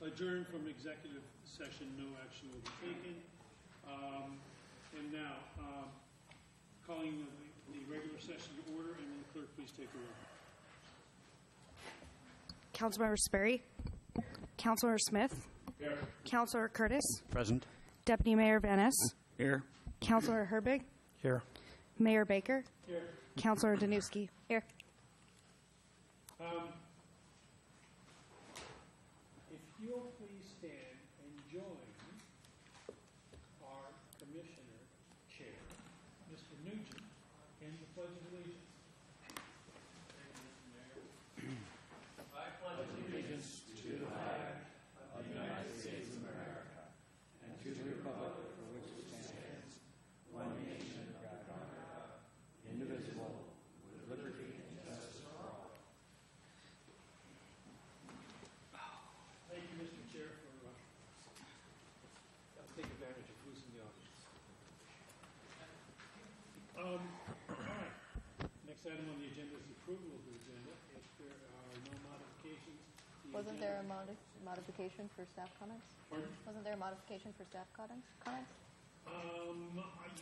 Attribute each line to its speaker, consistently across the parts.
Speaker 1: adjourn from executive session. No action will be taken. And now, calling the regular session to order, and then clerk, please take the roll.
Speaker 2: Councilmember Sperry. Councilor Smith.
Speaker 1: Here.
Speaker 2: Councilor Curtis.
Speaker 3: Present.
Speaker 2: Deputy Mayor Van Ness.
Speaker 3: Here.
Speaker 2: Councilor Herbig.
Speaker 3: Here.
Speaker 2: Mayor Baker.
Speaker 1: Here.
Speaker 2: Councilor Danuski. Here.
Speaker 1: If you'll please stand and join our Commissioner Chair, Mr. Nugent, in the Pledge of Allegiance. I pledge allegiance to the flag of the United States of America and to the republic for which it stands, one nation under God, indivisible, with liberty and justice for all. Thank you, Mr. Chair, for take advantage of losing the audience. All right. Next item on the agenda is the approval of the agenda. If there are no modifications,
Speaker 4: Wasn't there a modification for staff comments?
Speaker 1: Pardon?
Speaker 4: Wasn't there a modification for staff comments?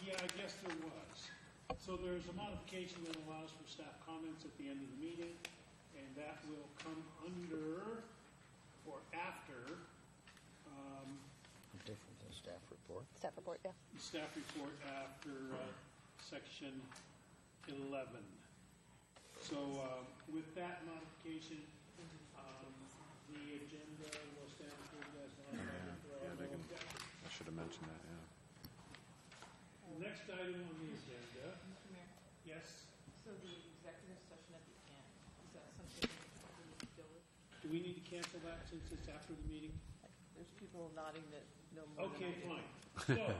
Speaker 1: Yeah, I guess there was. So there's a modification that allows for staff comments at the end of the meeting, and that will come under or after
Speaker 3: Different than staff report.
Speaker 4: Staff report, yeah.
Speaker 1: the staff report after section 11. So with that modification, the agenda will stand approved as modified.
Speaker 5: I should have mentioned that, yeah.
Speaker 1: Next item on the agenda.
Speaker 6: Mr. Mayor,
Speaker 1: Yes.
Speaker 6: so the executive session at the end, is that something that we need to deal with?
Speaker 1: Do we need to cancel that since it's after the meeting?
Speaker 6: There's people nodding that know more
Speaker 1: Okay,
Speaker 6: than I do.
Speaker 1: fine. So,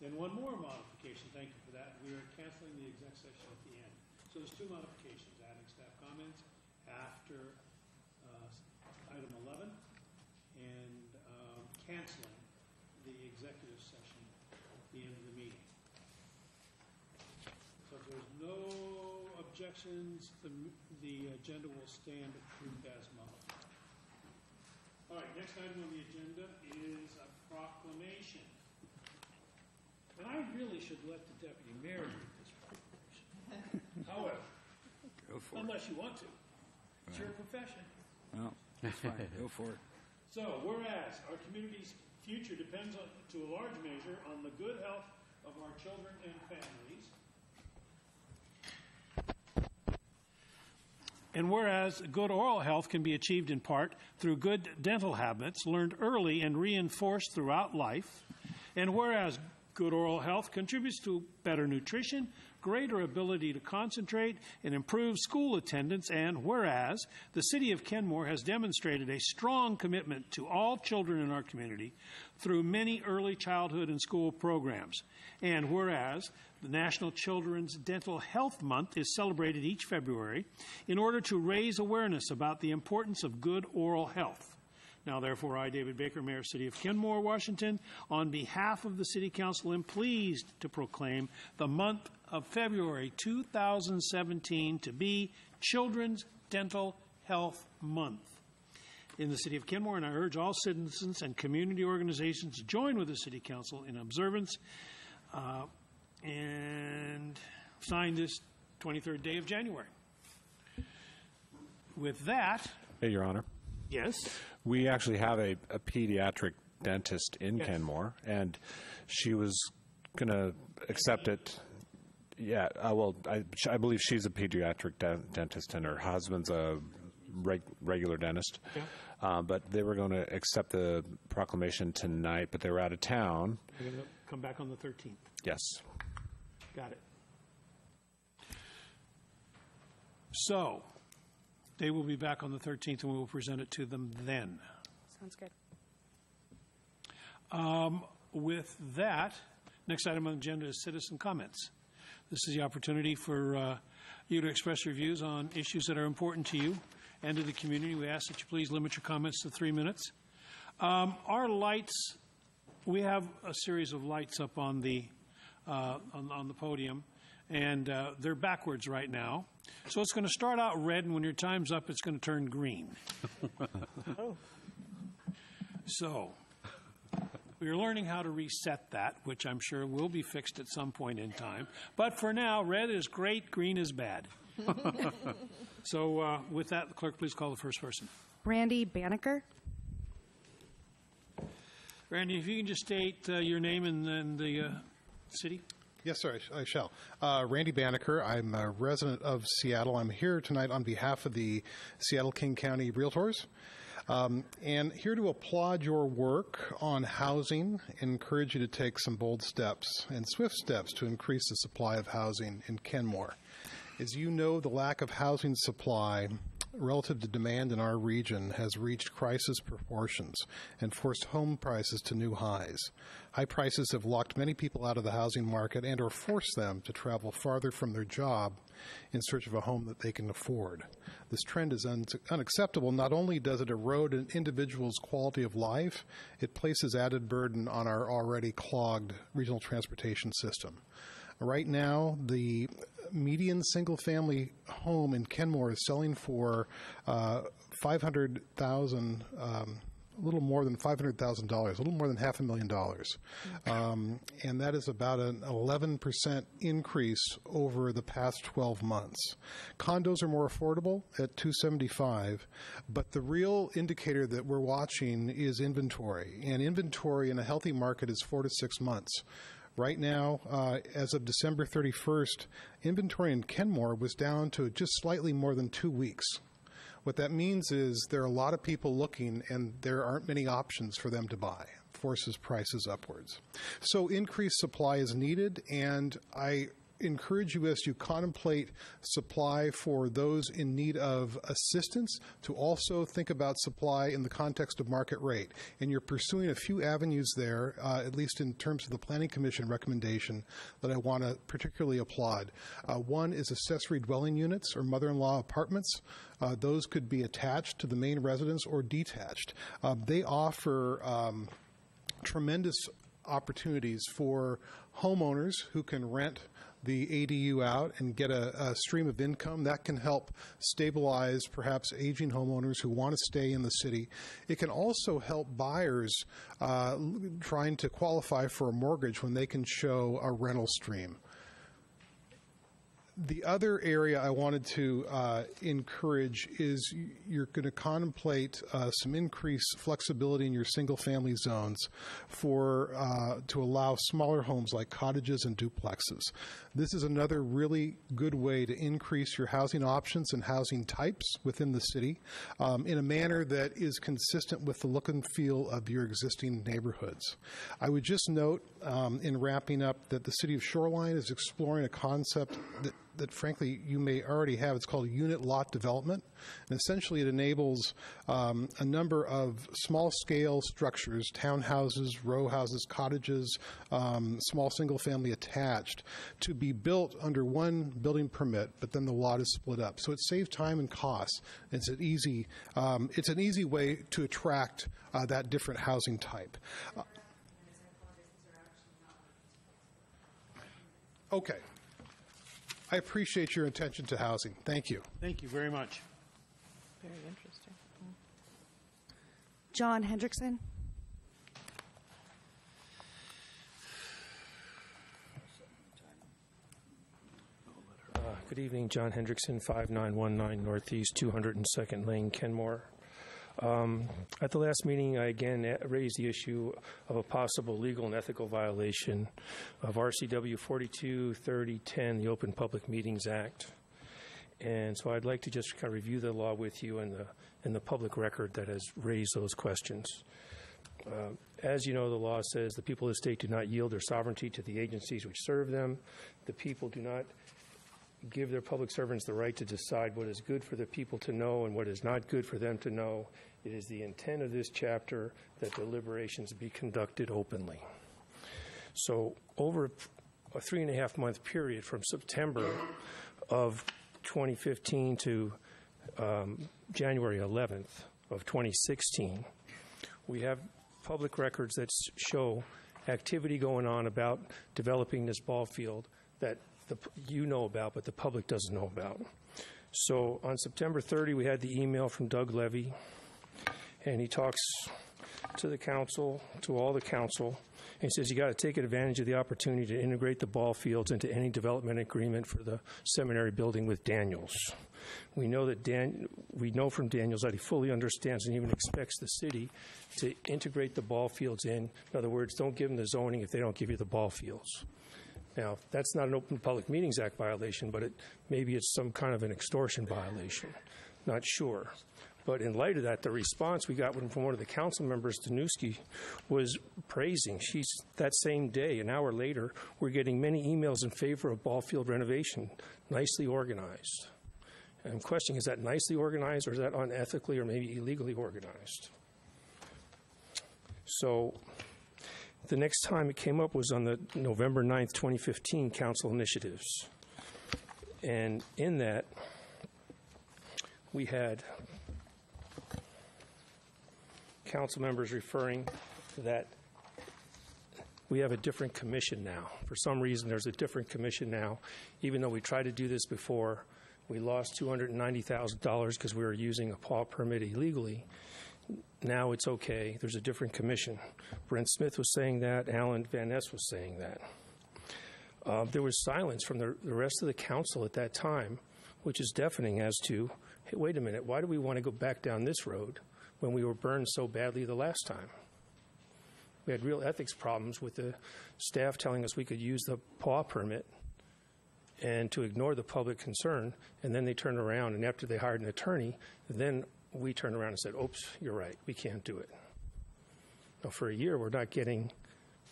Speaker 1: then one more modification, thank you for that. We are canceling the exec session at the end. So there's two modifications, adding staff comments after item 11 and canceling the executive session at the end of the meeting. So if there's no objections, the agenda will stand approved as modified. All right, next item on the agenda is a proclamation. And I really should let the deputy mayor read this proclamation. However,
Speaker 3: Go for it.
Speaker 1: unless you want to. It's your profession.
Speaker 3: No, that's fine. Go for it.
Speaker 1: So, whereas our community's future depends on, to a large measure, on the good health of our children and families. And whereas good oral health can be achieved in part through good dental habits learned early and reinforced throughout life. And whereas good oral health contributes to better nutrition, greater ability to concentrate, and improved school attendance. And whereas the City of Kenmore has demonstrated a strong commitment to all children in our community through many early childhood and school programs. And whereas the National Children's Dental Health Month is celebrated each February in order to raise awareness about the importance of good oral health. Now, therefore, I, David Baker, Mayor, City of Kenmore, Washington, on behalf of the City Council, am pleased to proclaim the month of February 2017 to be Children's Dental Health Month in the City of Kenmore, and I urge all citizens and community organizations to join with the City Council in observance and sign this 23rd day of January. With that,
Speaker 5: Hey, Your Honor.
Speaker 1: yes.
Speaker 5: We actually have a pediatric dentist in
Speaker 1: Yes.
Speaker 5: Kenmore, and she was going to accept it. Yeah, well, I believe she's a pediatric dentist, and her husband's a regular dentist.
Speaker 1: Yeah.
Speaker 5: But they were going to accept the proclamation tonight, but they were out of town.
Speaker 1: We're going to come back on the 13th.
Speaker 5: Yes.
Speaker 1: Got it. So, they will be back on the 13th, and we will present it to them then.
Speaker 2: Sounds good.
Speaker 1: With that, next item on the agenda is citizen comments. This is the opportunity for you to express your views on issues that are important to you and to the community. We ask that you please limit your comments to 3 minutes. Our lights, we have a series of lights up on the podium, and they're backwards right now. So it's going to start out red, and when your time's up, it's going to turn green. So, we're learning how to reset that, which I'm sure will be fixed at some point in time. But for now, red is great, green is bad. So with that, the clerk, please call the first person.
Speaker 2: Randy Banneker.
Speaker 1: Randy, if you can just state your name and the city.
Speaker 7: Yes, sir, I shall. Randy Banneker. I'm a resident of Seattle. I'm here tonight on behalf of the Seattle-King County Realtors. And here to applaud your work on housing and encourage you to take some bold steps and swift steps to increase the supply of housing in Kenmore. As you know, the lack of housing supply relative to demand in our region has reached crisis proportions and forced home prices to new highs. High prices have locked many people out of the housing market and or forced them to travel farther from their job in search of a home that they can afford. This trend is unacceptable. Not only does it erode an individual's quality of life, it places added burden on our already clogged regional transportation system. Right now, the median single-family home in Kenmore is selling for $500,000, a little more than $500,000, a little more than $500,000, and that is about an 11% increase over the past 12 months. Condos are more affordable at $275, but the real indicator that we're watching is inventory, and inventory in a healthy market is 4 to 6 months. Right now, as of December 31st, inventory in Kenmore was down to just slightly more than 2 weeks. What that means is there are a lot of people looking, and there aren't many options for them to buy. Forces prices upwards. So increased supply is needed, and I encourage you, as you contemplate supply for those in need of assistance, to also think about supply in the context of market rate. And you're pursuing a few avenues there, at least in terms of the Planning Commission recommendation, that I want to particularly applaud. One is accessory dwelling units or mother-in-law apartments. Those could be attached to the main residence or detached. They offer tremendous opportunities for homeowners who can rent the ADU out and get a stream of income. That can help stabilize perhaps aging homeowners who want to stay in the city. It can also help buyers trying to qualify for a mortgage when they can show a rental stream. The other area I wanted to encourage is you're going to contemplate some increased flexibility in your single-family zones to allow smaller homes like cottages and duplexes. This is another really good way to increase your housing options and housing types within the city in a manner that is consistent with the look and feel of your existing neighborhoods. I would just note in wrapping up that the City of Shoreline is exploring a concept that frankly you may already have. It's called unit lot development. And essentially it enables a number of small-scale structures, townhouses, row houses, cottages, small single-family attached, to be built under one building permit, but then the lot is split up. So it saves time and costs. It's an easy way to attract that different housing type. Okay. I appreciate your attention to housing. Thank you.
Speaker 1: Thank you very much.
Speaker 6: Very interesting.
Speaker 2: John Hendrickson.
Speaker 8: Good evening, John Hendrickson, 5919 Northeast 202nd Lane, Kenmore. At the last meeting, I again raised the issue of a possible legal and ethical violation of RCW 423010, the Open Public Meetings Act. And so I'd like to just kind of review the law with you and the public record that has raised those questions. As you know, the law says the people of the state do not yield their sovereignty to the agencies which serve them. The people do not give their public servants the right to decide what is good for the people to know and what is not good for them to know. It is the intent of this chapter that deliberations be conducted openly. So over a 3.5-month period from September of 2015 to January 11th of 2016, we have public records that show activity going on about developing this ball field that you know about, but the public doesn't know about. So on September 30, we had the email from Doug Levy, and he talks to the council, to all the council, and he says you got to take advantage of the opportunity to integrate the ball fields into any development agreement for the seminary building with Daniels. We know from Daniels that he fully understands and even expects the city to integrate the ball fields in. In other words, don't give them the zoning if they don't give you the ball fields. Now, that's not an Open Public Meetings Act violation, but maybe it's some kind of an extortion violation. Not sure. But in light of that, the response we got from one of the council members, Danuski, was praising. That same day, an hour later, we're getting many emails in favor of ball field renovation, nicely organized. And I'm questioning, is that nicely organized, or is that unethically or maybe illegally organized? So the next time it came up was on the November 9th, 2015 council initiatives. And in that, we had council members referring that we have a different commission now. For some reason, there's a different commission now. Even though we tried to do this before, we lost $290,000 because we were using a PAW permit illegally. Now it's okay. There's a different commission. Brent Smith was saying that. Alan Van Ness was saying that. There was silence from the rest of the council at that time, which is deafening as to, hey, wait a minute, why do we want to go back down this road when we were burned so badly the last time? We had real ethics problems with the staff telling us we could use the PAW permit and to ignore the public concern, and then they turned around, and after they hired an attorney, then we turned around and said, oops, you're right, we can't do it. Now, for a year, we're not getting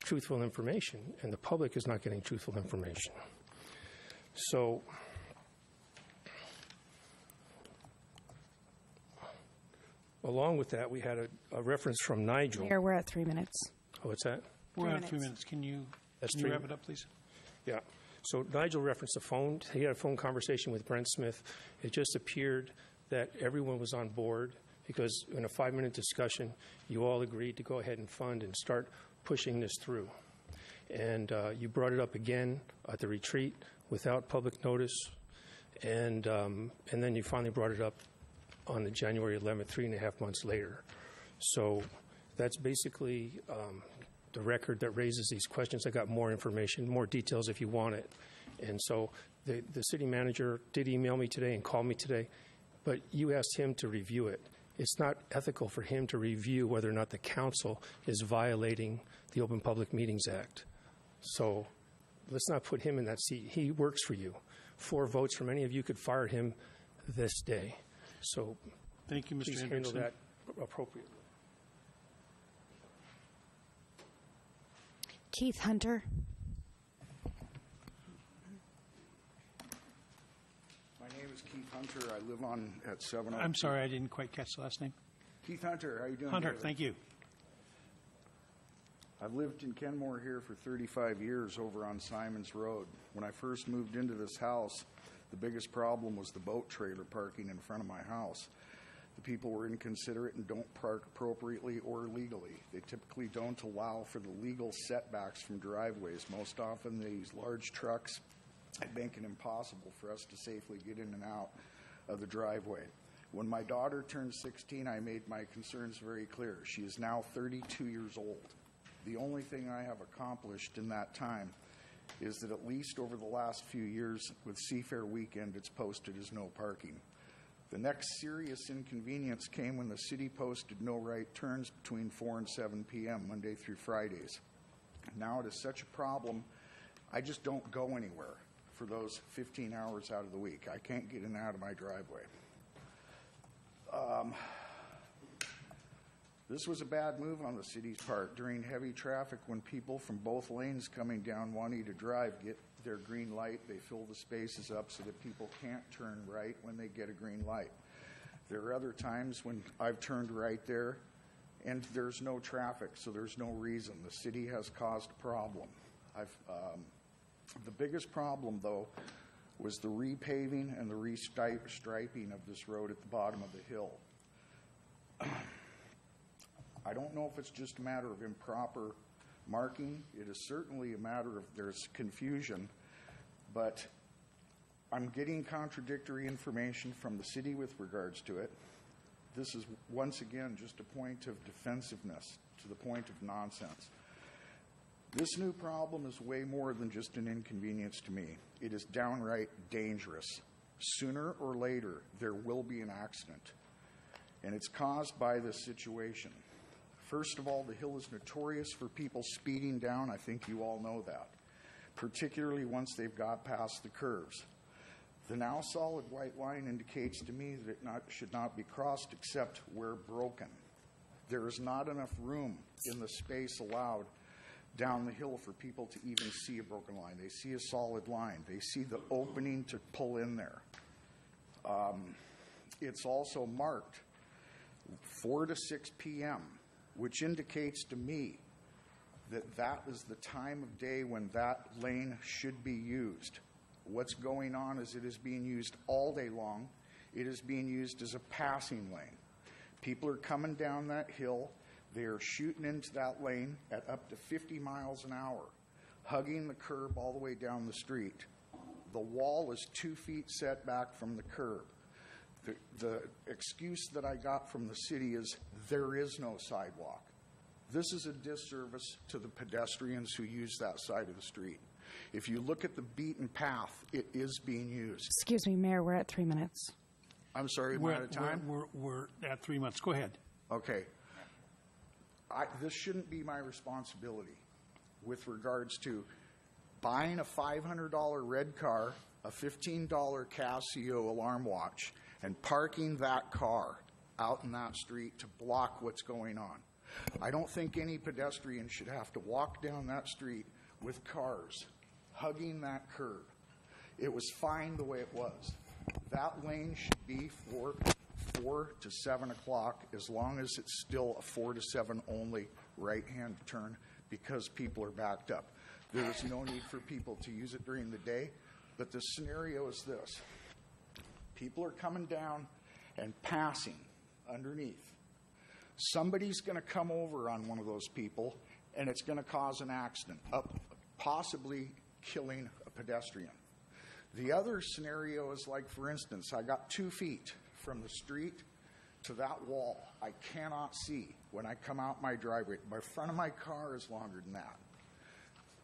Speaker 8: truthful information, and the public is not getting truthful information. So along with that, we had a reference from Nigel.
Speaker 2: Mayor, we're at 3 minutes.
Speaker 8: Oh, what's that?
Speaker 1: We're
Speaker 2: 3
Speaker 1: at 3
Speaker 2: minutes.
Speaker 1: minutes. Can you
Speaker 8: That's
Speaker 1: can you
Speaker 8: 3
Speaker 1: wrap it up, please?
Speaker 8: Yeah. So Nigel referenced the phone. He had a phone conversation with Brent Smith. It just appeared that everyone was on board because in a 5-minute discussion, you all agreed to go ahead and fund and start pushing this through. And you brought it up again at the retreat without public notice. And then you finally brought it up on the January 11th, 3.5 months later. So that's basically the record that raises these questions. I got more information, more details if you want it. And so the city manager did email me today and call me today, but you asked him to review it. It's not ethical for him to review whether or not the council is violating the Open Public Meetings Act. So let's not put him in that seat. He works for you. 4 votes from any of you could fire him this day. So
Speaker 1: Thank you, Mr.
Speaker 8: please handle
Speaker 1: Hendrickson.
Speaker 8: that appropriately.
Speaker 2: Keith Hunter.
Speaker 9: My name is Keith Hunter. I live on at 702.
Speaker 1: I'm sorry, I didn't quite catch the last name.
Speaker 9: Keith Hunter, how you doing?
Speaker 1: Hunter,
Speaker 9: David?
Speaker 1: thank you.
Speaker 9: I've lived in Kenmore here for 35 years over on Simons Road. When I first moved into this house, the biggest problem was the boat trailer parking in front of my house. The people were inconsiderate and don't park appropriately or legally. They typically don't allow for the legal setbacks from driveways. Most often these large trucks make it impossible for us to safely get in and out of the driveway. When my daughter turned 16, I made my concerns very clear. She is now 32 years old. The only thing I have accomplished in that time is that at least over the last few years with Seafair Weekend, it's posted as no parking. The next serious inconvenience came when the city posted no right turns between 4 and 7 p.m. Monday through Fridays. Now it is such a problem, I just don't go anywhere for those 15 hours out of the week. I can't get in and out of my driveway. This was a bad move on the city's part. During heavy traffic, when people from both lanes coming down wanting to drive get their green light, they fill the spaces up so that people can't turn right when they get a green light. There are other times when I've turned right there and there's no traffic, so there's no reason. The city has caused a problem. The biggest problem, though, was the repaving and the restriping of this road at the bottom of the hill. I don't know if it's just a matter of improper marking. It is certainly a matter of there's confusion, but I'm getting contradictory information from the city with regards to it. This is, once again, just a point of defensiveness to the point of nonsense. This new problem is way more than just an inconvenience to me. It is downright dangerous. Sooner or later, there will be an accident, and it's caused by this situation. First of all, the hill is notorious for people speeding down. I think you all know that, particularly once they've got past the curves. The now solid white line indicates to me that it should not be crossed except where broken. There is not enough room in the space allowed down the hill for people to even see a broken line. They see a solid line. They see the opening to pull in there. It's also marked 4 to 6 p.m., which indicates to me that that is the time of day when that lane should be used. What's going on is it is being used all day long. It is being used as a passing lane. People are coming down that hill. They are shooting into that lane at up to 50 miles an hour, hugging the curb all the way down the street. The wall is 2 feet set back from the curb. The excuse that I got from the city is there is no sidewalk. This is a disservice to the pedestrians who use that side of the street. If you look at the beaten path, it is being used.
Speaker 2: Excuse me, Mayor, we're at 3 minutes.
Speaker 9: I'm sorry, am I out of time?
Speaker 1: We're at 3 months. Go ahead.
Speaker 9: Okay. This shouldn't be my responsibility with regards to buying a $500 red car, a $15 Casio alarm watch, and parking that car out in that street to block what's going on. I don't think any pedestrian should have to walk down that street with cars hugging that curb. It was fine the way it was. That lane should be for 4 to 7 o'clock, as long as it's still a 4 to 7 only right-hand turn, because people are backed up. There is no need for people to use it during the day, but the scenario is this. People are coming down and passing underneath. Somebody's going to come over on one of those people, and it's going to cause an accident, possibly killing a pedestrian. The other scenario is like, for instance, I got 2 feet from the street to that wall. I cannot see when I come out my driveway. My front of my car is longer than that.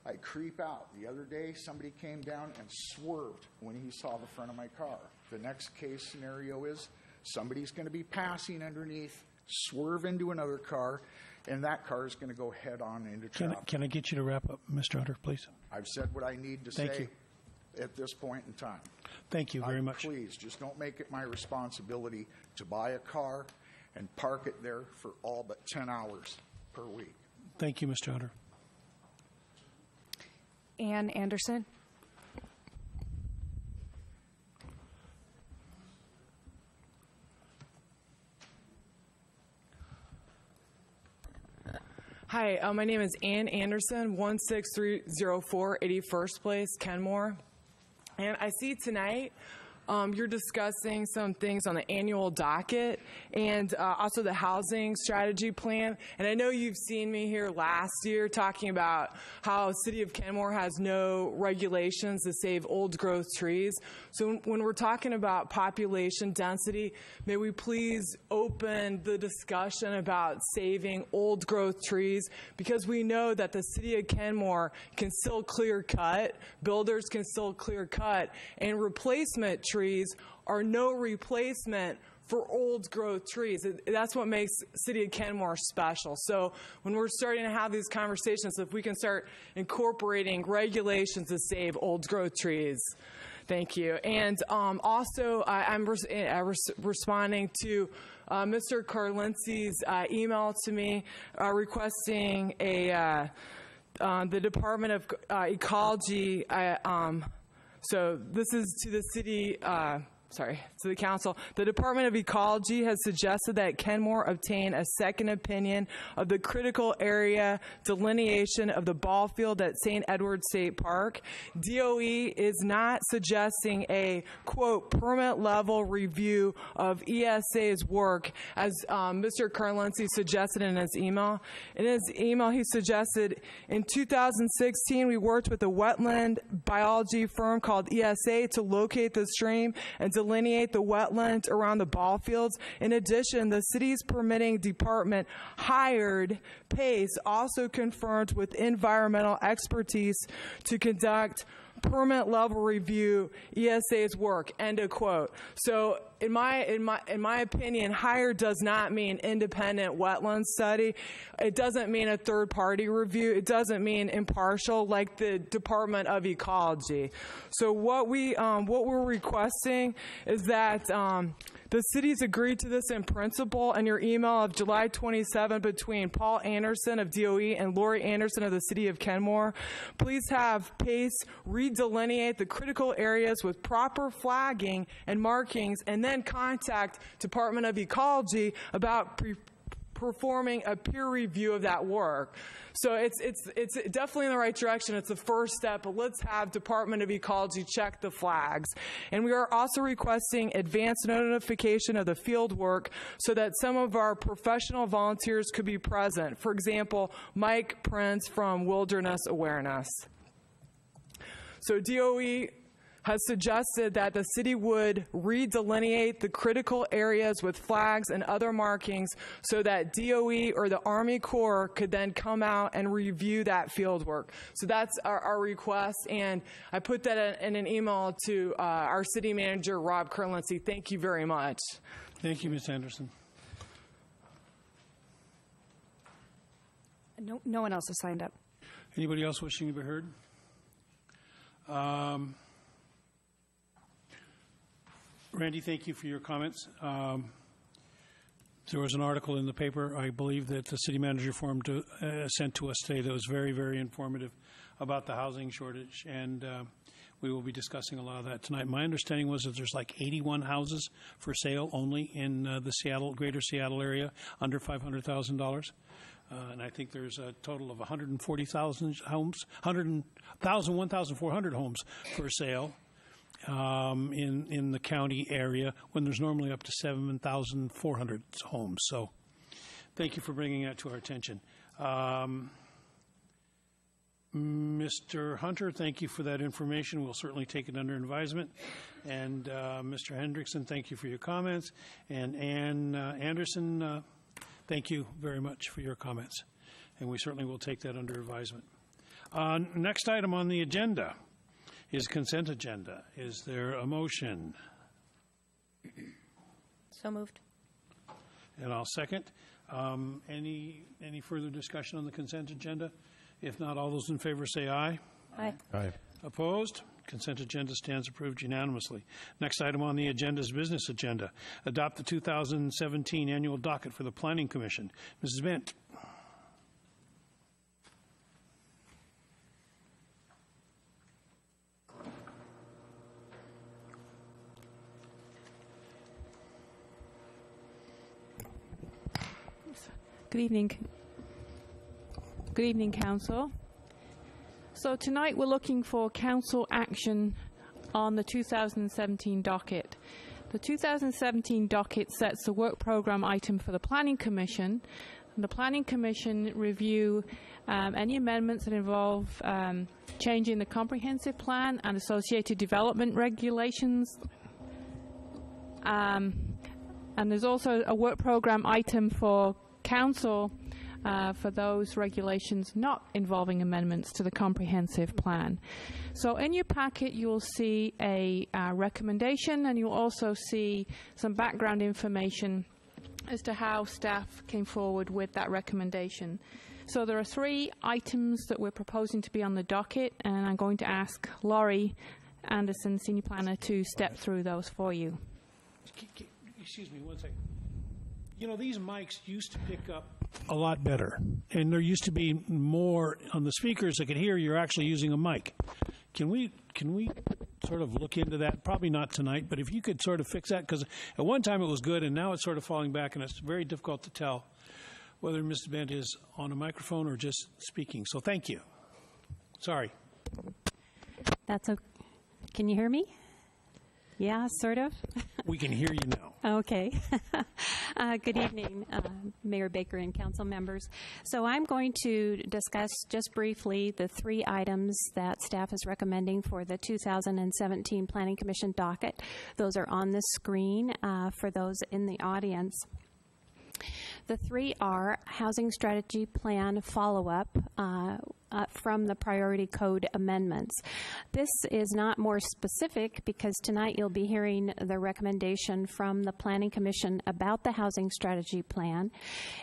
Speaker 9: I creep out. The other day, somebody came down and swerved when he saw the front of my car. The next case scenario is somebody's going to be passing underneath, swerve into another car, and that car is going to go head on into traffic.
Speaker 1: Can I get you to wrap up, Mr. Hunter, please?
Speaker 9: I've said what I need to
Speaker 1: Thank
Speaker 9: say
Speaker 1: you.
Speaker 9: at this point in time.
Speaker 1: Thank you very much.
Speaker 9: Please, just don't make it my responsibility to buy a car and park it there for all but 10 hours per week.
Speaker 1: Thank you, Mr. Hunter.
Speaker 2: Ann Anderson.
Speaker 10: Hi, my name is Ann Anderson, 16304 81st Place, Kenmore. And I see tonight you're discussing some things on the annual docket and also the housing strategy plan. And I know you've seen me here last year talking about how City of Kenmore has no regulations to save old growth trees. So when we're talking about population density, may we please open the discussion about saving old growth trees, because we know that the City of Kenmore can still clear cut, builders can still clear cut, and replacement trees are no replacement for old growth trees. That's what makes City of Kenmore special. So when we're starting to have these conversations, if we can start incorporating regulations to save old growth trees. Thank you. And also, I'm responding to Mr. Carlinski's email to me requesting the Department of Ecology. So this is to the city. To the council. The Department of Ecology has suggested that Kenmore obtain a second opinion of the critical area delineation of the ball field at St. Edward State Park. DOE is not suggesting a, quote, permit level review of ESA's work, as Mr. Karlinski suggested in his email. In his email, he suggested in 2016, we worked with a wetland biology firm called ESA to locate the stream and delineate the wetland around the ball fields. In addition, the city's permitting department hired PACE also confirmed with environmental expertise to conduct permit level review ESA's work, end of quote. So in my opinion, hire does not mean independent wetland study. It doesn't mean a third party review. It doesn't mean impartial like the Department of Ecology. So what we're requesting is that the cities agreed to this in principle in your email of July 27 between Paul Anderson of DOE and Lori Anderson of the City of Kenmore. Please have PACE redelineate the critical areas with proper flagging and markings, and then contact Department of Ecology about performing a peer review of that work. So it's definitely in the right direction. It's the first step, but let's have Department of Ecology check the flags. And we are also requesting advance notification of the field work so that some of our professional volunteers could be present. For example, Mike Prince from Wilderness Awareness. So DOE has suggested that the city would redelineate the critical areas with flags and other markings so that DOE or the Army Corps could then come out and review that field work. So that's our request, and I put that in an email to our city manager, Rob Kurlency. Thank you very much.
Speaker 1: Thank you, Ms. Anderson.
Speaker 2: No one else has signed up.
Speaker 1: Anybody else wishing to be heard? Randy, thank you for your comments. There was an article in the paper, I believe, that the city manager sent to us today that was very, very informative about the housing shortage, and we will be discussing a lot of that tonight. My understanding was that there's like 81 houses for sale only in the greater Seattle area, under $500,000. And I think there's a total of 140,000 homes, 1,400 homes for sale in the county area, when there's normally up to 7,400 homes. So thank you for bringing that to our attention. Mr. Hunter, thank you for that information. We'll certainly take it under advisement. And Mr. Hendrickson, thank you for your comments. And Ann Anderson, thank you very much for your comments. And we certainly will take that under advisement. Next item on the agenda is consent agenda. Is there a motion?
Speaker 4: So moved.
Speaker 1: And I'll second. Any further discussion on the consent agenda? If not, all those in favor say aye.
Speaker 4: Aye.
Speaker 5: Aye.
Speaker 1: Opposed? Consent agenda stands approved unanimously. Next item on the agenda is business agenda. Adopt the 2017 annual docket for the Planning Commission. Mrs. Bent.
Speaker 6: Good evening. Good evening, Council. So tonight we're looking for Council action on the 2017 docket. The 2017 docket sets the work program item for the Planning Commission. The Planning Commission review any amendments that involve changing the comprehensive plan and associated development regulations. And there's also a work program item for Council for those regulations not involving amendments to the comprehensive plan. So in your packet you'll see a recommendation, and you'll also see some background information as to how staff came forward with that recommendation. So there are 3 items that we're proposing to be on the docket, and I'm going to ask Laurie Anderson, Senior Planner, to step through those for you.
Speaker 1: Excuse me one second. You know, these mics used to pick up a lot better, and there used to be more on the speakers that could hear you're actually using a mic. Can we sort of look into that? Probably not tonight, but if you could sort of fix that, because at one time it was good, and now it's sort of falling back, and it's very difficult to tell whether Mrs. Bent is on a microphone or just speaking. So thank you. Sorry.
Speaker 11: That's okay. Can you hear me? Yeah, sort of.
Speaker 1: We can hear you now.
Speaker 11: Okay. Good evening, Mayor Baker and council members. So I'm going to discuss just briefly the 3 items that staff is recommending for the 2017 Planning Commission docket. Those are on the screen for those in the audience. The 3 are housing strategy plan follow-up from the priority code amendments. This is not more specific because tonight you'll be hearing the recommendation from the Planning Commission about the housing strategy plan,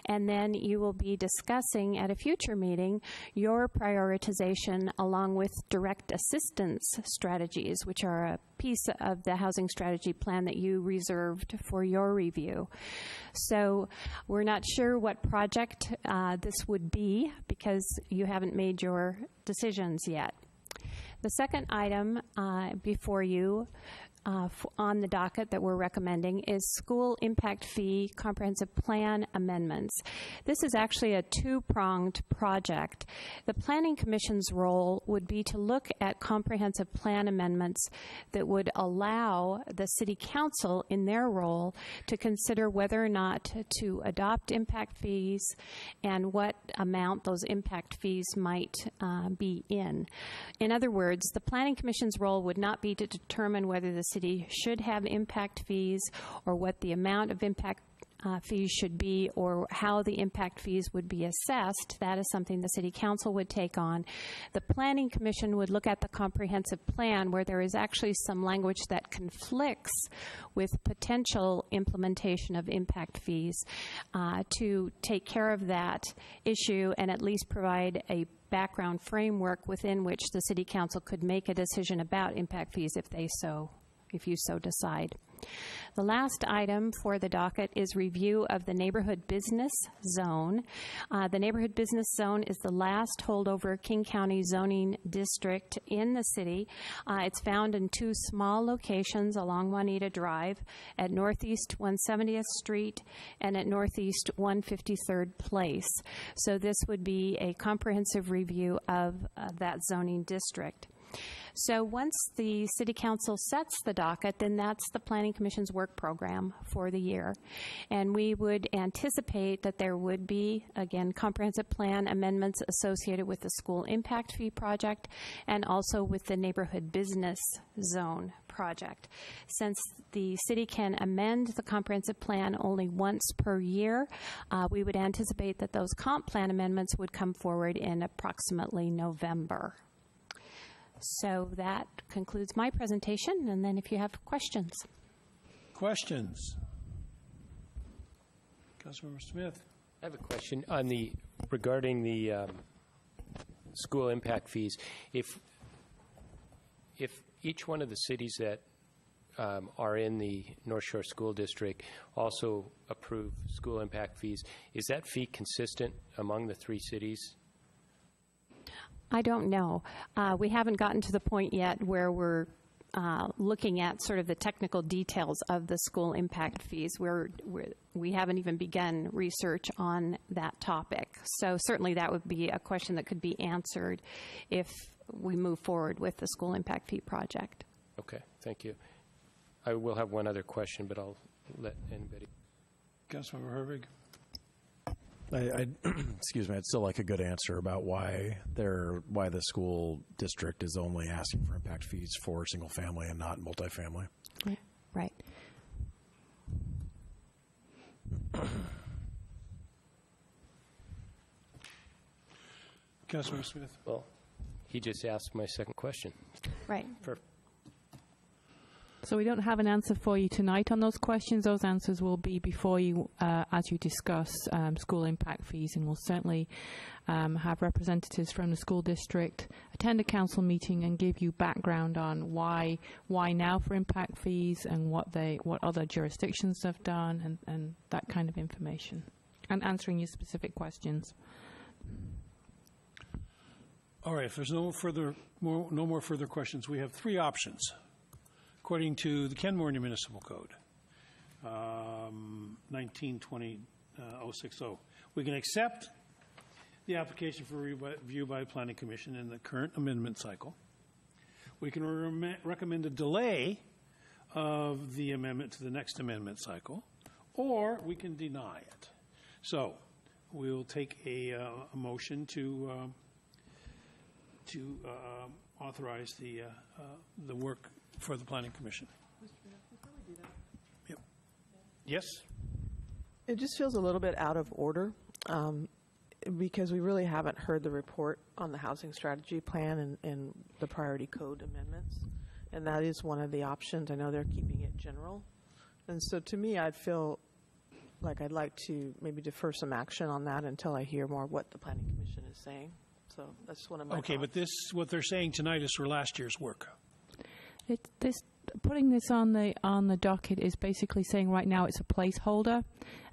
Speaker 11: and then you will be discussing at a future meeting your prioritization along with direct assistance strategies, which are a piece of the housing strategy plan that you reserved for your review. So we're not sure what project this would be because you haven't made your decisions yet. The second item before you on the docket that we're recommending is school impact fee comprehensive plan amendments. This is actually a 2-pronged project. The Planning Commission's role would be to look at comprehensive plan amendments that would allow the City Council in their role to consider whether or not to adopt impact fees and what amount those impact fees might be in. In other words, the Planning Commission's role would not be to determine whether the city should have impact fees or what the amount of impact fees should be or how the impact fees would be assessed. That is something the City Council would take on. The Planning Commission would look at the comprehensive plan where there is actually some language that conflicts with potential implementation of impact fees to take care of that issue and at least provide a background framework within which the City Council could make a decision about impact fees if you so decide. The last item for the docket is review of the neighborhood business zone. The neighborhood business zone is the last holdover King County zoning district in the city. It's found in 2 small locations along Juanita Drive at Northeast 170th Street and at Northeast 153rd Place. So this would be a comprehensive review of that zoning district. So once the City Council sets the docket, then that's the Planning Commission's work program for the year. And we would anticipate that there would be, again, comprehensive plan amendments associated with the school impact fee project and also with the neighborhood business zone project. Since the city can amend the comprehensive plan only once per year, we would anticipate that those comp plan amendments would come forward in approximately November. So that concludes my presentation, and then if you have questions.
Speaker 1: Questions? Councilmember Smith.
Speaker 12: I have a question on regarding the school impact fees. If each one of the cities that are in the North Shore School District also approve school impact fees, is that fee consistent among the 3 cities?
Speaker 11: I don't know. We haven't gotten to the point yet where we're looking at sort of the technical details of the school impact fees. We haven't even begun research on that topic. So certainly that would be a question that could be answered if we move forward with the school impact fee project.
Speaker 12: Okay, thank you. I will have one other question, but I'll let anybody.
Speaker 1: Councilmember Hervig.
Speaker 13: Excuse me, I'd still like a good answer about why the school district is only asking for impact fees for single family and not multifamily.
Speaker 11: Right.
Speaker 1: Councilmember Smith.
Speaker 12: Well, he just asked my second question.
Speaker 11: Right.
Speaker 6: So we don't have an answer for you tonight on those questions. Those answers will be before you as you discuss school impact fees, and we'll certainly have representatives from the school district attend a council meeting and give you background on why now for impact fees and what other jurisdictions have done and that kind of information, and answering your specific questions.
Speaker 1: All right, if there's no more further questions, we have 3 options. According to the Kenmore Municipal Code, 1920-060, we can accept the application for review by the Planning Commission in the current amendment cycle. We can recommend a delay of the amendment to the next amendment cycle, or we can deny it. So we'll take a motion to authorize the work for the Planning Commission. Yep. Yes?
Speaker 14: It just feels a little bit out of order because we really haven't heard the report on the housing strategy plan and the priority code amendments. And that is one of the options. I know they're keeping it general. And so to me, I'd feel like I'd like to maybe defer some action on that until I hear more what the Planning Commission is saying. So that's one of my
Speaker 1: Okay,
Speaker 14: thoughts.
Speaker 1: but what they're saying tonight is for last year's work.
Speaker 6: Putting this on the docket is basically saying right now it's a placeholder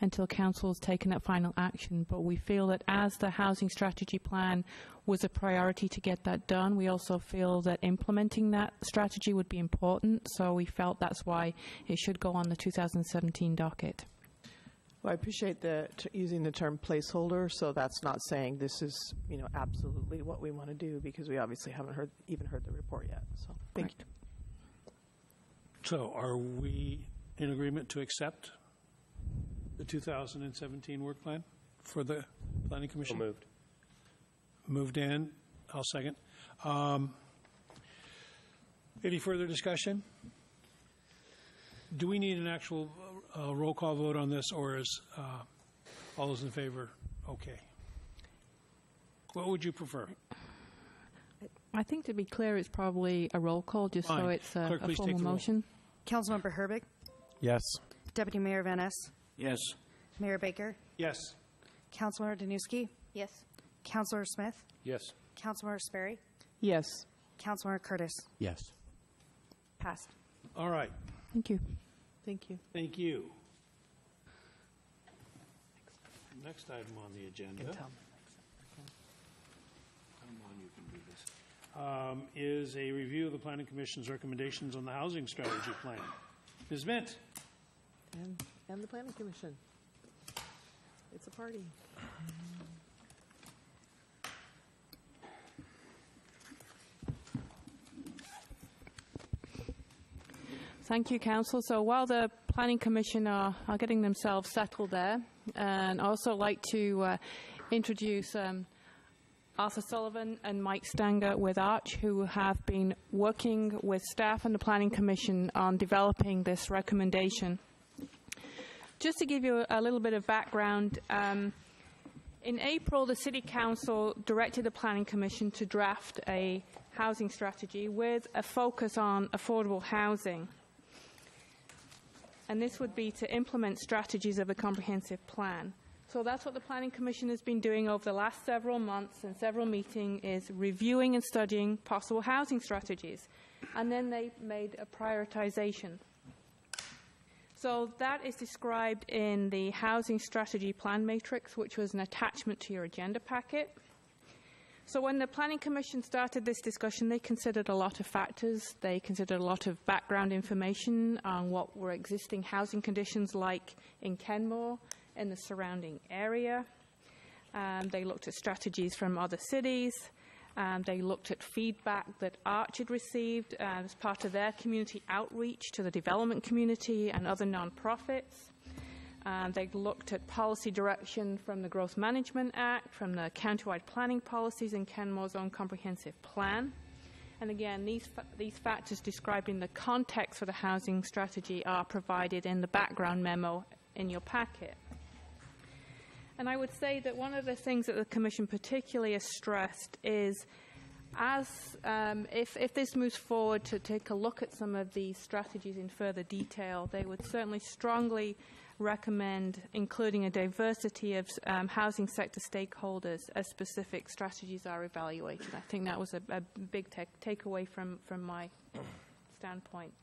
Speaker 6: until council's taken that final action. But we feel that as the housing strategy plan was a priority to get that done, we also feel that implementing that strategy would be important. So we felt that's why it should go on the 2017 docket.
Speaker 14: Well, I appreciate using the term placeholder, so that's not saying this is, absolutely what we want to do, because we obviously haven't even heard the report yet. So thank you.
Speaker 1: So are we in agreement to accept the 2017 work plan for the Planning Commission?
Speaker 12: So moved.
Speaker 1: Moved in. I'll second. Any further discussion? Do we need an actual roll call vote on this, or is all those in favor okay? What would you prefer?
Speaker 6: I think to be clear, it's probably a roll call, just
Speaker 1: Fine.
Speaker 6: so it's a
Speaker 1: Clerk, please take
Speaker 6: formal
Speaker 1: the roll.
Speaker 6: motion.
Speaker 2: Councilmember Herbig,
Speaker 13: Yes.
Speaker 2: Deputy Mayor Van Ness,
Speaker 3: Yes.
Speaker 2: Mayor Baker,
Speaker 1: Yes.
Speaker 2: Councilor Danuski,
Speaker 4: Yes.
Speaker 2: Councilor Smith,
Speaker 12: Yes.
Speaker 2: Councilor Sperry,
Speaker 14: Yes.
Speaker 2: Councilor Curtis.
Speaker 13: Yes.
Speaker 2: Passed.
Speaker 1: All right.
Speaker 6: Thank you.
Speaker 14: Thank you.
Speaker 1: Thank you. Next item on the agenda is a review of the Planning Commission's recommendations on the housing strategy plan. Ms. Mint.
Speaker 14: And the Planning Commission. It's a party.
Speaker 6: Thank you, Council. So while the Planning Commission are getting themselves settled there, and also like to introduce Arthur Sullivan and Mike Stanger with Arch, who have been working with staff and the Planning Commission on developing this recommendation. Just to give you a little bit of background, in April, the City Council directed the Planning Commission to draft a housing strategy with a focus on affordable housing. And this would be to implement strategies of a comprehensive plan. So that's what the Planning Commission has been doing over the last several months and several meetings, is reviewing and studying possible housing strategies. And then they made a prioritization. So that is described in the Housing Strategy Plan Matrix, which was an attachment to your agenda packet. So when the Planning Commission started this discussion, they considered a lot of factors. They considered a lot of background information on what were existing housing conditions like in Kenmore and the surrounding area. They looked at strategies from other cities. They looked at feedback that Arch had received as part of their community outreach to the development community and other nonprofits. They looked at policy direction from the Growth Management Act, from the countywide planning policies and Kenmore's own comprehensive plan. And again, these factors described in the context for the housing strategy are provided in the background memo in your packet. And I would say that one of the things that the Commission particularly has stressed is, if this moves forward to take a look at some of these strategies in further detail, they would certainly strongly recommend including a diversity of housing sector stakeholders as specific strategies are evaluated. I think that was a big takeaway from my standpoint.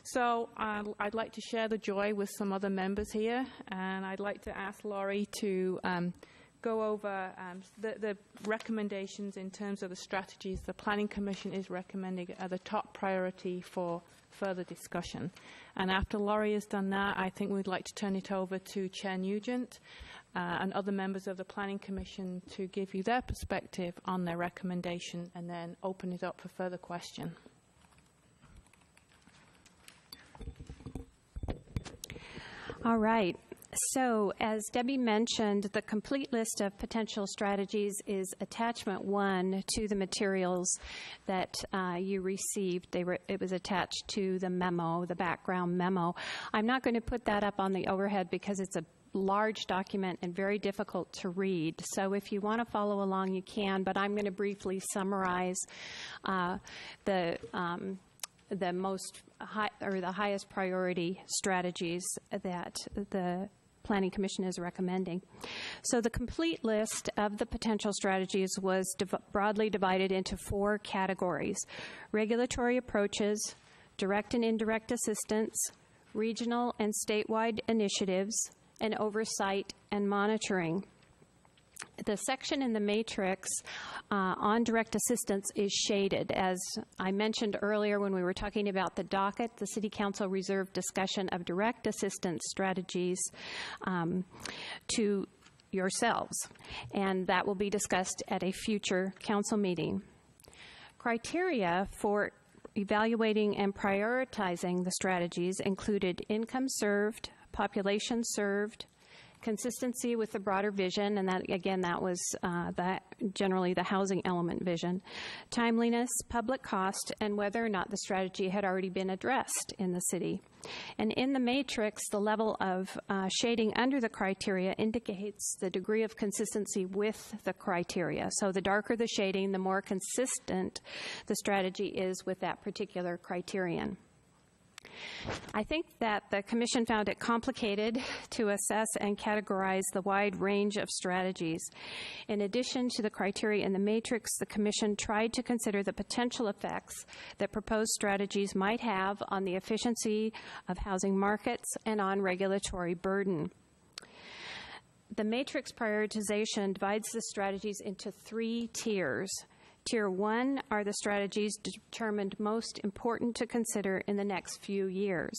Speaker 6: So I'd like to share the joy with some other members here, and I'd like to ask Laurie to go over the recommendations in terms of the strategies the Planning Commission is recommending are the top priority for further discussion. And after Laurie has done that, I think we'd like to turn it over to Chair Nugent and other members of the Planning Commission to give you their perspective on their recommendation, and then open it up for further question.
Speaker 11: All right. So, as Debbie mentioned, the complete list of potential strategies is attachment 1 to the materials that you received. It was attached to the memo, the background memo. I'm not going to put that up on the overhead because it's a large document and very difficult to read. So if you want to follow along, you can, but I'm going to briefly summarize the most high, or the highest priority strategies that the Planning Commission is recommending. So the complete list of the potential strategies was broadly divided into 4 categories: regulatory approaches, direct and indirect assistance, regional and statewide initiatives, and oversight and monitoring. The section in the matrix on direct assistance is shaded. As I mentioned earlier when we were talking about the docket, the City Council reserved discussion of direct assistance strategies to yourselves, and that will be discussed at a future council meeting. Criteria for evaluating and prioritizing the strategies included income served, population served, consistency with the broader vision, and that, again, that was generally the housing element vision, timeliness, public cost, and whether or not the strategy had already been addressed in the city. And in the matrix, the level of shading under the criteria indicates the degree of consistency with the criteria. So the darker the shading, the more consistent the strategy is with that particular criterion. I think that the Commission found it complicated to assess and categorize the wide range of strategies. In addition to the criteria in the matrix, the Commission tried to consider the potential effects that proposed strategies might have on the efficiency of housing markets and on regulatory burden. The matrix prioritization divides the strategies into 3 tiers. Tier 1 are the strategies determined most important to consider in the next few years.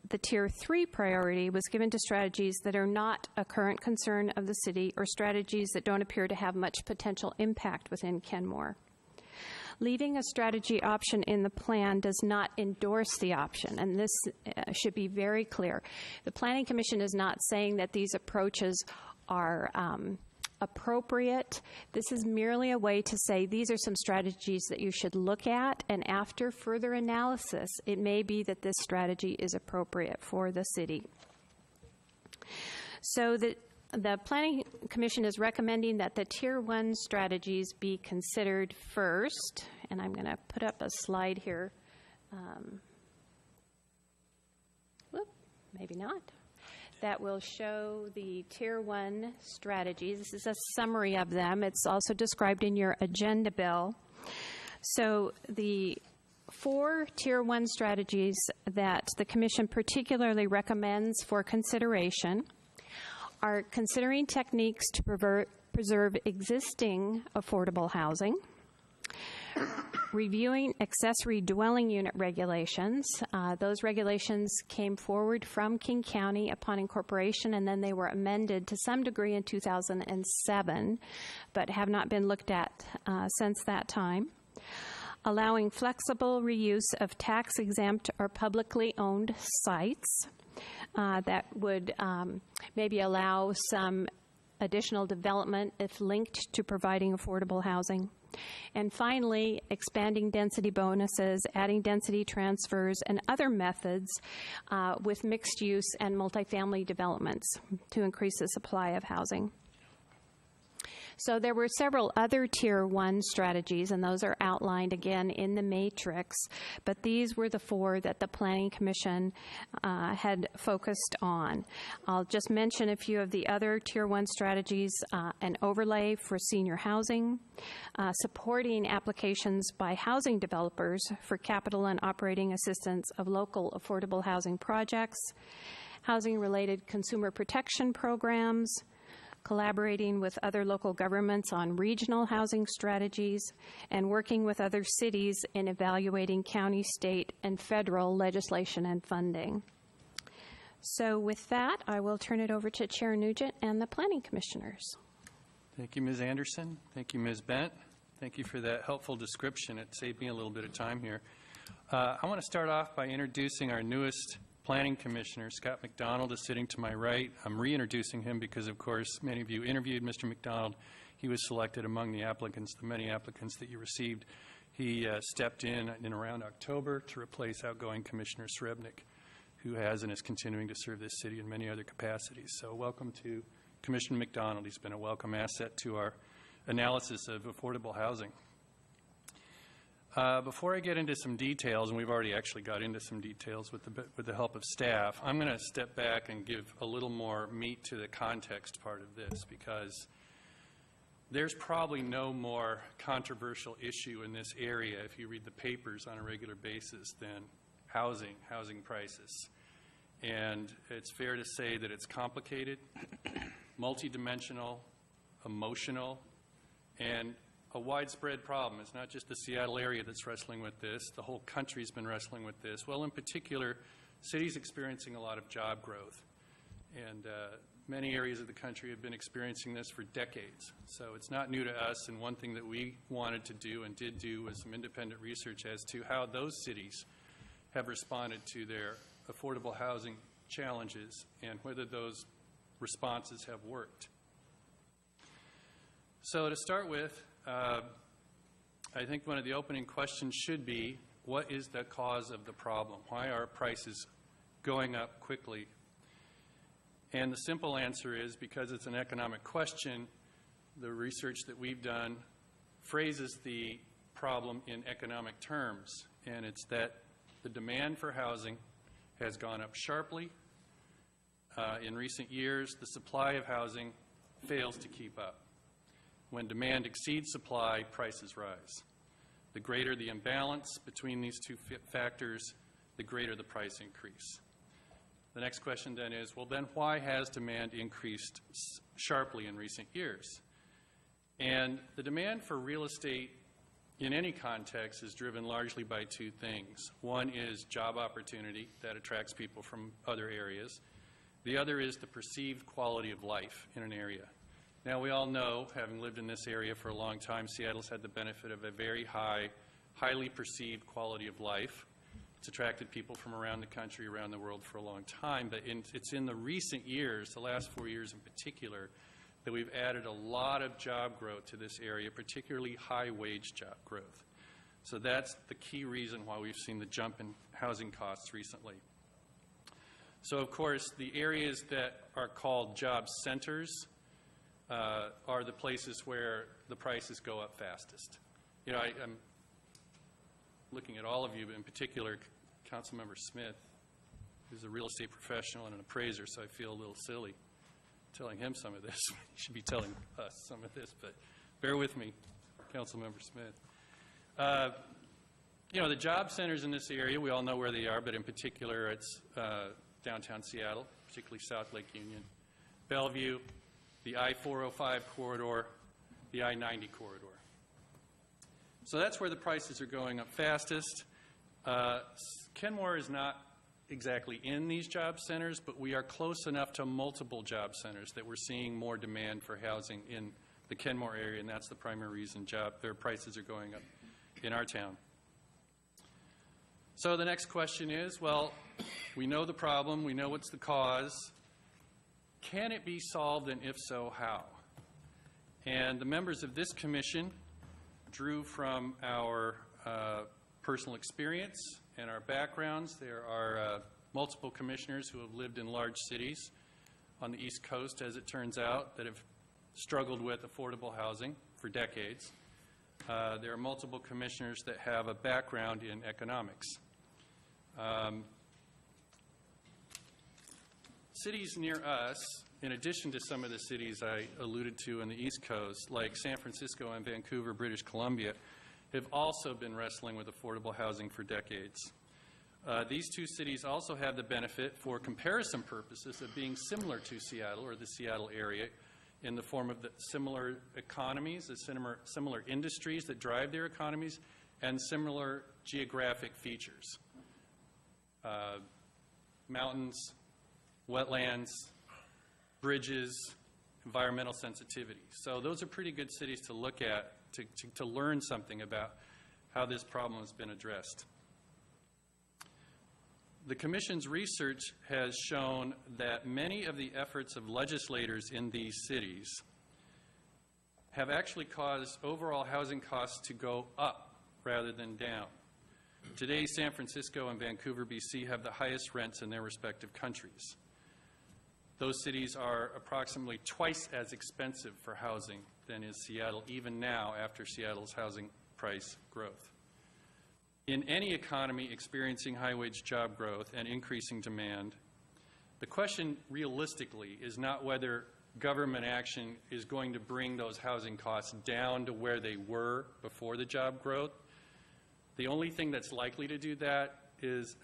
Speaker 11: The Tier 3 priority was given to strategies that are not a current concern of the city or strategies that don't appear to have much potential impact within Kenmore. Leaving a strategy option in the plan does not endorse the option, and this should be very clear. The Planning Commission is not saying that these approaches are appropriate. This is merely a way to say these are some strategies that you should look at, and after further analysis, it may be that this strategy is appropriate for the city. So the Planning Commission is recommending that the Tier 1 strategies be considered first, and I'm going to put up a slide here. Maybe not. That will show the Tier 1 strategies. This is a summary of them. It's also described in your agenda bill. So the 4 Tier 1 strategies that the Commission particularly recommends for consideration are considering techniques to preserve existing affordable housing, reviewing accessory dwelling unit regulations. Those regulations came forward from King County upon incorporation, and then they were amended to some degree in 2007, but have not been looked at since that time. Allowing flexible reuse of tax-exempt or publicly owned sites that would maybe allow some additional development if linked to providing affordable housing. And finally, expanding density bonuses, adding density transfers, and other methods with mixed use and multifamily developments to increase the supply of housing. So there were several other Tier 1 strategies, and those are outlined again in the matrix, but these were the 4 that the Planning Commission had focused on. I'll just mention a few of the other Tier 1 strategies: an overlay for senior housing, supporting applications by housing developers for capital and operating assistance of local affordable housing projects, housing-related consumer protection programs, collaborating with other local governments on regional housing strategies, and working with other cities in evaluating county, state, and federal legislation and funding. So with that, I will turn it over to Chair Nugent and the Planning Commissioners.
Speaker 15: Thank you, Ms. Anderson. Thank you, Ms. Bent. Thank you for that helpful description. It saved me a little bit of time here. I want to start off by introducing our newest Planning Commissioner. Scott McDonald is sitting to my right. I'm reintroducing him because, of course, many of you interviewed Mr. McDonald. He was selected among the applicants, the many applicants that you received. He stepped in around October to replace outgoing Commissioner Srebnick, who has and is continuing to serve this city in many other capacities. So welcome to Commissioner McDonald. He's been a welcome asset to our analysis of affordable housing. Before I get into some details, and we've already actually got into some details with the help of staff, I'm going to step back and give a little more meat to the context part of this, because there's probably no more controversial issue in this area, if you read the papers on a regular basis, than housing prices. And it's fair to say that it's complicated, multidimensional, emotional, and a widespread problem. It's not just the Seattle area that's wrestling with this. The whole country's been wrestling with this. Well, in particular, cities experiencing a lot of job growth. And many areas of the country have been experiencing this for decades. So it's not new to us, and one thing that we wanted to do and did do was some independent research as to how those cities have responded to their affordable housing challenges and whether those responses have worked. So to start with, I think one of the opening questions should be, what is the cause of the problem? Why are prices going up quickly? And the simple answer is because it's an economic question. The research that we've done phrases the problem in economic terms, and it's that the demand for housing has gone up sharply. In recent years, the supply of housing fails to keep up. When demand exceeds supply, prices rise. The greater the imbalance between these two factors, the greater the price increase. The next question then is, well, then why has demand increased sharply in recent years? And the demand for real estate in any context is driven largely by two things. One is job opportunity that attracts people from other areas. The other is the perceived quality of life in an area. Now, we all know, having lived in this area for a long time, Seattle's had the benefit of a very highly perceived quality of life. It's attracted people from around the country, around the world for a long time, but it's in the recent years, the last 4 years in particular, that we've added a lot of job growth to this area, particularly high-wage job growth. So that's the key reason why we've seen the jump in housing costs recently. So, of course, the areas that are called job centers are the places where the prices go up fastest. You know, I'm looking at all of you, but in particular, Councilmember Smith, who's a real estate professional and an appraiser, so I feel a little silly telling him some of this. He should be telling us some of this, but bear with me, Councilmember Smith. You know, the job centers in this area, we all know where they are, but in particular, it's downtown Seattle, particularly South Lake Union, Bellevue, the I-405 corridor, the I-90 corridor. So that's where the prices are going up fastest. Kenmore is not exactly in these job centers, but we are close enough to multiple job centers that we're seeing more demand for housing in the Kenmore area, and that's the primary reason their prices are going up in our town. So the next question is, well, we know the problem, we know what's the cause. Can it be solved, and if so, how? And the members of this commission drew from our personal experience and our backgrounds. There are multiple commissioners who have lived in large cities on the East Coast, as it turns out, that have struggled with affordable housing for decades. There are multiple commissioners that have a background in economics. Cities near us, in addition to some of the cities I alluded to on the East Coast, like San Francisco and Vancouver, British Columbia, have also been wrestling with affordable housing for decades. These two cities also have the benefit, for comparison purposes, of being similar to Seattle or the Seattle area in the form of the similar economies, the similar industries that drive their economies, and similar geographic features. Mountains, wetlands, bridges, environmental sensitivity. So those are pretty good cities to look at to learn something about how this problem has been addressed. The Commission's research has shown that many of the efforts of legislators in these cities have actually caused overall housing costs to go up rather than down. Today, San Francisco and Vancouver, BC have the highest rents in their respective countries. Those cities are approximately twice as expensive for housing than is Seattle, even now after Seattle's housing price growth. In any economy experiencing high-wage job growth and increasing demand, the question realistically is not whether government action is going to bring those housing costs down to where they were before the job growth. The only thing that's likely to do that is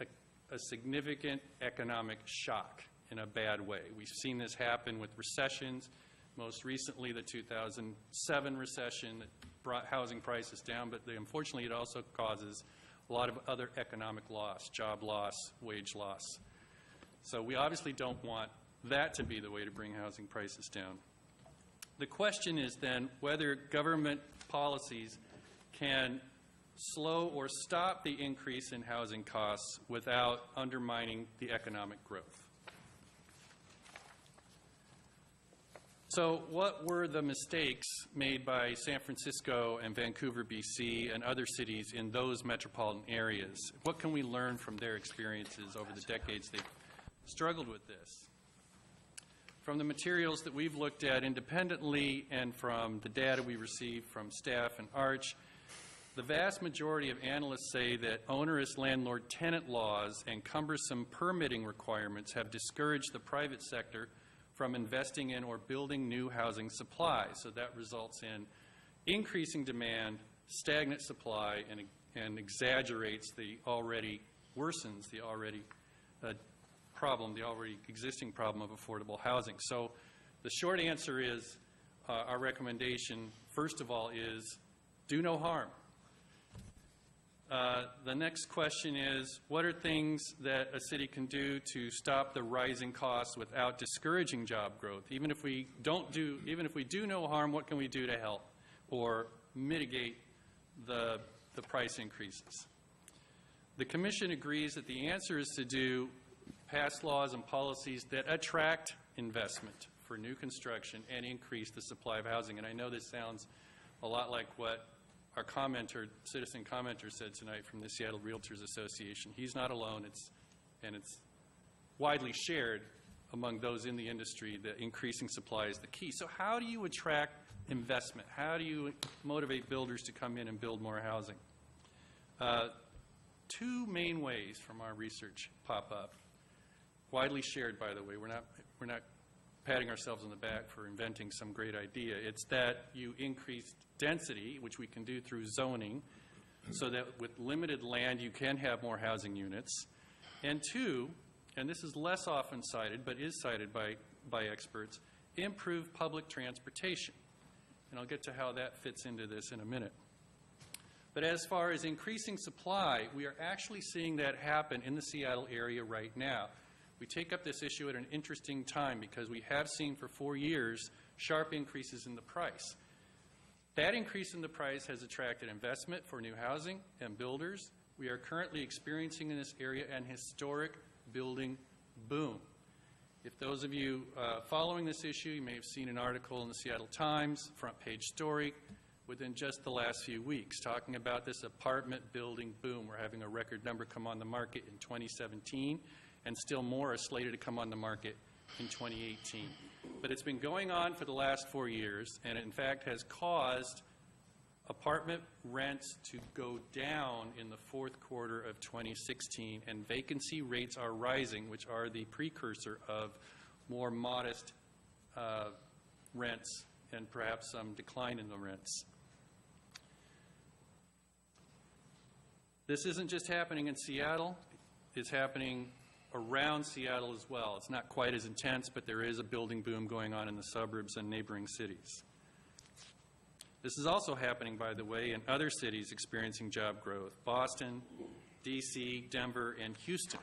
Speaker 15: a significant economic shock in a bad way. We've seen this happen with recessions, most recently the 2007 recession that brought housing prices down, but unfortunately it also causes a lot of other economic loss, job loss, wage loss. So we obviously don't want that to be the way to bring housing prices down. The question is then whether government policies can slow or stop the increase in housing costs without undermining the economic growth. So what were the mistakes made by San Francisco and Vancouver, BC, and other cities in those metropolitan areas? What can we learn from their experiences over the decades they've struggled with this? From the materials that we've looked at independently and from the data we received from staff and Arch, the vast majority of analysts say that onerous landlord-tenant laws and cumbersome permitting requirements have discouraged the private sector from investing in or building new housing supply. So that results in increasing demand, stagnant supply, and exaggerates the already, worsens the already problem, the already existing problem of affordable housing. So the short answer is, our recommendation, first of all, is do no harm. The next question is, what are things that a city can do to stop the rising costs without discouraging job growth? Even if we do no harm, what can we do to help or mitigate the price increases? The Commission agrees that the answer is to pass laws and policies that attract investment for new construction and increase the supply of housing. And I know this sounds a lot like what our citizen commenter said tonight from the Seattle Realtors Association. He's not alone, and it's widely shared among those in the industry that increasing supply is the key. So how do you attract investment? How do you motivate builders to come in and build more housing? Two main ways from our research pop up, widely shared, by the way. We're not patting ourselves on the back for inventing some great idea. It's that you increase density, which we can do through zoning, so that with limited land you can have more housing units. And two, and this is less often cited, but is cited by experts, improve public transportation. And I'll get to how that fits into this in a minute. But as far as increasing supply, we are actually seeing that happen in the Seattle area right now. We take up this issue at an interesting time because we have seen for 4 years sharp increases in the price. That increase in the price has attracted investment for new housing and builders. We are currently experiencing in this area an historic building boom. If those of you following this issue, you may have seen an article in the Seattle Times, front page story, within just the last few weeks, talking about this apartment building boom. We're having a record number come on the market in 2017, and still more are slated to come on the market in 2018. But it's been going on for the last 4 years, and it in fact has caused apartment rents to go down in the fourth quarter of 2016, and vacancy rates are rising, which are the precursor of more modest rents and perhaps some decline in the rents. This isn't just happening in Seattle, it's happening around Seattle as well. It's not quite as intense, but there is a building boom going on in the suburbs and neighboring cities. This is also happening, by the way, in other cities experiencing job growth. Boston, D.C., Denver, and Houston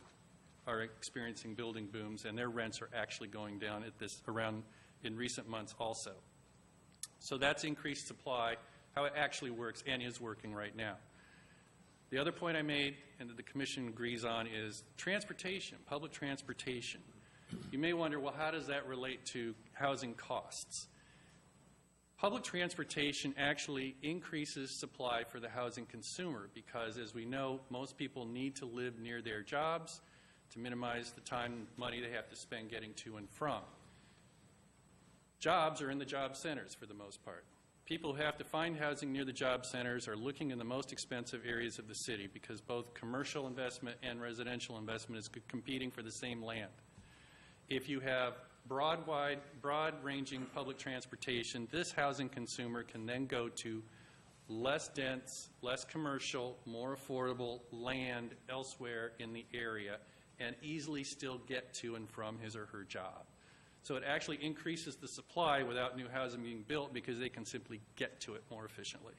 Speaker 15: are experiencing building booms, and their rents are actually going down at this around in recent months also. So that's increased supply, how it actually works and is working right now. The other point I made, and that the Commission agrees on, is transportation, public transportation. You may wonder, well, how does that relate to housing costs? Public transportation actually increases supply for the housing consumer because, as we know, most people need to live near their jobs to minimize the time and money they have to spend getting to and from. Jobs are in the job centers for the most part. People who have to find housing near the job centers are looking in the most expensive areas of the city because both commercial investment and residential investment is competing for the same land. If you have broad-ranging public transportation, this housing consumer can then go to less dense, less commercial, more affordable land elsewhere in the area and easily still get to and from his or her job. So it actually increases the supply without new housing being built because they can simply get to it more efficiently.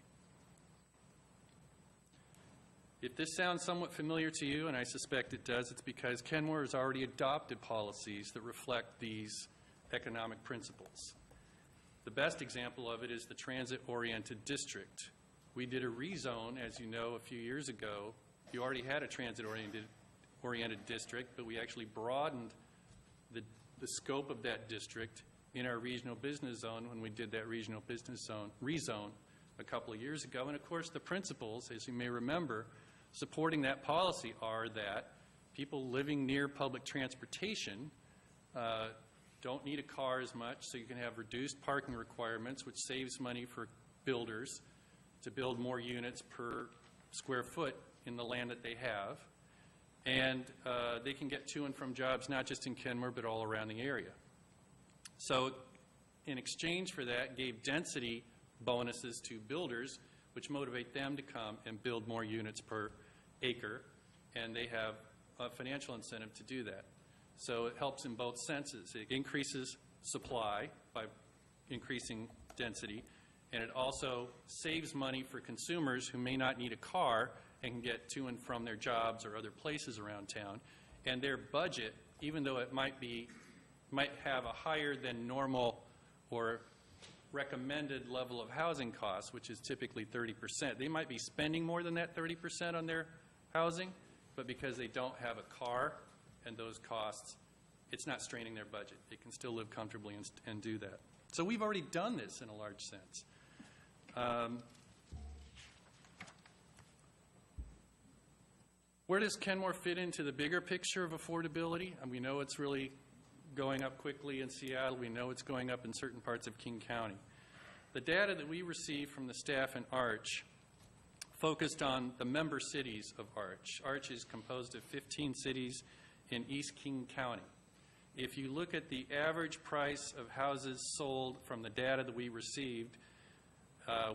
Speaker 15: If this sounds somewhat familiar to you, and I suspect it does, it's because Kenmore has already adopted policies that reflect these economic principles. The best example of it is the transit-oriented district. We did a rezone, as you know, a few years ago. You already had a transit-oriented district, but we actually broadened the scope of that district in our regional business zone when we did that regional business zone rezone a couple of years ago. And of course, the principles, as you may remember, supporting that policy are that people living near public transportation don't need a car as much, so you can have reduced parking requirements, which saves money for builders to build more units per square foot in the land that they have. And they can get to and from jobs not just in Kenmore, but all around the area. So in exchange for that, gave density bonuses to builders, which motivate them to come and build more units per acre, and they have a financial incentive to do that. So it helps in both senses. It increases supply by increasing density, and it also saves money for consumers who may not need a car and can get to and from their jobs or other places around town. And their budget, even though it might have a higher than normal or recommended level of housing costs, which is typically 30%. They might be spending more than that 30% on their housing, but because they don't have a car and those costs, it's not straining their budget. They can still live comfortably and do that. So we've already done this in a large sense. Where does Kenmore fit into the bigger picture of affordability? And we know it's really going up quickly in Seattle. We know it's going up in certain parts of King County. The data that we received from the staff in ARCH focused on the member cities of ARCH. ARCH is composed of 15 cities in East King County. If you look at the average price of houses sold from the data that we received,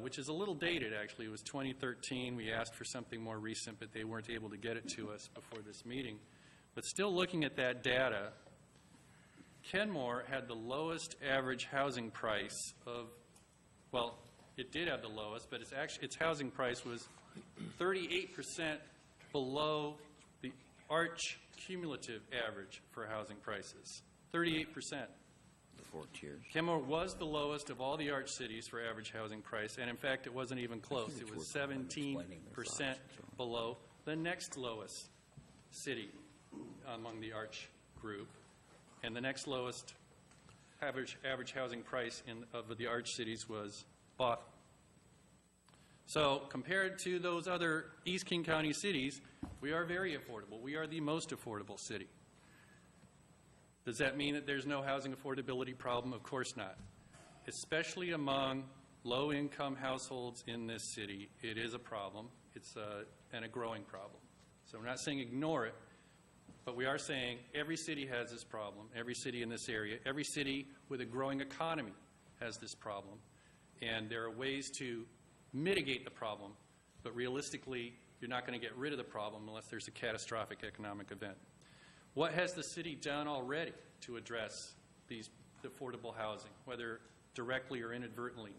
Speaker 15: which is a little dated actually, it was 2013. We asked for something more recent, but they weren't able to get it to us before this meeting. But still looking at that data, Kenmore had the lowest average housing price of, well, it did have the lowest, but its housing price was 38% below the ARCH cumulative average for housing prices. 38%.
Speaker 3: The 4 tiers.
Speaker 15: Kenmore was the lowest of all the ARCH cities for average housing price, and in fact, it wasn't even close. It was 17% below the next lowest city among the ARCH group. And the next lowest average housing price of the ARCH cities was Bothell. So compared to those other East King County cities, we are very affordable. We are the most affordable city. Does that mean that there's no housing affordability problem? Of course not. Especially among low-income households in this city, it is a problem. It's and a growing problem. So we're not saying ignore it, but we are saying every city has this problem, every city in this area, every city with a growing economy has this problem. And there are ways to mitigate the problem, but realistically, you're not going to get rid of the problem unless there's a catastrophic economic event. What has the city done already to address the affordable housing, whether directly or inadvertently?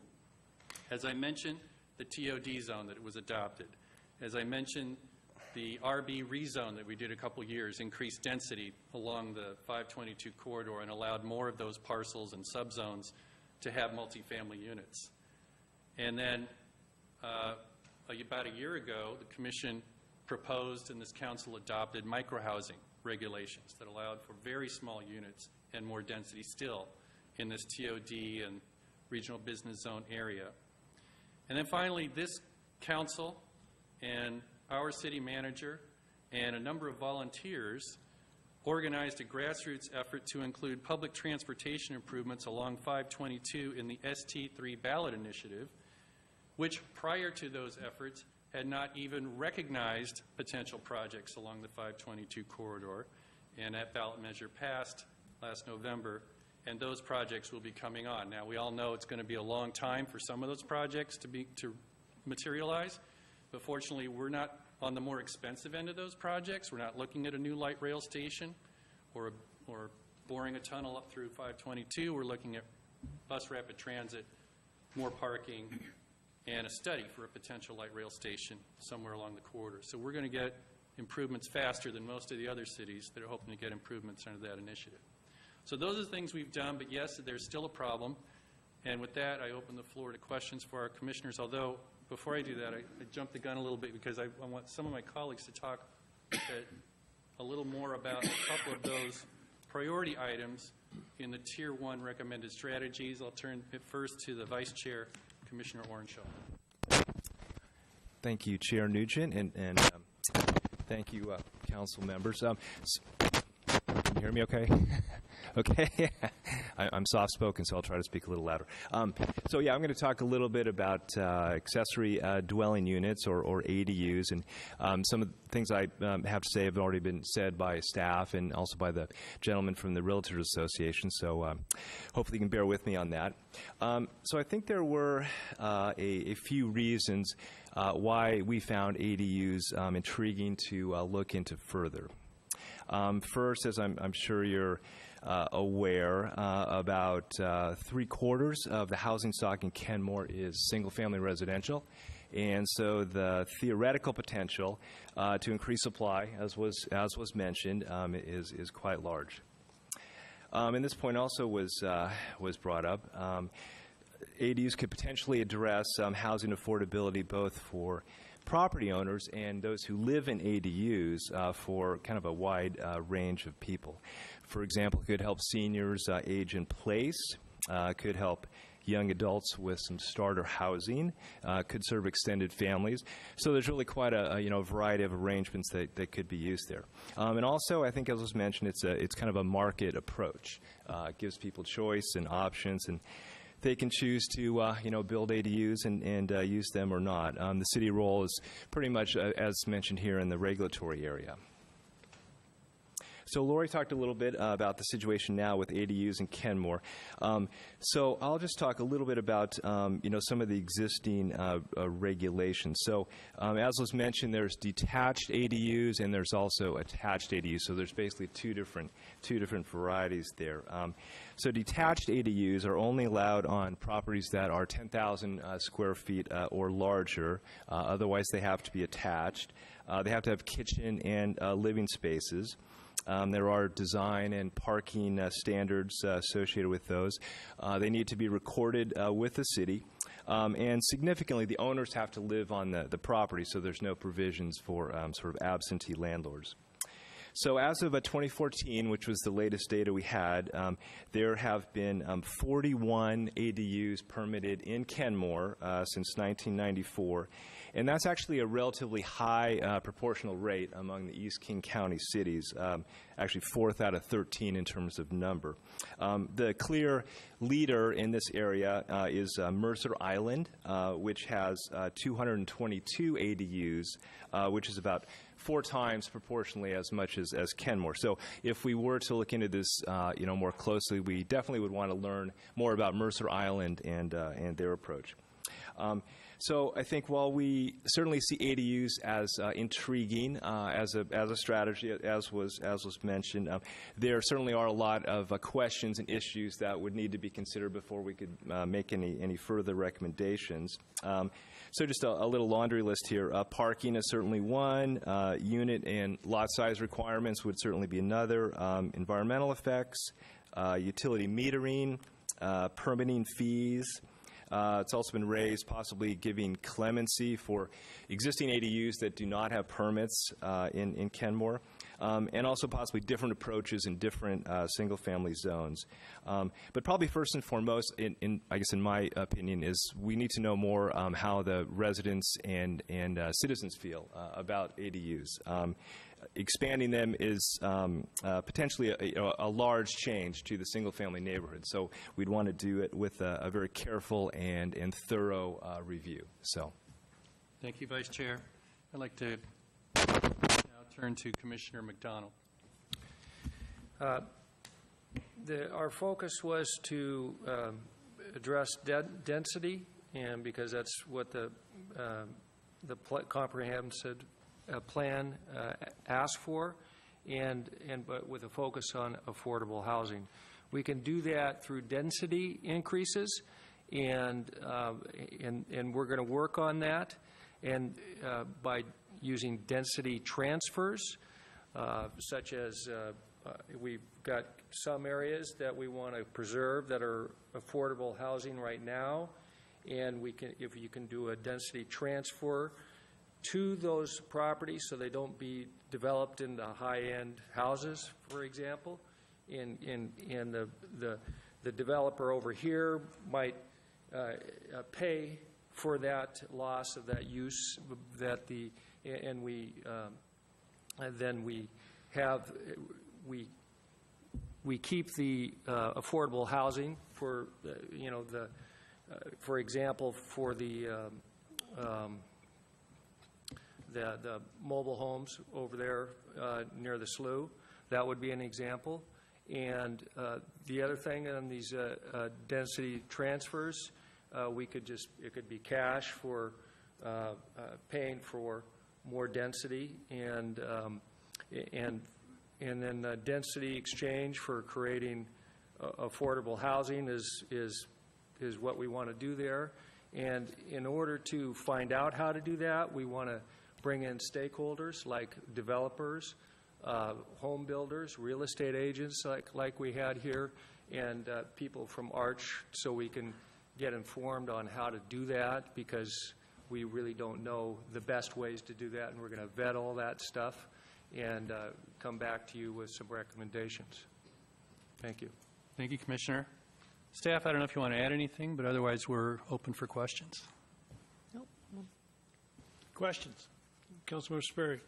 Speaker 15: As I mentioned, the TOD zone that was adopted. As I mentioned, the RB rezone that we did a couple years increased density along the 522 corridor and allowed more of those parcels and subzones to have multifamily units. And then about a year ago, the Commission proposed and this council adopted microhousing regulations that allowed for very small units and more density still in this TOD and regional business zone area. And then finally, this council and our city manager and a number of volunteers organized a grassroots effort to include public transportation improvements along 522 in the ST3 ballot initiative, which prior to those efforts had not even recognized potential projects along the 522 corridor. And that ballot measure passed last November, and those projects will be coming on. Now, we all know it's going to be a long time for some of those projects to materialize, but fortunately, we're not on the more expensive end of those projects. We're not looking at a new light rail station or boring a tunnel up through 522. We're looking at bus rapid transit, more parking, and a study for a potential light rail station somewhere along the corridor. So we're going to get improvements faster than most of the other cities that are hoping to get improvements under that initiative. So those are the things we've done, but yes, there's still a problem. And with that, I open the floor to questions for our commissioners, although before I do that, I jumped the gun a little bit because I want some of my colleagues to talk a little more about a couple of those priority items in the Tier 1 recommended strategies. I'll turn it first to the Vice Chair, Commissioner Orenshaw.
Speaker 16: Thank you, Chair Nugent, and thank you, council members. Can you hear me okay? Okay. I'm soft-spoken, so I'll try to speak a little louder. So, yeah, I'm going to talk a little bit about accessory dwelling units, or ADUs, and some of the things I have to say have already been said by staff and also by the gentleman from the Realtors Association, so hopefully you can bear with me on that. So I think there were a few reasons why we found ADUs intriguing to look into further. First, as I'm sure you're aware, about 3/4 of the housing stock in Kenmore is single-family residential, and so the theoretical potential to increase supply, as was mentioned, is quite large. And this point also was brought up. ADUs could potentially address housing affordability both for property owners and those who live in ADUs for kind of a wide range of people. For example, it could help seniors age in place, could help young adults with some starter housing, could serve extended families. So there's really quite a variety of arrangements that could be used there. And also, I think as was mentioned, it's kind of a market approach. It gives people choice and options, and they can choose to build ADUs and use them or not. The city role is pretty much as mentioned here in the regulatory area. So Lori talked a little bit about the situation now with ADUs in Kenmore. So I'll just talk a little bit about some of the existing regulations. So as was mentioned, there's detached ADUs and there's also attached ADUs. So there's basically two different varieties there. So detached ADUs are only allowed on properties that are 10,000 square feet or larger. Otherwise, they have to be attached. They have to have kitchen and living spaces. There are design and parking standards associated with those. They need to be recorded with the city. And significantly, the owners have to live on the property, so there's no provisions for sort of absentee landlords. So as of 2014, which was the latest data we had, there have been 41 ADUs permitted in Kenmore since 1994. And that's actually a relatively high proportional rate among the East King County cities, actually 4th out of 13 in terms of number. The clear leader in this area is Mercer Island, which has 222 ADUs, which is about 4 times proportionally as much as Kenmore. So if we were to look into this more closely, we definitely would want to learn more about Mercer Island and their approach. So I think while we certainly see ADUs as intriguing as a strategy, as was mentioned, there certainly are a lot of questions and issues that would need to be considered before we could make any further recommendations. So just a little laundry list here. Parking is certainly one. Unit and lot size requirements would certainly be another. Environmental effects, utility metering, permitting fees. It's also been raised possibly giving clemency for existing ADUs that do not have permits in Kenmore, and also possibly different approaches in different single-family zones. But probably first and foremost, I guess in my opinion, is we need to know more how the residents and citizens feel about ADUs. Expanding them is potentially a large change to the single-family neighborhood, so we'd want to do it with a very careful and thorough review. So,
Speaker 15: Thank you, Vice Chair. I'd like to now turn to Commissioner McDonald.
Speaker 8: Our focus was to address density, and because that's what the comprehensive plan asked for, but with a focus on affordable housing. We can do that through density increases, and we're going to work on that, and by using density transfers, such as we've got some areas that we want to preserve that are affordable housing right now, and if you can do a density transfer to those properties so they don't be developed into high-end houses, for example, and the developer over here might pay for that loss of that use, and then we keep the affordable housing for for example, for the mobile homes over there near the slough. That would be an example. And the other thing on these density transfers, it could be cash for paying for more density, and then density exchange for creating affordable housing is what we want to do there. And in order to find out how to do that, we want to bring in stakeholders like developers, home builders, real estate agents like we had here, and people from Arch, so we can get informed on how to do that, because we really don't know the best ways to do that, and we're going to vet all that stuff and come back to you with some recommendations. Thank you.
Speaker 15: Thank you, Commissioner. Staff, I don't know if you want to add anything, but otherwise we're open for questions.
Speaker 2: Nope.
Speaker 1: Questions? Councilmember Sperry.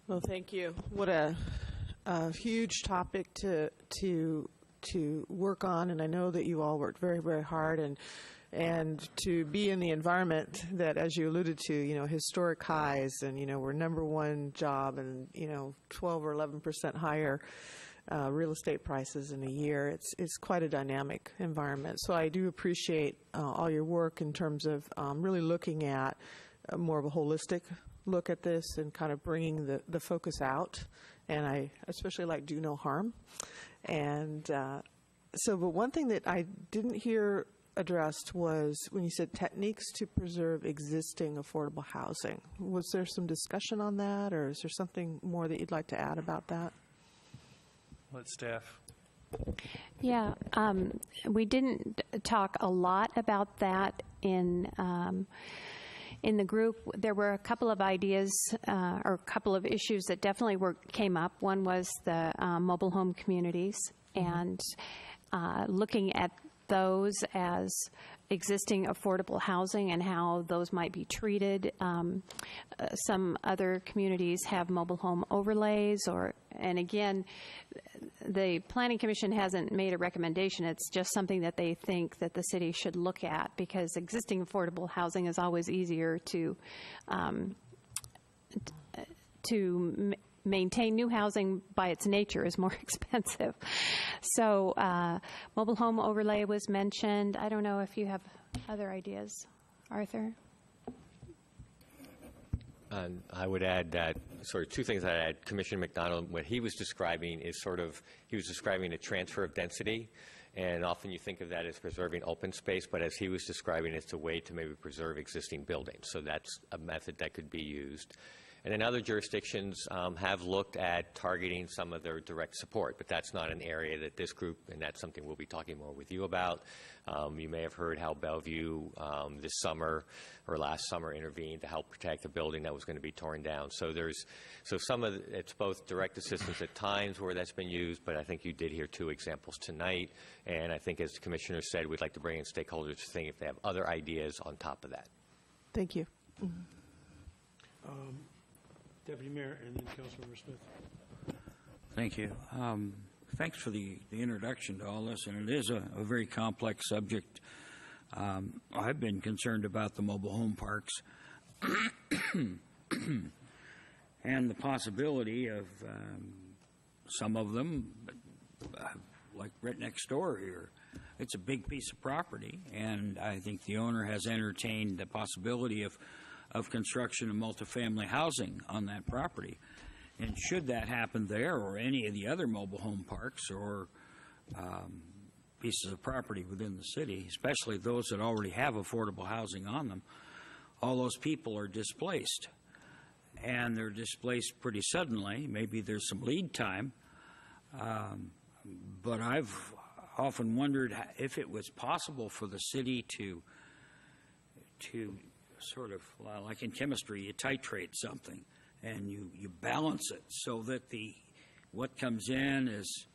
Speaker 14: Well, thank you. What a huge topic to work on, and I know that you all worked very, very hard, and to be in the environment that, as you alluded to, historic highs, and we're #1 job, and 12 or 11% higher real estate prices in a year. It's quite a dynamic environment. So I do appreciate all your work in terms of really looking at more of a holistic look at this and kind of bringing the focus out. And I especially like do no harm. And but one thing that I didn't hear addressed was when you said techniques to preserve existing affordable housing. Was there some discussion on that, or is there something more that you'd like to add about that?
Speaker 15: Let staff.
Speaker 11: Yeah, we didn't talk a lot about that in the group. There were a couple of ideas or a couple of issues that definitely came up. One was the mobile home communities, and looking at those as existing affordable housing and how those might be treated. Some other communities have mobile home overlays, and again, the Planning Commission hasn't made a recommendation. It's just something that they think that the city should look at, because existing affordable housing is always easier to maintain. New housing by its nature is more expensive. So mobile home overlay was mentioned. I don't know if you have other ideas. Arthur?
Speaker 17: I would add that, two things I'd add. Commissioner McDonald, what he was describing is he was describing a transfer of density, and often you think of that as preserving open space, but as he was describing, it's a way to maybe preserve existing buildings. So that's a method that could be used. And then other jurisdictions have looked at targeting some of their direct support, but that's not an area that this group, and that's something we'll be talking more with you about. You may have heard how Bellevue this summer or last summer intervened to help protect a building that was going to be torn down. So some of it's both direct assistance at times where that's been used, but I think you did hear 2 examples tonight. And I think, as the Commissioner said, we'd like to bring in stakeholders to think if they have other ideas on top of that.
Speaker 14: Thank you.
Speaker 1: Deputy Mayor, and then Councilmember Smith.
Speaker 18: Thank you. Thanks for the introduction to all this, and it is a very complex subject. I've been concerned about the mobile home parks and the possibility of some of them, like right next door here. It's a big piece of property, and I think the owner has entertained the possibility of construction of multifamily housing on that property. And should that happen there or any of the other mobile home parks or pieces of property within the city, especially those that already have affordable housing on them, all those people are displaced. And they're displaced pretty suddenly. Maybe there's some lead time. But I've often wondered if it was possible for the city to sort of, like in chemistry, you titrate something and you balance it so that what comes in is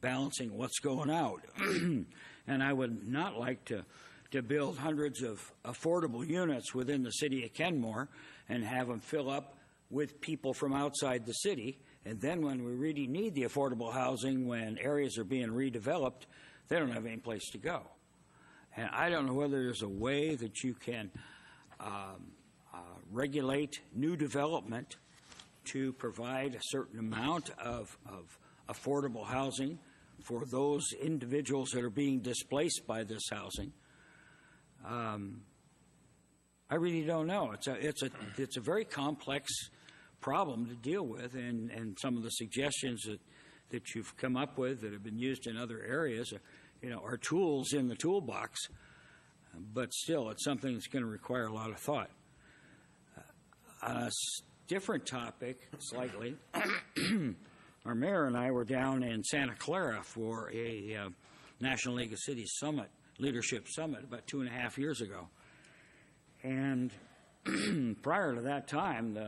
Speaker 18: balancing what's going out. And I would not like to build hundreds of affordable units within the city of Kenmore and have them fill up with people from outside the city. And then when we really need the affordable housing, when areas are being redeveloped, they don't have any place to go. And I don't know whether there's a way that you can regulate new development to provide a certain amount of affordable housing for those individuals that are being displaced by this housing. I really don't know. It's a very complex problem to deal with, and some of the suggestions that you've come up with that have been used in other areas, are tools in the toolbox. But still, it's something that's going to require a lot of thought. On a different topic, slightly, our mayor and I were down in Santa Clara for a National League of Cities Summit, Leadership Summit, about 2.5 years ago. And prior to that time,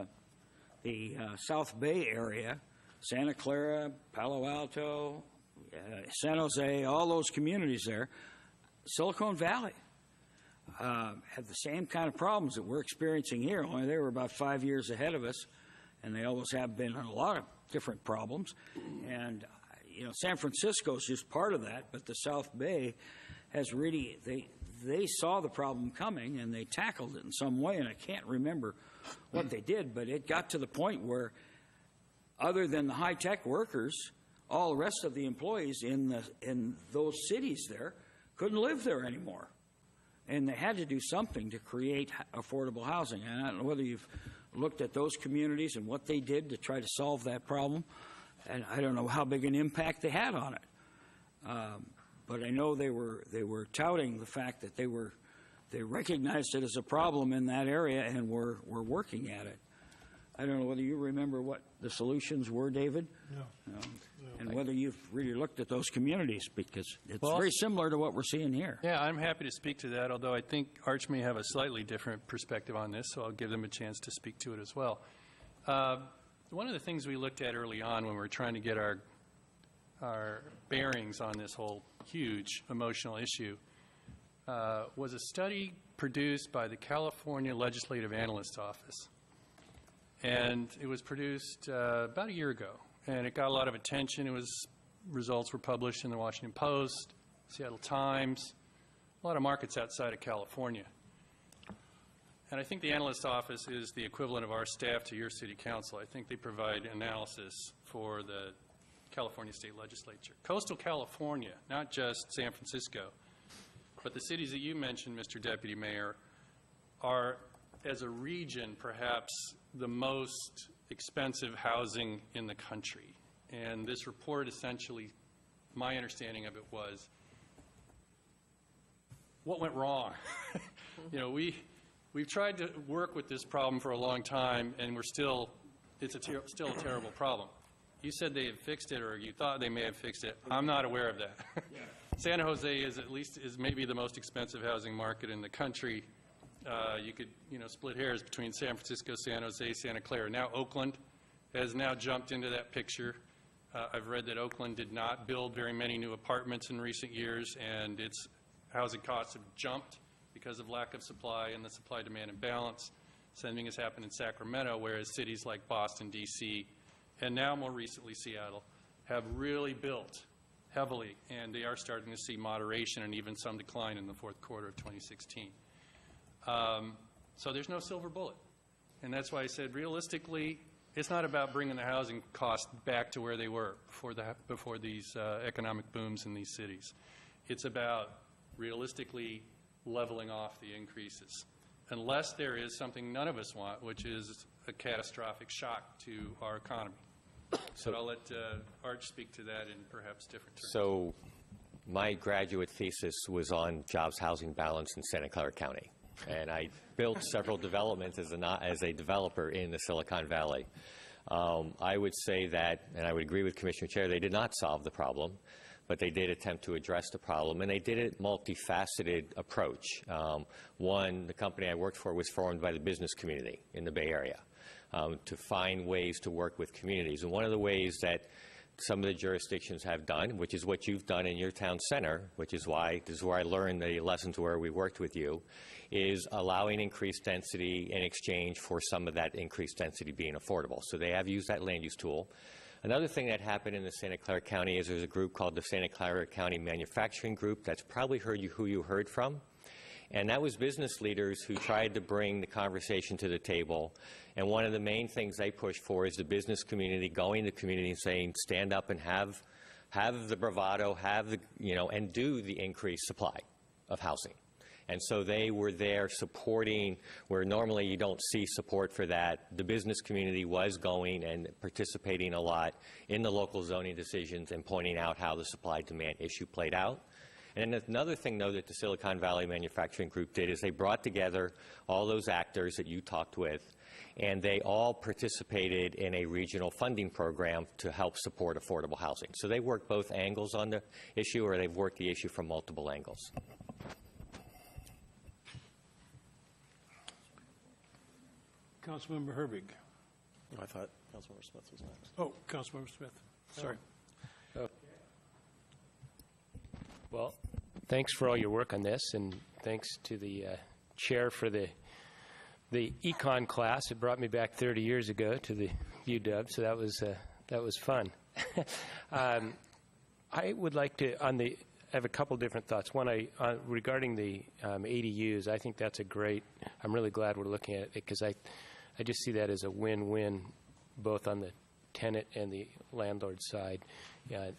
Speaker 18: the South Bay area, Santa Clara, Palo Alto, San Jose, all those communities there, Silicon Valley, had the same kind of problems that we're experiencing here, only they were about 5 years ahead of us, and they always have been on a lot of different problems. And, San Francisco is just part of that, but the South Bay has really, they saw the problem coming, and they tackled it in some way, and I can't remember what they did, but it got to the point where, other than the high-tech workers, all the rest of the employees in those cities there couldn't live there anymore. And they had to do something to create affordable housing. And I don't know whether you've looked at those communities and what they did to try to solve that problem. And I don't know how big an impact they had on it. But I know they were touting the fact that they recognized it as a problem in that area and were working at it. I don't know whether you remember what the solutions were, David? No. And whether you've really looked at those communities, because it's very similar to what we're seeing here.
Speaker 15: Yeah, I'm happy to speak to that, although I think Arch may have a slightly different perspective on this, so I'll give them a chance to speak to it as well. One of the things we looked at early on when we were trying to get our bearings on this whole huge emotional issue was a study produced by the California Legislative Analyst Office. And it was produced about a year ago, and it got a lot of attention. Results were published in the Washington Post, Seattle Times, a lot of markets outside of California. And I think the analyst office is the equivalent of our staff to your city council. I think they provide analysis for the California State Legislature. Coastal California, not just San Francisco, but the cities that you mentioned, Mr. Deputy Mayor, are, as a region, perhaps the most expensive housing in the country. And this report essentially, my understanding of it was, what went wrong? We've tried to work with this problem for a long time, and we're still it's still a terrible problem. You said they had fixed it, or you thought they may have fixed it. I'm not aware of that. San Jose is maybe the most expensive housing market in the country. You could, split hairs between San Francisco, San Jose, Santa Clara. Now Oakland has now jumped into that picture. I've read that Oakland did not build very many new apartments in recent years, and its housing costs have jumped because of lack of supply and the supply-demand imbalance. Same thing has happened in Sacramento, whereas cities like Boston, D.C., and now more recently Seattle have really built heavily, and they are starting to see moderation and even some decline in the fourth quarter of 2016. So there's no silver bullet. And that's why I said realistically, it's not about bringing the housing costs back to where they were before these economic booms in these cities. It's about realistically leveling off the increases, unless there is something none of us want, which is a catastrophic shock to our economy. So I'll let Arch speak to that in perhaps different terms.
Speaker 17: So my graduate thesis was on jobs housing balance in Santa Clara County. And I built several developments as a developer in the Silicon Valley. I would say that, and I would agree with Commissioner Chair, they did not solve the problem, but they did attempt to address the problem, and they did it multifaceted approach. One, the company I worked for was formed by the business community in the Bay Area to find ways to work with communities. And one of the ways that some of the jurisdictions have done, which is what you've done in your town center, which is why this is where I learned the lessons where we worked with you, is allowing increased density in exchange for some of that increased density being affordable. So they have used that land use tool. Another thing that happened in the Santa Clara County is there's a group called the Santa Clara County Manufacturing Group. That's probably who you heard from. And that was business leaders who tried to bring the conversation to the table. And one of the main things they pushed for is the business community going to the community and saying, stand up and have the bravado, and do the increased supply of housing. And so they were there supporting where normally you don't see support for that. The business community was going and participating a lot in the local zoning decisions and pointing out how the supply-demand issue played out. And another thing, though, that the Silicon Valley Manufacturing Group did is they brought together all those actors that you talked with, and they all participated in a regional funding program to help support affordable housing. So they worked both angles on the issue, or they've worked the issue from multiple angles.
Speaker 1: Councilmember Herbig.
Speaker 13: I thought Councilmember Smith was next.
Speaker 1: Oh, Councilmember Smith. Sorry.
Speaker 12: Well, thanks for all your work on this, and thanks to the chair for the econ class. It brought me back 30 years ago to the UW, so that was fun. I would like to I have a couple different thoughts. One, regarding the ADUs, I think that's a great. I'm really glad we're looking at it because I just see that as a win-win, both on the tenant and the landlord side,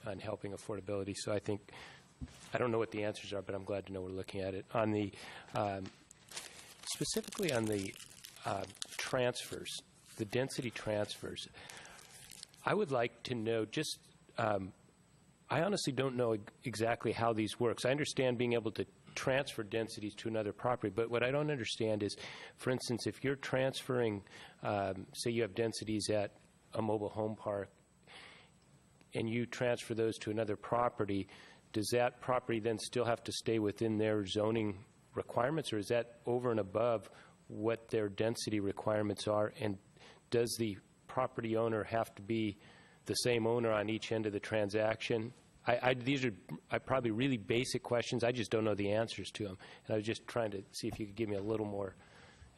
Speaker 12: on helping affordability. So I don't know what the answers are, but I'm glad to know we're looking at it. On the specifically on the transfers, the density transfers, I would like to know just. I honestly don't know exactly how these work. I understand being able to transfer densities to another property, but what I don't understand is, for instance, if you're transferring, say you have densities at a mobile home park, and you transfer those to another property, does that property then still have to stay within their zoning requirements, or is that over and above what their density requirements are? And does the property owner have to be the same owner on each end of the transaction? These are probably really basic questions. I just don't know the answers to them. And I was just trying to see if you could give me a little more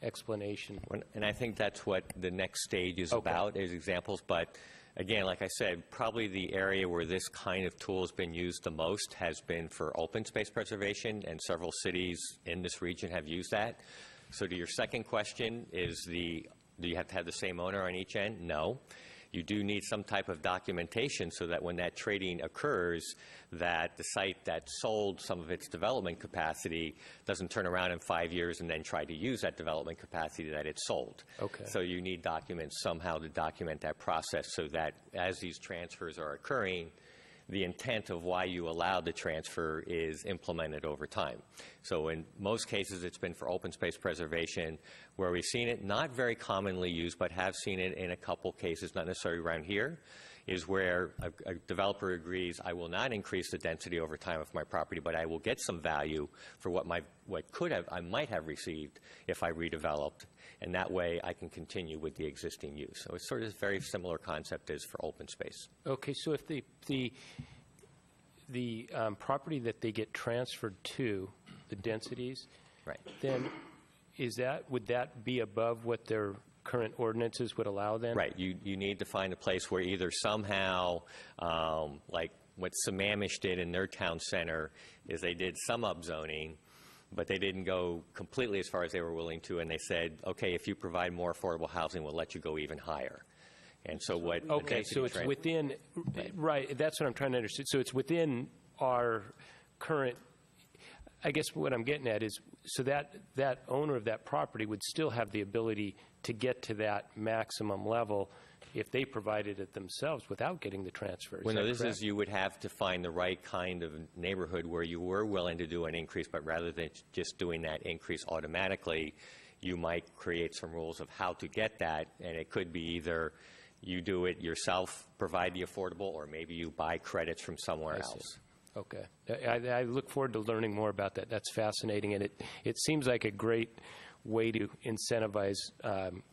Speaker 12: explanation.
Speaker 17: And I think that's what the next stage is about, is examples. But again, like I said, probably the area where this kind of tool has been used the most has been for open space preservation, and several cities in this region have used that. So to your second question, do you have to have the same owner on each end? No. You do need some type of documentation so that when that trading occurs, that the site that sold some of its development capacity doesn't turn around in 5 years and then try to use that development capacity that it sold.
Speaker 12: Okay.
Speaker 17: So you need documents somehow to document that process so that as these transfers are occurring, the intent of why you allowed the transfer is implemented over time. So in most cases, it's been for open space preservation, where we've seen it not very commonly used, but have seen it in a couple cases, not necessarily around here, is where a developer agrees, I will not increase the density over time of my property, but I will get some value for what I might have received if I redeveloped, and that way I can continue with the existing use. So it's sort of a very similar concept as for open space.
Speaker 12: Okay, so if the property that they get transferred to, the densities,
Speaker 17: right,
Speaker 12: then would that be above what their current ordinances would allow then?
Speaker 17: Right. You need to find a place where either somehow, like what Sammamish did in their town center, is they did some upzoning, but they didn't go completely as far as they were willing to, and they said, okay, if you provide more affordable housing, we'll let you go even higher. And so what...
Speaker 12: Okay, so it's within, right, that's what I'm trying to understand. So it's within our current, I guess what I'm getting at is, so that owner of that property would still have the ability to get to that maximum level if they provided it themselves without getting the transfer.
Speaker 17: Well, no, this is, you would have to find the right kind of neighborhood where you were willing to do an increase, but rather than just doing that increase automatically, you might create some rules of how to get that, and it could be either you do it yourself, provide the affordable, or maybe you buy credits from somewhere else.
Speaker 12: Okay. I look forward to learning more about that. That's fascinating, and it seems like a great way to incentivize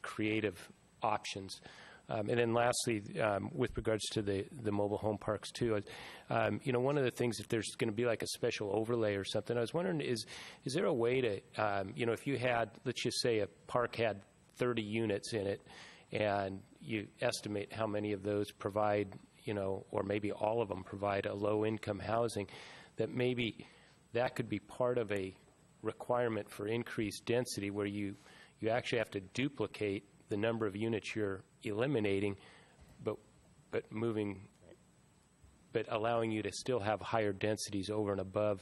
Speaker 12: creative options. And then lastly, with regards to the mobile home parks too, one of the things, if there's going to be like a special overlay or something, I was wondering, is there a way to, if you had, let's just say a park had 30 units in it, and you estimate how many of those provide, or maybe all of them provide a low-income housing, that maybe that could be part of a requirement for increased density where you actually have to duplicate the number of units you're eliminating, but allowing you to still have higher densities over and above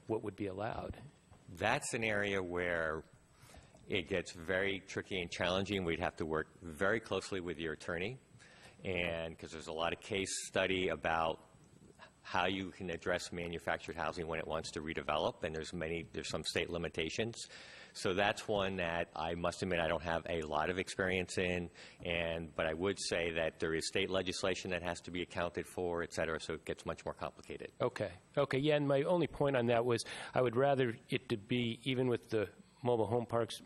Speaker 12: what would be allowed.
Speaker 17: That's an area where it gets very tricky and challenging. We'd have to work very closely with your attorney, and because there's a lot of case study about how you can address manufactured housing when it wants to redevelop, and there's some state limitations. So that's one that I must admit I don't have a lot of experience in, but I would say that there is state legislation that has to be accounted for, et cetera, so it gets much more complicated.
Speaker 12: Okay, yeah, and my only point on that was I would rather it to be, even with the mobile home parks,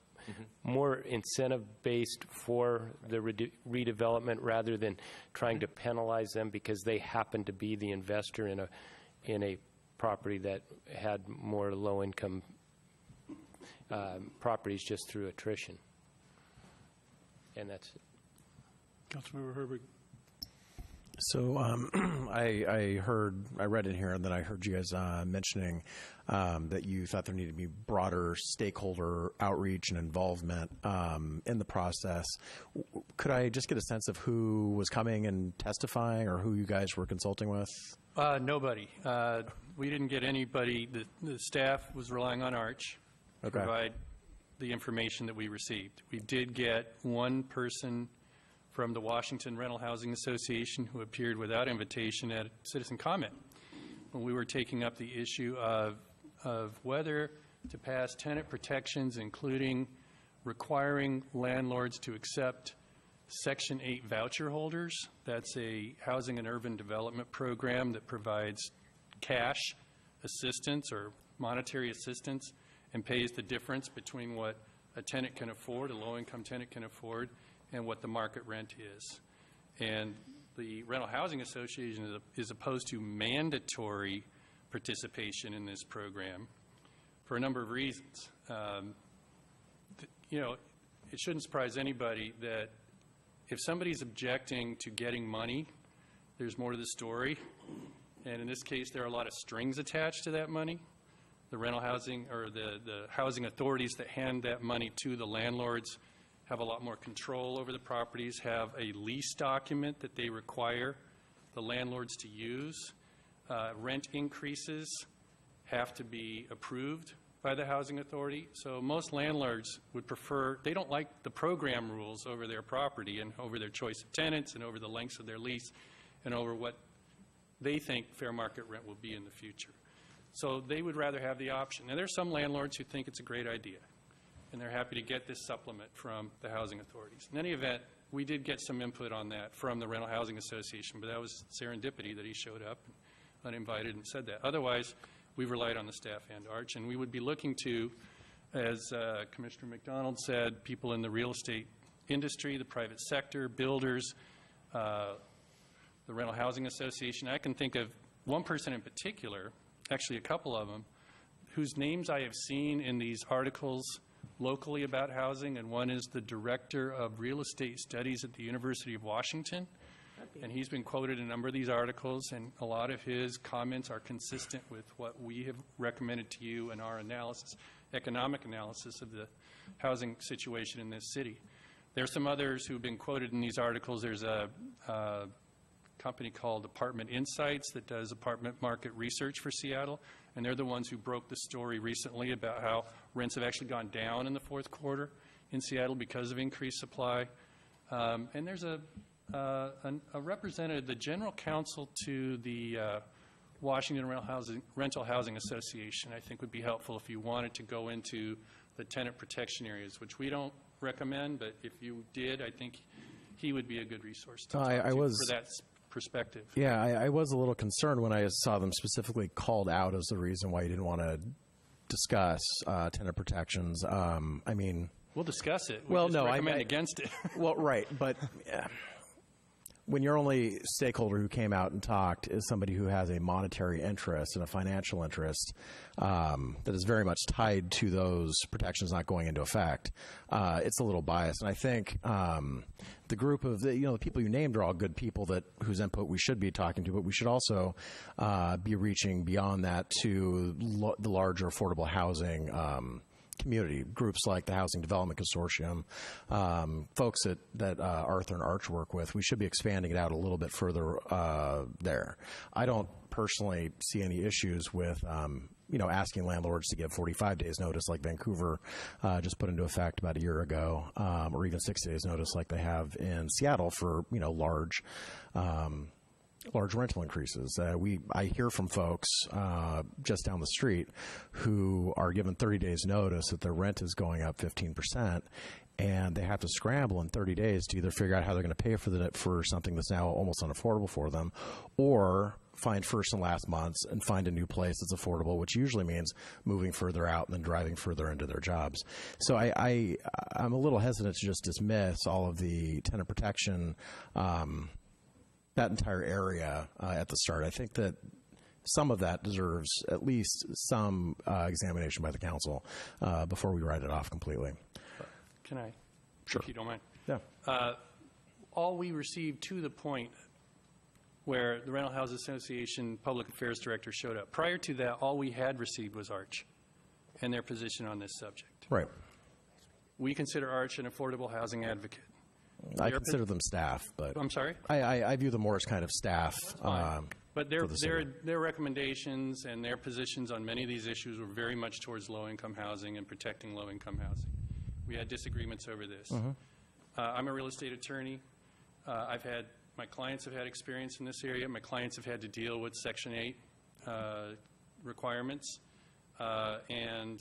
Speaker 12: more incentive-based for the redevelopment rather than trying to penalize them because they happen to be the investor in a property that had more low-income properties just through attrition. And that's it.
Speaker 1: Councilmember Herbert.
Speaker 13: So I read in here, and then I heard you guys mentioning that you thought there needed to be broader stakeholder outreach and involvement in the process. Could I just get a sense of who was coming and testifying, or who you guys were consulting with?
Speaker 15: Nobody. We didn't get anybody. The staff was relying on Arch to provide the information that we received. We did get one person from the Washington Rental Housing Association who appeared without invitation at citizen comment when we were taking up the issue of whether to pass tenant protections, including requiring landlords to accept Section 8 voucher holders. That's a housing and urban development program that provides cash assistance or monetary assistance and pays the difference between what a tenant can afford, a low-income tenant can afford, and what the market rent is. And the Rental Housing Association is opposed to mandatory participation in this program for a number of reasons. It shouldn't surprise anybody that if somebody's objecting to getting money, there's more to the story. And in this case, there are a lot of strings attached to that money. The rental housing, or the housing authorities that hand that money to the landlords, have a lot more control over the properties, have a lease document that they require the landlords to use. Rent increases have to be approved by the housing authority. So most landlords would prefer, they don't like the program rules over their property and over their choice of tenants and over the lengths of their lease and over what they think fair market rent will be in the future. So they would rather have the option. Now, there are some landlords who think it's a great idea, and they're happy to get this supplement from the housing authorities. In any event, we did get some input on that from the Rental Housing Association, but that was serendipity that he showed up uninvited and said that. Otherwise, we've relied on the staff and Arch, and we would be looking to, as Commissioner McDonald said, people in the real estate industry, the private sector, builders, the Rental Housing Association. I can think of one person in particular, actually a couple of them, whose names I have seen in these articles locally about housing, and one is the Director of Real Estate Studies at the University of Washington. And he's been quoted in a number of these articles, and a lot of his comments are consistent with what we have recommended to you in our analysis, economic analysis of the housing situation in this city. There are some others who have been quoted in these articles. There's a company called Apartment Insights that does apartment market research for Seattle, and they're the ones who broke the story recently about how rents have actually gone down in the fourth quarter in Seattle because of increased supply. And there's a representative, the general counsel to the Washington Rental Housing Association, I think would be helpful if you wanted to go into the tenant protection areas, which we don't recommend, but if you did, I think he would be a good resource to talk to for that perspective.
Speaker 13: Yeah, I was a little concerned when I saw them specifically called out as the reason why you didn't want to discuss tenant protections. I mean,
Speaker 15: we'll discuss it.
Speaker 13: Well,
Speaker 15: just recommend against it.
Speaker 13: Well, right, but when your only stakeholder who came out and talked is somebody who has a monetary interest and a financial interest that is very much tied to those protections not going into effect, it's a little biased. And I think the group of the people you named are all good people whose input we should be talking to, but we should also be reaching beyond that to the larger affordable housing community, groups like the Housing Development Consortium, folks that Arthur and Arch work with. We should be expanding it out a little bit further there. I don't personally see any issues with asking landlords to give 45 days notice like Vancouver just put into effect about a year ago, or even 60 days notice like they have in Seattle for large rental increases. I hear from folks just down the street who are given 30 days notice that their rent is going up 15%, and they have to scramble in 30 days to either figure out how they're going to pay for something that's now almost unaffordable for them, or find first and last months and find a new place that's affordable, which usually means moving further out and then driving further into their jobs. So I'm a little hesitant to just dismiss all of the tenant protection that entire area at the start. I think that some of that deserves at least some examination by the council before we write it off completely.
Speaker 15: Can I?
Speaker 13: Sure.
Speaker 15: If you don't mind.
Speaker 13: Yeah.
Speaker 15: All we received to the point where the Rental Housing Association Public Affairs Director showed up. Prior to that, all we had received was Arch and their position on this subject.
Speaker 13: Right.
Speaker 15: We consider Arch an affordable housing advocate.
Speaker 13: I consider them staff, but
Speaker 15: I'm sorry?
Speaker 13: I view them more as kind of staff.
Speaker 15: But their recommendations and their positions on many of these issues were very much towards low-income housing and protecting low-income housing. We had disagreements over this. I'm a real estate attorney. My clients have had experience in this area. My clients have had to deal with Section 8 requirements and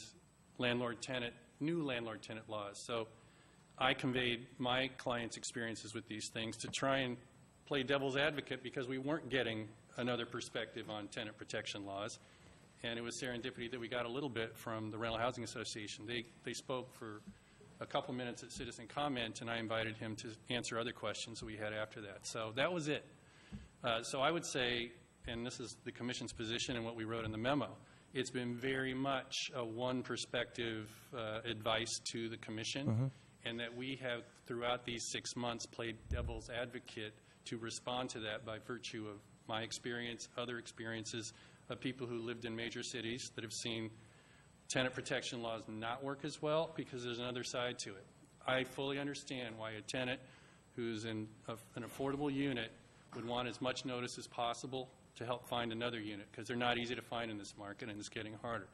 Speaker 15: new landlord-tenant laws. So I conveyed my clients' experiences with these things to try and play devil's advocate because we weren't getting another perspective on tenant protection laws. And it was serendipity that we got a little bit from the Rental Housing Association. They spoke for a couple minutes at citizen comment, and I invited him to answer other questions that we had after that. So that was it. So I would say, and this is the Commission's position and what we wrote in the memo, it's been very much a one perspective advice to the Commission, and that we have, throughout these 6 months, played devil's advocate to respond to that by virtue of my experience, other experiences of people who lived in major cities that have seen tenant protection laws not work as well, because there's another side to it. I fully understand why a tenant who's in an affordable unit would want as much notice as possible to help find another unit, because they're not easy to find in this market and it's getting harder.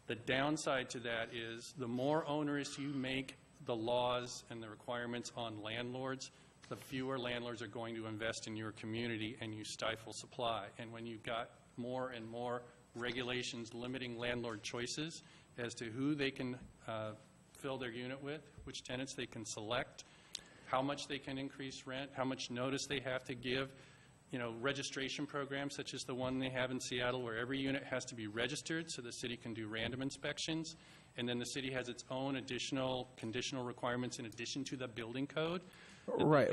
Speaker 15: The downside to that is the more onerous you make the laws and the requirements on landlords, the fewer landlords are going to invest in your community, and you stifle supply. And when you've got more and more regulations limiting landlord choices as to who they can fill their unit with, which tenants they can select, how much they can increase rent, how much notice they have to give, registration programs such as the one they have in Seattle where every unit has to be registered so the city can do random inspections, and then the city has its own additional conditional requirements in addition to the building code.
Speaker 13: Right.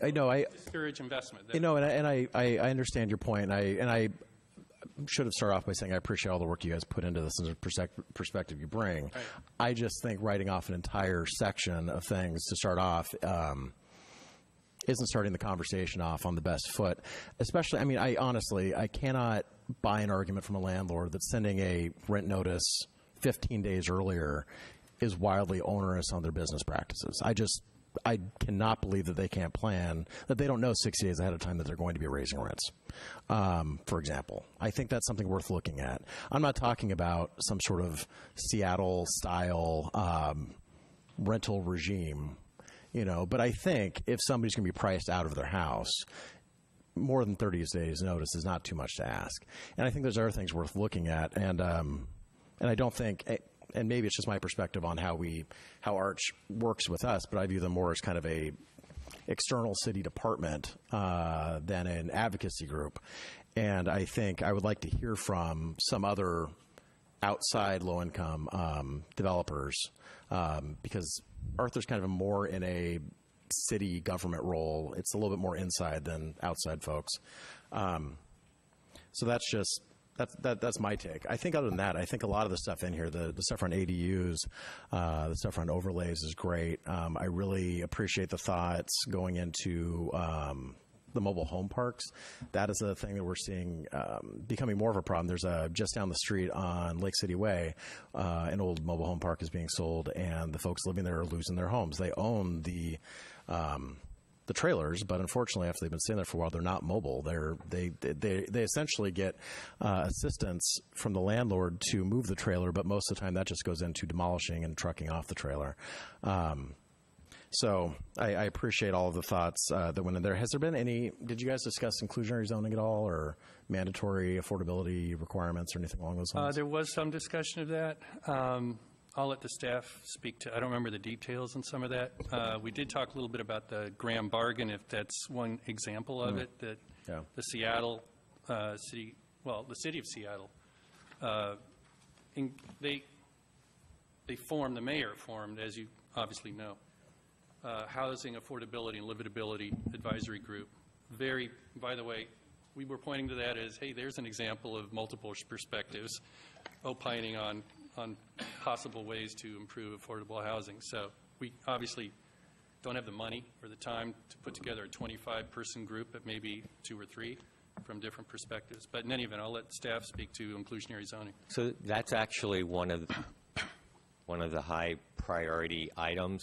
Speaker 13: I know. I
Speaker 15: discourage investment.
Speaker 13: And I understand your point, and I should have started off by saying I appreciate all the work you guys put into this and the perspective you bring.
Speaker 15: Right.
Speaker 13: I just think writing off an entire section of things to start off isn't starting the conversation off on the best foot. Especially, I honestly cannot buy an argument from a landlord that sending a rent notice 15 days earlier is wildly onerous on their business practices. I cannot believe that they can't plan, that they don't know 60 days ahead of time that they're going to be raising rents, for example. I think that's something worth looking at. I'm not talking about some sort of Seattle-style rental regime, but I think if somebody's going to be priced out of their house, more than 30 days notice is not too much to ask. And I think there's other things worth looking at, and I don't think... And maybe it's just my perspective on how Arch works with us, but I view them more as kind of a external city department than an advocacy group. And I think I would like to hear from some other outside low-income developers because Arthur's kind of more in a city government role. It's a little bit more inside than outside folks. So that's just... That's my take. I think other than that, I think a lot of the stuff in here, the stuff around ADUs, the stuff around overlays is great. I really appreciate the thoughts going into the mobile home parks. That is a thing that we're seeing becoming more of a problem. There's just down the street on Lake City Way, an old mobile home park is being sold, and the folks living there are losing their homes. They own the trailers, but unfortunately, after they've been sitting there for a while, they're not mobile. They essentially get assistance from the landlord to move the trailer, but most of the time that just goes into demolishing and trucking off the trailer. So I appreciate all of the thoughts that went in there. Has there been any? Did you guys discuss inclusionary zoning at all, or mandatory affordability requirements, or anything along those lines?
Speaker 15: There was some discussion of that. I'll let the staff speak to. I don't remember the details on some of that. We did talk a little bit about the Graham bargain, if that's one example of it. That the Seattle city, the city of Seattle, they formed, the mayor formed, as you obviously know, housing affordability and livability advisory group. By the way, we were pointing to that as, hey, there's an example of multiple perspectives opining on possible ways to improve affordable housing. So we obviously don't have the money or the time to put together a 25-person group, but maybe 2 or 3 from different perspectives. But in any event, I'll let staff speak to inclusionary zoning.
Speaker 17: So that's actually one of the high priority items.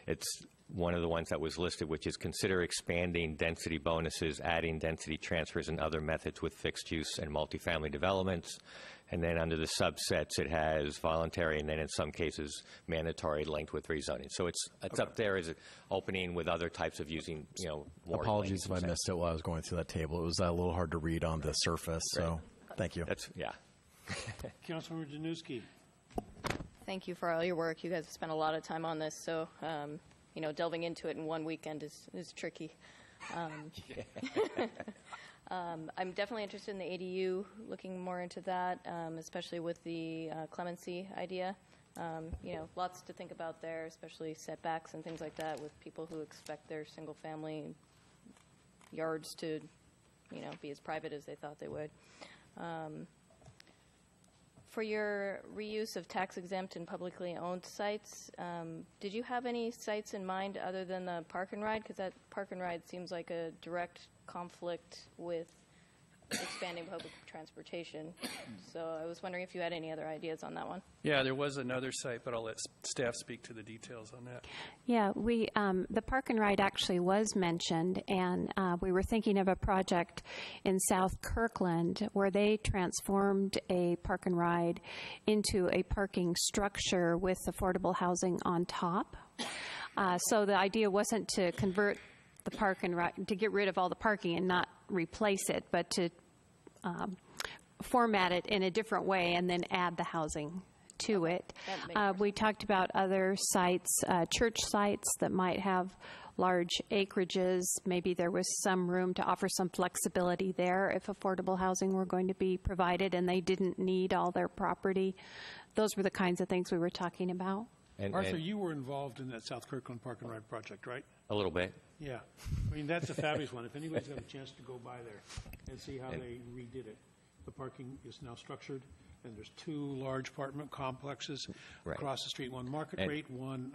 Speaker 17: It's one of the ones that was listed, which is consider expanding density bonuses, adding density transfers and other methods with fixed use and multifamily developments. And then under the subsets, it has voluntary and then in some cases mandatory linked with rezoning. So it's up there as an opening with other types of using, more.
Speaker 13: Apologies if I missed it while I was going through that table. It was a little hard to read on the surface, so thank you.
Speaker 1: Councilmember Danuski.
Speaker 4: Thank you for all your work. You guys have spent a lot of time on this, so delving into it in one weekend is tricky. I'm definitely interested in the ADU, looking more into that, especially with the clemency idea. Lots to think about there, especially setbacks and things like that with people who expect their single-family yards to, be as private as they thought they would. For your reuse of tax-exempt and publicly owned sites, did you have any sites in mind other than the park and ride? Because that park and ride seems like a direct conflict with expanding public transportation. So I was wondering if you had any other ideas on that one.
Speaker 15: Yeah, there was another site, but I'll let staff speak to the details on that.
Speaker 11: Yeah, the park and ride actually was mentioned, and we were thinking of a project in South Kirkland where they transformed a park and ride into a parking structure with affordable housing on top. So the idea wasn't to convert the park and to get rid of all the parking and not replace it, but to format it in a different way and then add the housing to it. We talked about other sites, church sites that might have large acreages. Maybe there was some room to offer some flexibility there if affordable housing were going to be provided and they didn't need all their property. Those were the kinds of things we were talking about.
Speaker 1: Arthur, you were involved in that South Kirkland Park and Ride project, right?
Speaker 17: A little bit.
Speaker 1: Yeah. I mean, that's a fabulous one. If anybody's got a chance to go by there and see how they redid it. The parking is now structured, and there's 2 large apartment complexes across the street, one market rate, one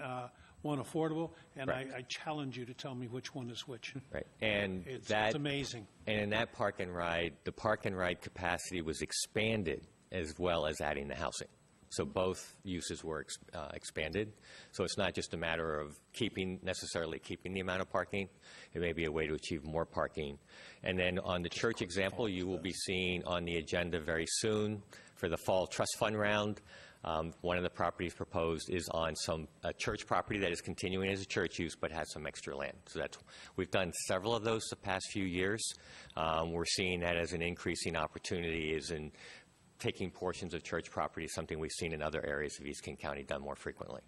Speaker 1: affordable, and I challenge you to tell me which one is which.
Speaker 17: Right. And
Speaker 1: it's
Speaker 17: amazing. And in that park and ride, the park and ride capacity was expanded as well as adding the housing. So both uses were expanded. So it's not just a matter of necessarily keeping the amount of parking. It may be a way to achieve more parking. And then on the church example, you will be seeing on the agenda very soon for the fall trust fund round. One of the properties proposed is on a church property that is continuing as a church use but has some extra land. So we've done several of those the past few years. We're seeing that as an increasing opportunity is in taking portions of church property, something we've seen in other areas of East King County done more frequently.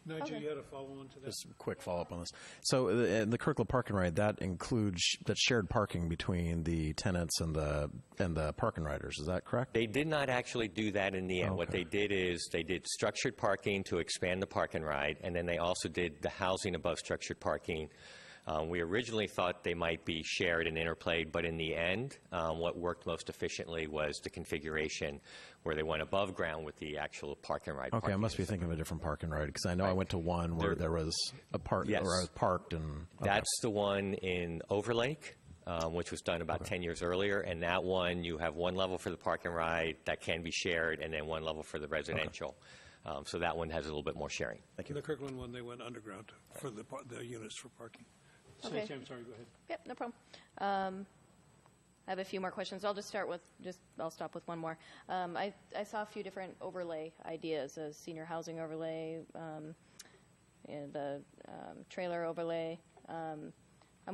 Speaker 1: Nigel, you had a follow-on to that?
Speaker 13: Just a quick follow-up on this. So the Kirkland Park and Ride, that includes that shared parking between the tenants and the park and riders. Is that correct?
Speaker 17: They did not actually do that in the end. Okay. What they did is they did structured parking to expand the park and ride, and then they also did the housing above structured parking. We originally thought they might be shared and interplayed, but in the end, what worked most efficiently was the configuration where they went above ground with the actual park and ride.
Speaker 13: Okay, I must be thinking of a different park and ride because I know I went to one where there was a park where I was parked and. Okay.
Speaker 17: That's the one in Overlake, which was done about 10 years earlier, and that one you have one level for the park and ride that can be shared, and then one level for the residential. So that one has a little bit more sharing.
Speaker 1: Thank you. The Kirkland one, they went underground for the units for parking. Okay. I'm sorry, go ahead.
Speaker 4: Yep, no problem. I have a few more questions. I'll just start with, I'll stop with one more. I saw a few different overlay ideas, a senior housing overlay, and the trailer overlay. I'm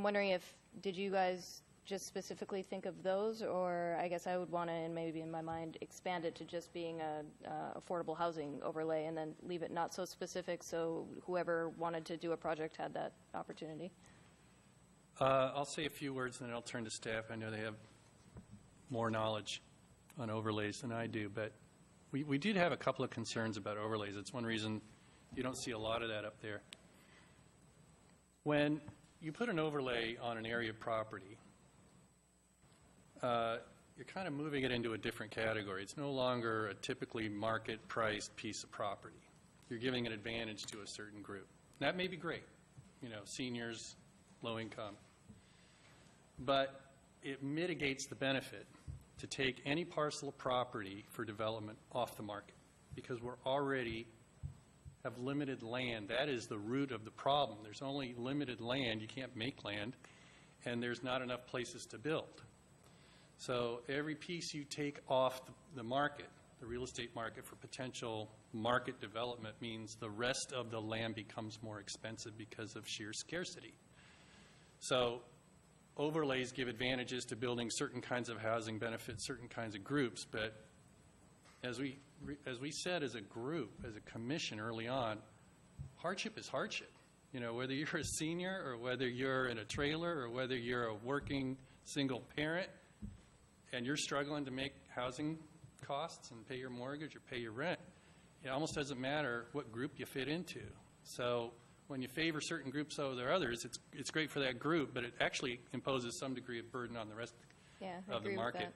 Speaker 4: wondering did you guys just specifically think of those, or I guess I would want to, and maybe in my mind, expand it to just being a affordable housing overlay and then leave it not so specific so whoever wanted to do a project had that opportunity?
Speaker 15: I'll say a few words and then I'll turn to staff. I know they have more knowledge on overlays than I do, but we did have a couple of concerns about overlays. It's one reason you don't see a lot of that up there. When you put an overlay on an area of property, you're kind of moving it into a different category. It's no longer a typically market-priced piece of property. You're giving an advantage to a certain group. That may be great, seniors, low income. But it mitigates the benefit to take any parcel of property for development off the market because we're already have limited land. That is the root of the problem. There's only limited land. You can't make land, and there's not enough places to build. So every piece you take off the market, the real estate market for potential market development, means the rest of the land becomes more expensive because of sheer scarcity. So overlays give advantages to building certain kinds of housing, benefit certain kinds of groups, but as we said as a group, as a commission early on, hardship is hardship. Whether you're a senior or whether you're in a trailer or whether you're a working single parent and you're struggling to make housing costs and pay your mortgage or pay your rent, it almost doesn't matter what group you fit into. So when you favor certain groups over others, it's great for that group, but it actually imposes some degree of burden on the rest of the market.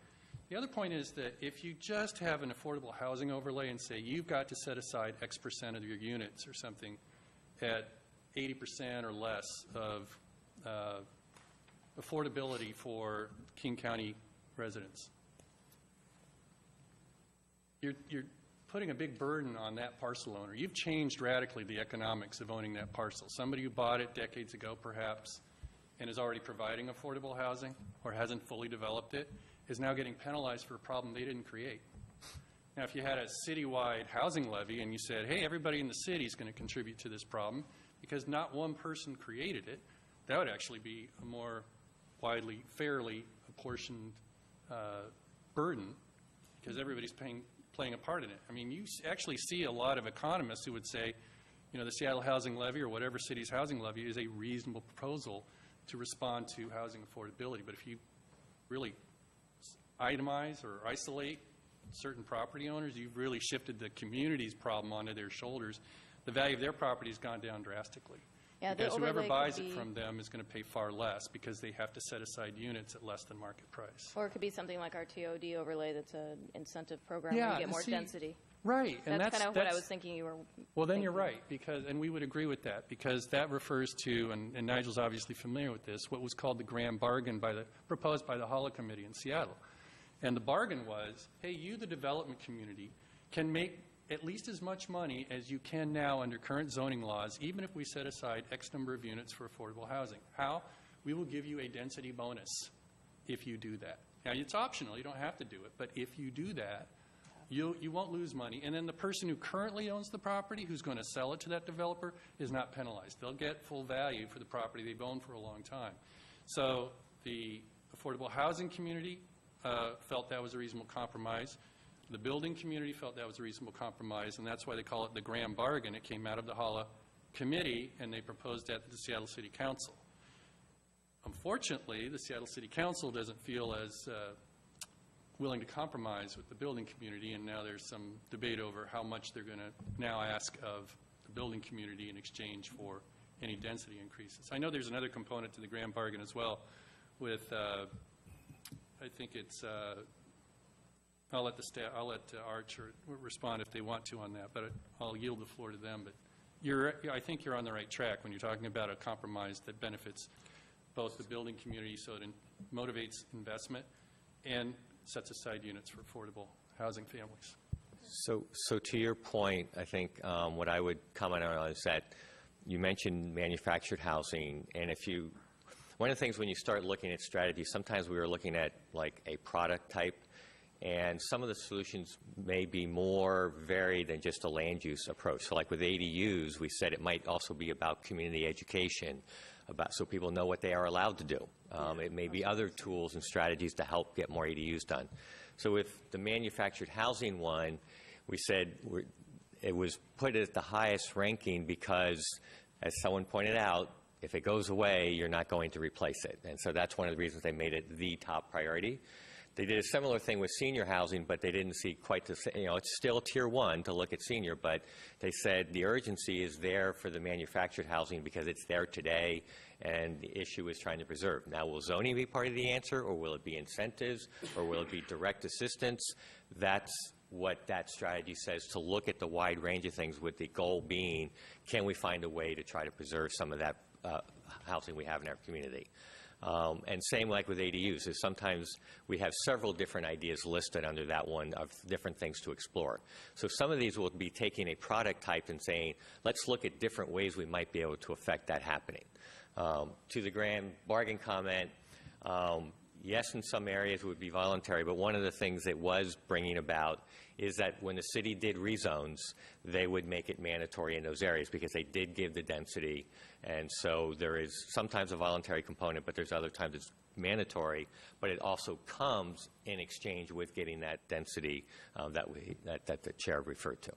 Speaker 15: The other point is that if you just have an affordable housing overlay and say you've got to set aside X percent of your units or something at 80% or less of affordability for King County residents, you're putting a big burden on that parcel owner. You've changed radically the economics of owning that parcel. Somebody who bought it decades ago, perhaps, and is already providing affordable housing or hasn't fully developed it, is now getting penalized for a problem they didn't create. Now, if you had a citywide housing levy and you said, hey, everybody in the city is going to contribute to this problem, because not one person created it. That would actually be a more widely, fairly apportioned burden, because everybody's playing a part in it. I mean, you actually see a lot of economists who would say, you know, the Seattle Housing Levy or whatever city's housing levy is a reasonable proposal to respond to housing affordability. But if you really itemize or isolate certain property owners, you've really shifted the community's problem onto their shoulders. The value of their property has gone down drastically.
Speaker 4: Yeah,
Speaker 15: because whoever buys it from them is going to pay far less because they have to set aside units at less than market price.
Speaker 4: Or it could be something like our TOD overlay that's an incentive program where you get more density.
Speaker 15: Right.
Speaker 4: And that's kind of what I was thinking you were
Speaker 15: Well, then you're right, and we would agree with that, because that refers to, and Nigel's obviously familiar with this, what was called the grand bargain proposed by the HOLA Committee in Seattle. And the bargain was, hey, you, the development community, can make at least as much money as you can now under current zoning laws, even if we set aside X number of units for affordable housing. How? We will give you a density bonus if you do that. Now, it's optional. You don't have to do it. But if you do that, you won't lose money. And then the person who currently owns the property, who's going to sell it to that developer, is not penalized. They'll get full value for the property they've owned for a long time. So the affordable housing community felt that was a reasonable compromise. The building community felt that was a reasonable compromise, and that's why they call it the grand bargain. It came out of the HOLA Committee, and they proposed that to the Seattle City Council. Unfortunately, the Seattle City Council doesn't feel as willing to compromise with the building community, and now there's some debate over how much they're going to now ask of the building community in exchange for any density increases. I know there's another component to the grand bargain as well with, I think it's, I'll let Arch respond if they want to on that, but I'll yield the floor to them. But I think you're on the right track when you're talking about a compromise that benefits both the building community, so it motivates investment, and sets aside units for affordable housing families.
Speaker 17: So to your point, I think what I would comment on is that you mentioned manufactured housing, and one of the things when you start looking at strategies, sometimes we were looking at like a product type, and some of the solutions may be more varied than just a land use approach. So like with ADUs, we said it might also be about community education, so people know what they are allowed to do. It may be other tools and strategies to help get more ADUs done. So with the manufactured housing one, we said it was put at the highest ranking because, as someone pointed out, if it goes away, you're not going to replace it. And so that's one of the reasons they made it the top priority. They did a similar thing with senior housing, but they didn't see quite the same. It's still tier 1 to look at senior, but they said the urgency is there for the manufactured housing because it's there today, and the issue is trying to preserve. Now, will zoning be part of the answer, or will it be incentives, or will it be direct assistance? That's what that strategy says, to look at the wide range of things, with the goal being, can we find a way to try to preserve some of that housing we have in our community? And same like with ADUs, is sometimes we have several different ideas listed under that one of different things to explore. So some of these will be taking a product type and saying, let's look at different ways we might be able to affect that happening. To the grand bargain comment, yes, in some areas it would be voluntary, but one of the things it was bringing about is that when the city did rezones, they would make it mandatory in those areas because they did give the density. And so there is sometimes a voluntary component, but there's other times it's mandatory, but it also comes in exchange with getting that density that the chair referred to.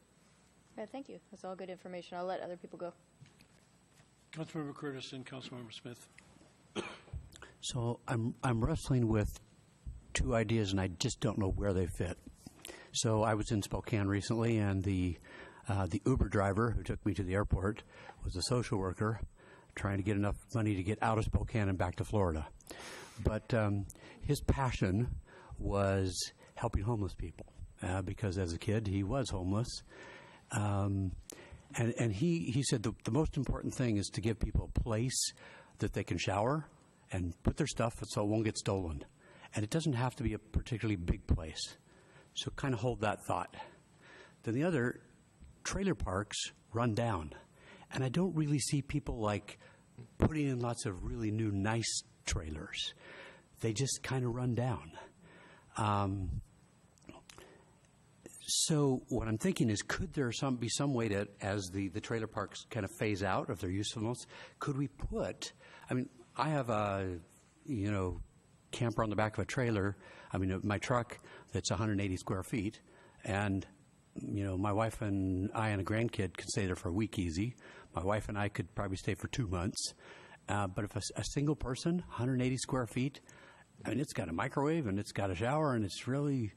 Speaker 4: Yeah, thank you. That's all good information. I'll let other people go.
Speaker 1: Councilmember Curtis and Councilmember Smith.
Speaker 19: So I'm wrestling with two ideas, and I just don't know where they fit. So I was in Spokane recently, and the Uber driver who took me to the airport was a social worker trying to get enough money to get out of Spokane and back to Florida. But his passion was helping homeless people because as a kid he was homeless. And he said the most important thing is to give people a place that they can shower and put their stuff so it won't get stolen. And it doesn't have to be a particularly big place. So kind of hold that thought. Then the other, trailer parks run down. And I don't really see people like putting in lots of really new nice trailers. They just kind of run down. So what I'm thinking is, could there be some way to, as the trailer parks kind of phase out of their usefulness, could we put, I mean, I have a, camper on the back of a trailer, my truck that's 180 square feet, and, my wife and I and a grandkid could stay there for a week easy. My wife and I could probably stay for 2 months. But if a single person, 180 square feet, it's got a microwave and it's got a shower and it's really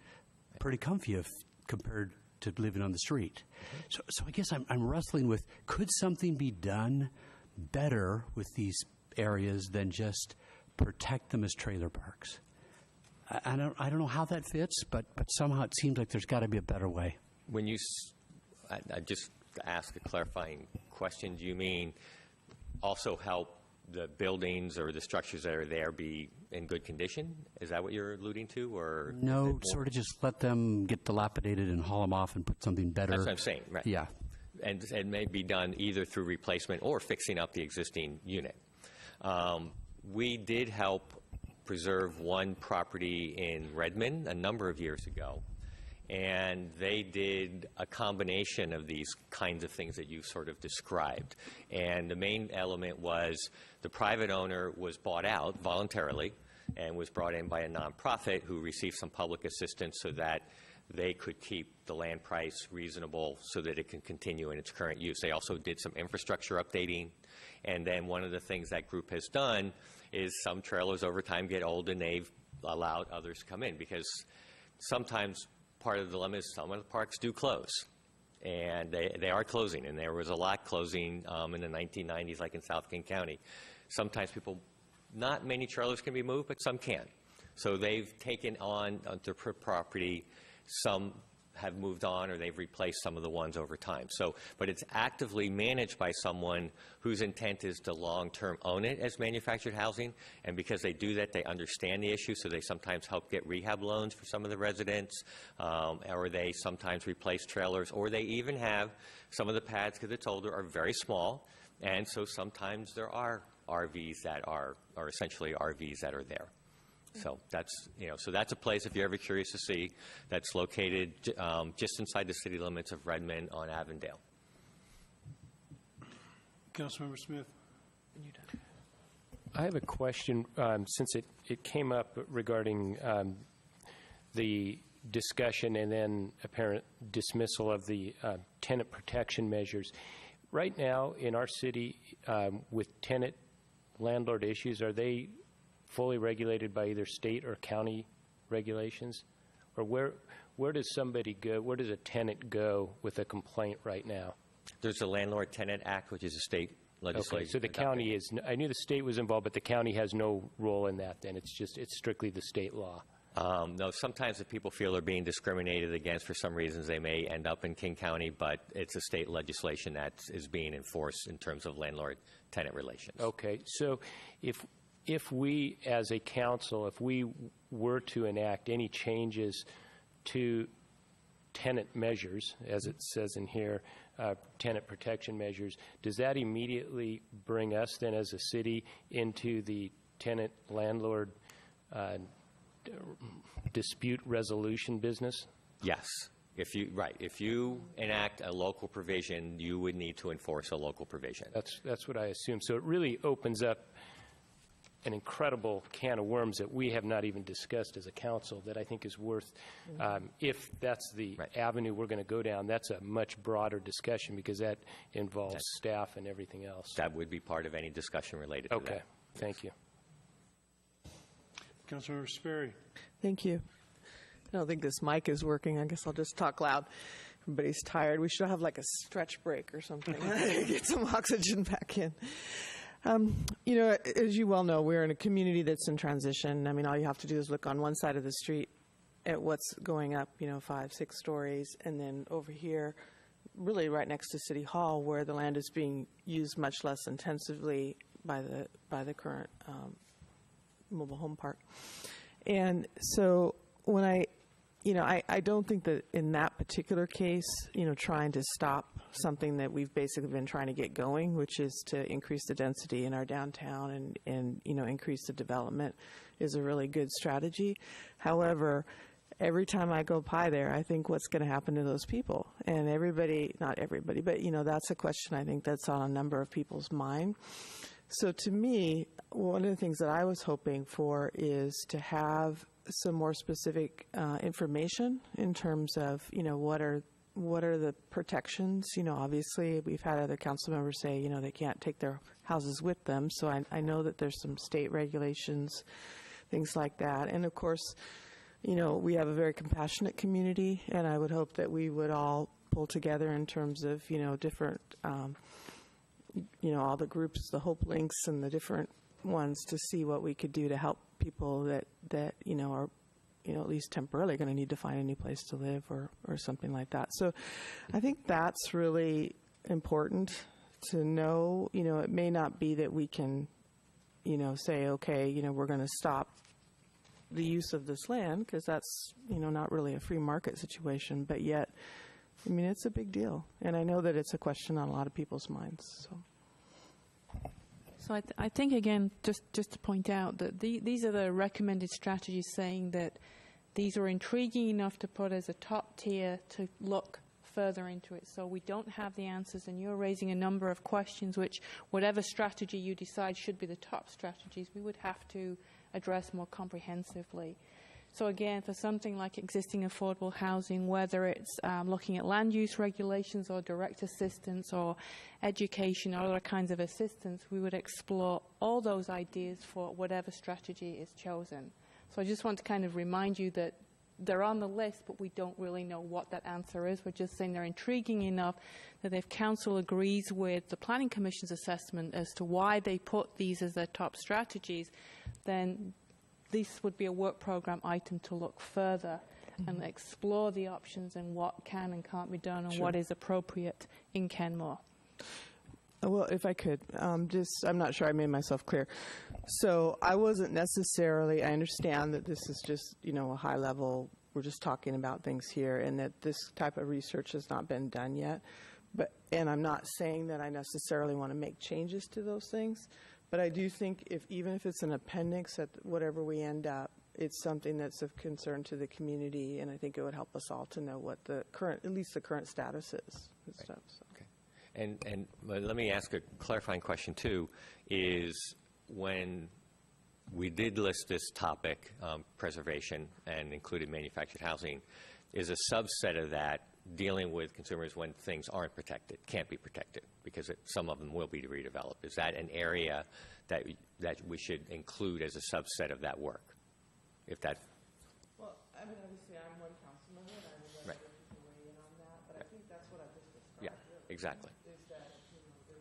Speaker 19: pretty comfy compared to living on the street. So I guess I'm wrestling with, could something be done better with these areas than just protect them as trailer parks? I don't know how that fits, but somehow it seems like there's got to be a better way.
Speaker 17: When I just ask a clarifying question, do you mean also help the buildings or the structures that are there be in good condition? Is that what you're alluding to, or
Speaker 19: no? Sort of just let them get dilapidated and haul them off and put something better.
Speaker 17: That's what I'm saying, right?
Speaker 19: Yeah,
Speaker 17: and it may be done either through replacement or fixing up the existing unit. We did help preserve one property in Redmond a number of years ago, and they did a combination of these kinds of things that you sort of described. And the main element was the private owner was bought out voluntarily and was brought in by a nonprofit who received some public assistance so that they could keep the land price reasonable so that it can continue in its current use. They also did some infrastructure updating. And then one of the things that group has done is some trailers over time get old and they've allowed others to come in, because sometimes part of the dilemma is some of the parks do close, and they are closing, and there was a lot closing in the 1990s, like in South King County. Sometimes not many trailers can be moved, but some can. So they've taken on their property. Some have moved on, or they've replaced some of the ones over time. But it's actively managed by someone whose intent is to long-term own it as manufactured housing, and because they do that, they understand the issue, so they sometimes help get rehab loans for some of the residents, or they sometimes replace trailers, or they even have some of the pads, because it's older, are very small, and so sometimes there are RVs that are essentially RVs that are there. So that's a place, if you're ever curious to see, that's located just inside the city limits of Redmond on Avondale.
Speaker 1: Councilmember Smith.
Speaker 12: I have a question, since it came up regarding the discussion and then apparent dismissal of the tenant protection measures. Right now in our city, with tenant landlord issues, are they fully regulated by either state or county regulations? Or where does somebody go, where does a tenant go with a complaint right now?
Speaker 17: There's the Landlord Tenant Act, which is a state legislation.
Speaker 12: Okay, so the county is, I knew the state was involved, but the county has no role in that then. It's strictly the state law.
Speaker 17: No, sometimes if people feel they're being discriminated against for some reasons, they may end up in King County, but it's a state legislation that is being enforced in terms of landlord-tenant relations.
Speaker 12: Okay, so if we, as a council, if we were to enact any changes to tenant measures, as it says in here, tenant protection measures, does that immediately bring us then as a city into the tenant-landlord dispute resolution business?
Speaker 17: Yes. If you enact a local provision, you would need to enforce a local provision.
Speaker 12: That's what I assume. So it really opens up an incredible can of worms that we have not even discussed as a council that I think is worth, if that's the avenue we're going to go down, that's a much broader discussion because that involves staff and everything else.
Speaker 17: That would be part of any discussion related to that.
Speaker 12: Okay, thank you.
Speaker 1: Councilmember Sperry.
Speaker 14: Thank you. I don't think this mic is working. I guess I'll just talk loud. Everybody's tired. We should have like a stretch break or something. Get some oxygen back in. As you well know, we're in a community that's in transition. I mean, all you have to do is look on one side of the street at what's going up, 5, 6 stories, and then over here, really right next to City Hall, where the land is being used much less intensively by the current mobile home park. And so when I don't think that in that particular case, trying to stop something that we've basically been trying to get going, which is to increase the density in our downtown and increase the development, is a really good strategy. However, every time I go by there, I think what's going to happen to those people. And everybody, not everybody, but that's a question I think that's on a number of people's mind. So to me, one of the things that I was hoping for is to have some more specific information in terms of, what are the protections. Obviously we've had other council members say, they can't take their houses with them. So I know that there's some state regulations, things like that. And of course, we have a very compassionate community, and I would hope that we would all pull together in terms of, different, all the groups, the Hope Links and the different ones to see what we could do to help people that are, at least temporarily going to need to find a new place to live or something like that. So I think that's really important to know. It may not be that we can, say, okay, we're going to stop the use of this land, because that's, not really a free market situation, but yet, it's a big deal. And I know that it's a question on a lot of people's minds.
Speaker 6: So I think, again, just to point out that these are the recommended strategies, saying that these are intriguing enough to put as a top tier to look further into it. So we don't have the answers, and you're raising a number of questions which, whatever strategy you decide should be the top strategies, we would have to address more comprehensively. So again, for something like existing affordable housing, whether it's looking at land use regulations or direct assistance or education or other kinds of assistance, we would explore all those ideas for whatever strategy is chosen. So I just want to kind of remind you that they're on the list, but we don't really know what that answer is. We're just saying they're intriguing enough that if Council agrees with the Planning Commission's assessment as to why they put these as their top strategies, then this would be a work program item to look further and explore the options and what can and can't be done and what is appropriate in Kenmore.
Speaker 14: Well, if I could, I'm not sure I made myself clear. So I wasn't necessarily, I understand that this is just, a high level, we're just talking about things here, and that this type of research has not been done yet. And I'm not saying that I necessarily want to make changes to those things, but I do think even if it's an appendix at whatever we end up, it's something that's of concern to the community, and I think it would help us all to know what at least the current status is and stuff. So.
Speaker 17: Okay. And let me ask a clarifying question too, is when we did list this topic, preservation, and included manufactured housing, is a subset of that dealing with consumers when things aren't protected, can't be protected, because some of them will be redeveloped. Is that an area that we should include as a subset of that work?
Speaker 14: Well, obviously I'm one council member, and I would like other people weigh in on that, but I think that's what I just described.
Speaker 17: Yeah, really. Exactly.
Speaker 14: Is that,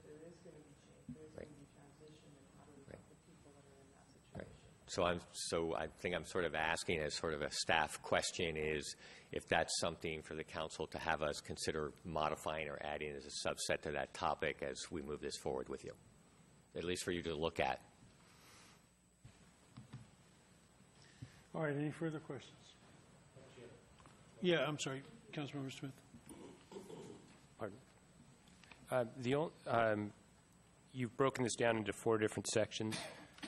Speaker 14: there is going to be change, there's going to be transition, and how do we help the people that are in that situation?
Speaker 17: So I think I'm sort of asking as sort of a staff question is if that's something for the council to have us consider modifying or adding as a subset to that topic as we move this forward with you, at least for you to look at.
Speaker 1: All right, any further questions? Yeah, I'm sorry, Councilmember Smith.
Speaker 12: Pardon? You've broken this down into 4 different sections,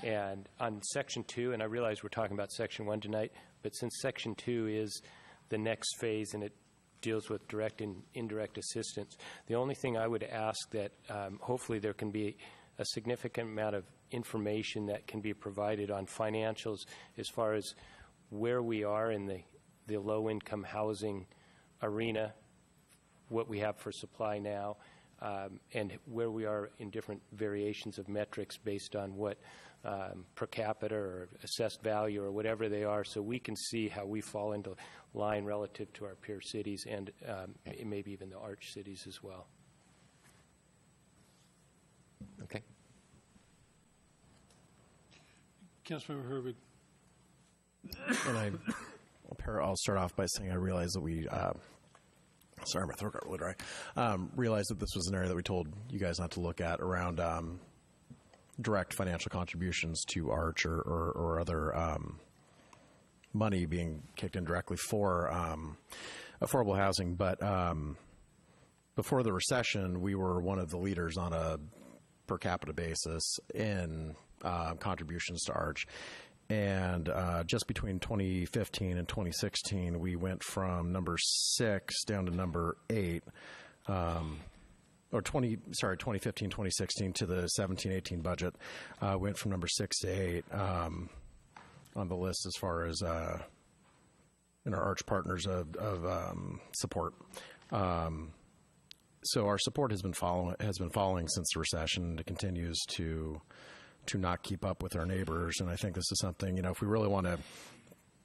Speaker 12: and on Section 2, and I realize we're talking about Section 1 tonight, but since Section 2 is the next phase and it deals with direct and indirect assistance, the only thing I would ask that hopefully there can be a significant amount of information that can be provided on financials as far as where we are in the low-income housing arena, what we have for supply now, and where we are in different variations of metrics based on what per capita or assessed value or whatever they are, so we can see how we fall into line relative to our peer cities and maybe even the arch cities as well.
Speaker 17: Okay.
Speaker 1: Councilmember Herbig.
Speaker 13: And I'll start off by saying I realize that we, sorry, my throat got really dry, realized that this was an area that we told you guys not to look at around direct financial contributions to Arch or other money being kicked in directly for affordable housing. But before the recession, we were one of the leaders on a per capita basis in contributions to Arch. And just between 2015 and 2016, we went from number 6 down to number 8. Or 2015, 2016 to the 17-18 budget, went from number 6 to 8 on the list as far as in our arch partners of support. So our support has been falling since the recession. It continues to not keep up with our neighbors, and I think this is something, if we really want to,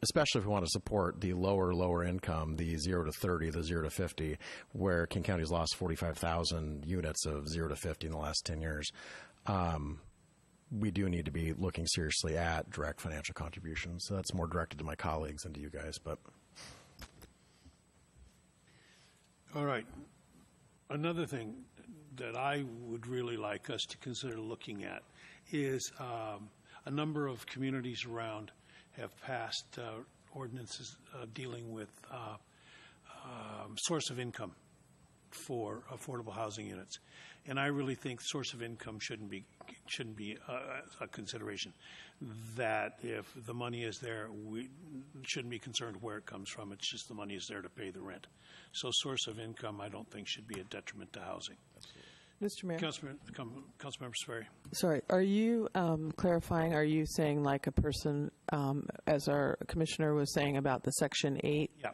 Speaker 13: especially if we want to support the lower income, the 0 to 30, the 0 to 50, where King County's lost 45,000 units of 0 to 50 in the last 10 years, we do need to be looking seriously at direct financial contributions. So that's more directed to my colleagues than to you guys. But
Speaker 1: all right. Another thing that I would really like us to consider looking at is a number of communities around have passed ordinances dealing with source of income for affordable housing units, and I really think source of income shouldn't be a consideration. That if the money is there, we shouldn't be concerned where it comes from. It's just the money is there to pay the rent. So source of income, I don't think, should be a detriment to housing.
Speaker 14: Mr. Mayor.
Speaker 1: Councilmember Sperry.
Speaker 14: Sorry, are you clarifying, are you saying like a person, as our commissioner was saying about the Section 8?
Speaker 1: Yeah.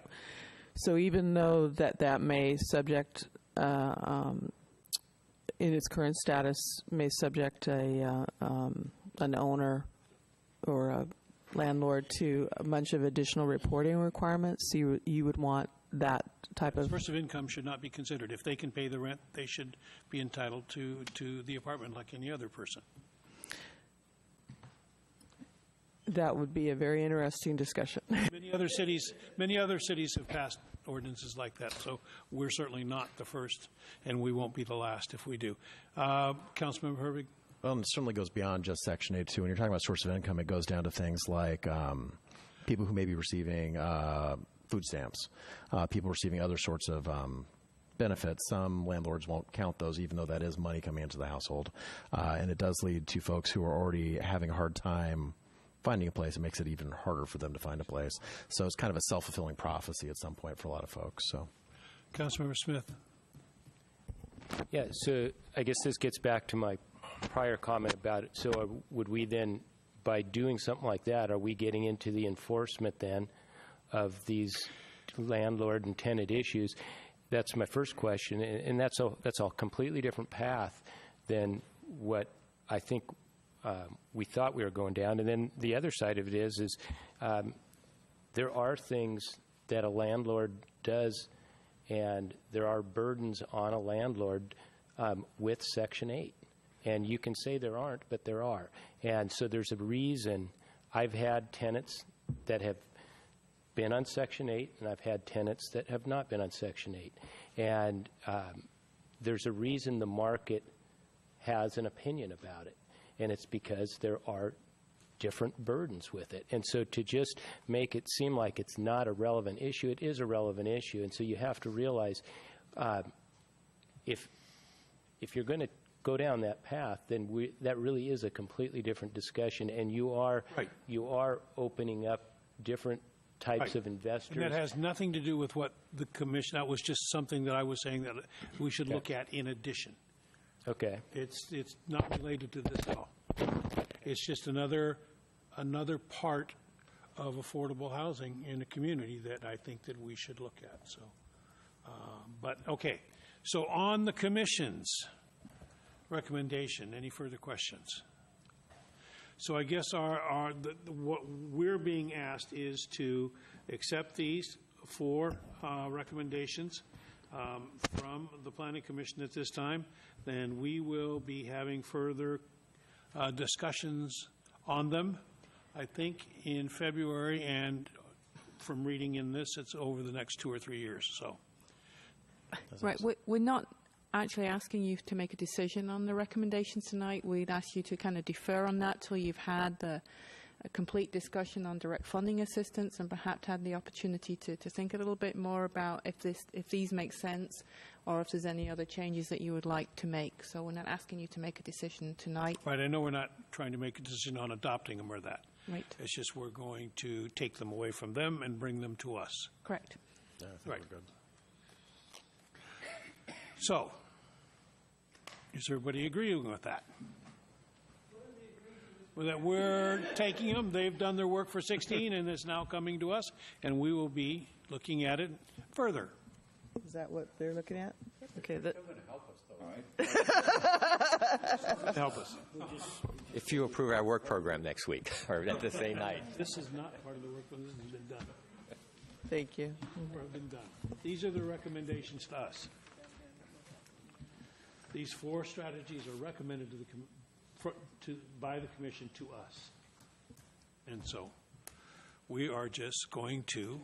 Speaker 14: So even though that may subject, in its current status, may subject an owner or a landlord to a bunch of additional reporting requirements, so you would want that type of...
Speaker 1: Source of income should not be considered. If they can pay the rent, they should be entitled to the apartment like any other person.
Speaker 14: That would be a very interesting discussion.
Speaker 1: Many other cities have passed ordinances like that, so we're certainly not the first, and we won't be the last if we do. Councilmember Herbig?
Speaker 13: Well, it certainly goes beyond just Section 8, too. When you're talking about source of income, it goes down to things like people who may be receiving food stamps, people receiving other sorts of benefits. Some landlords won't count those, even though that is money coming into the household. And it does lead to folks who are already having a hard time finding a place. It makes it even harder for them to find a place. So it's kind of a self-fulfilling prophecy at some point for a lot of folks. So,
Speaker 1: Councilmember Smith.
Speaker 12: Yeah, so I guess this gets back to my prior comment about it. So would we then, by doing something like that, are we getting into the enforcement then of these landlord and tenant issues? That's my first question, and that's a completely different path than what I think we thought we were going down. And then the other side of it is there are things that a landlord does, and there are burdens on a landlord with Section 8. And you can say there aren't, but there are. And so there's a reason. I've had tenants that have been on Section 8, and I've had tenants that have not been on Section 8. And there's a reason the market has an opinion about it, and it's because there are different burdens with it. And so to just make it seem like it's not a relevant issue, it is a relevant issue. And so you have to realize if you're going to go down that path, then that really is a completely different discussion, and you are opening up different types of investors.
Speaker 1: And that has nothing to do with what the commission, that was just something that I was saying that we should look at in addition.
Speaker 12: Okay.
Speaker 1: It's not related to this at all. It's just another part of affordable housing in a community that I think that we should look at. So, but okay. So on the commission's recommendation, any further questions? So I guess what we're being asked is to accept these 4 recommendations from the Planning Commission at this time. Then we will be having further discussions on them, I think, in February, and from reading in this, it's over the next 2 or 3 years. So,
Speaker 6: right, we're not actually asking you to make a decision on the recommendations tonight. We'd ask you to kind of defer on that till you've had a complete discussion on direct funding assistance and perhaps had the opportunity to think a little bit more about if these make sense or if there's any other changes that you would like to make. So we're not asking you to make a decision tonight.
Speaker 1: Right, I know we're not trying to make a decision on adopting them or that.
Speaker 6: Right.
Speaker 1: It's just we're going to take them away from them and bring them to us.
Speaker 6: Correct.
Speaker 5: Yeah, I think
Speaker 1: Right.
Speaker 5: we're good.
Speaker 1: So, is everybody agreeing with that? Well, that we're taking them, they've done their work for 16, and it's now coming to us, and we will be looking at it further.
Speaker 20: Is that what they're looking at? Okay.
Speaker 1: Help us.
Speaker 17: If you approve our work program next week, or at the same night.
Speaker 1: This is not part of the work, but this has been done.
Speaker 20: Thank you.
Speaker 1: Been done. These are the recommendations to us. These 4 strategies are recommended to by the Commission to us. And so we are just going to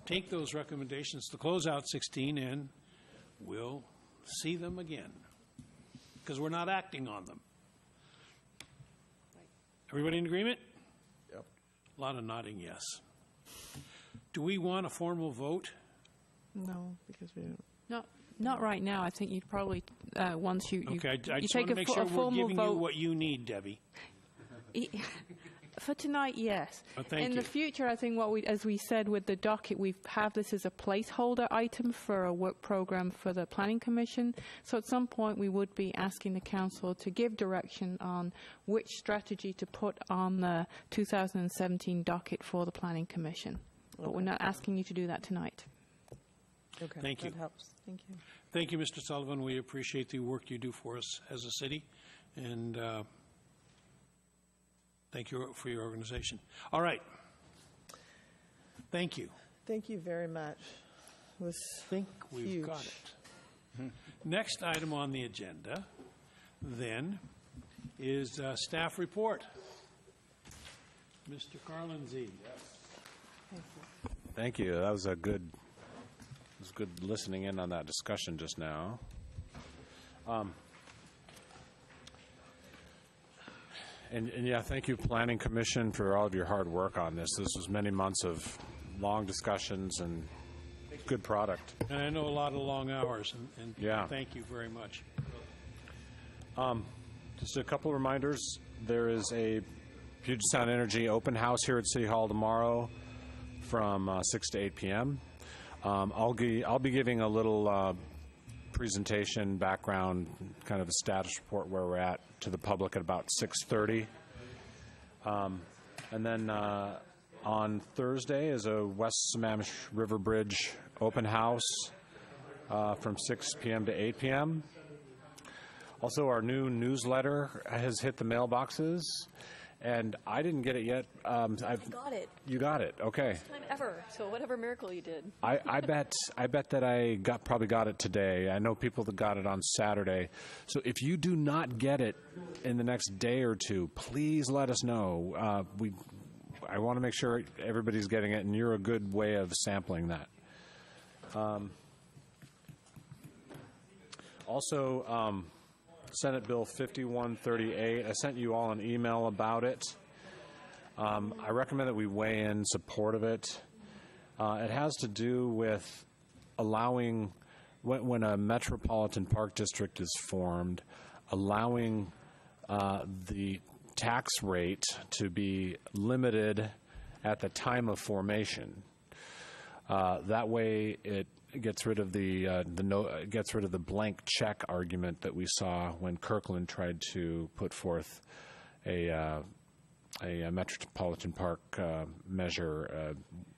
Speaker 1: take those recommendations to close out 16, and we'll see them again because we're not acting on them. Everybody in agreement?
Speaker 13: Yep.
Speaker 1: A lot of nodding yes. Do we want a formal vote?
Speaker 20: No, because we don't.
Speaker 6: Not right now. I think you'd probably, once you
Speaker 1: Okay, I
Speaker 6: you
Speaker 1: just
Speaker 6: take
Speaker 1: want to make sure we're
Speaker 6: formal
Speaker 1: giving
Speaker 6: vote.
Speaker 1: you what you need, Debbie.
Speaker 6: For tonight, yes.
Speaker 1: Oh, thank
Speaker 6: In
Speaker 1: you.
Speaker 6: the future, I think as we said with the docket, we have this as a placeholder item for a work program for the Planning Commission. So at some point, we would be asking the Council to give direction on which strategy to put on the 2017 docket for the Planning Commission. But we're not asking you to do that tonight.
Speaker 20: Okay.
Speaker 1: Thank you.
Speaker 20: That helps. Thank you.
Speaker 1: Thank you, Mr. Sullivan. We appreciate the work you do for us as a city, and thank you for your organization. All right. Thank you.
Speaker 20: Thank you very much. It was
Speaker 1: We've
Speaker 20: huge.
Speaker 1: got it. Next item on the agenda, then, is staff report. Mr. Carlinzy.
Speaker 5: Thank you. That was a good. It was good listening in on that discussion just now. And yeah, thank you, Planning Commission, for all of your hard work on this. This was many months of long discussions and good product.
Speaker 1: And I know a lot of long hours, and
Speaker 5: Yeah.
Speaker 1: thank you very much.
Speaker 5: Just a couple of reminders. There is a Puget Sound Energy open house here at City Hall tomorrow from 6 to 8 p.m. I'll be giving a little presentation, background, kind of a status report where we're at to the public at about 6:30. And then on Thursday is a West Sammamish River Bridge open house from 6 p.m. to 8 p.m. Also, our new newsletter has hit the mailboxes, and I didn't get it yet.
Speaker 4: I got it.
Speaker 5: You got it. Okay.
Speaker 4: First time ever. So whatever miracle you did.
Speaker 5: I bet that I probably got it today. I know people that got it on Saturday. So if you do not get it in the next day or two, please let us know. I want to make sure everybody's getting it, and you're a good way of sampling that. Also, Senate Bill 5138. I sent you all an email about it. I recommend that we weigh in support of it. It has to do with allowing, when a metropolitan park district is formed, allowing the tax rate to be limited at the time of formation. That way, it gets rid of gets rid of the blank check argument that we saw when Kirkland tried to put forth a metropolitan park measure.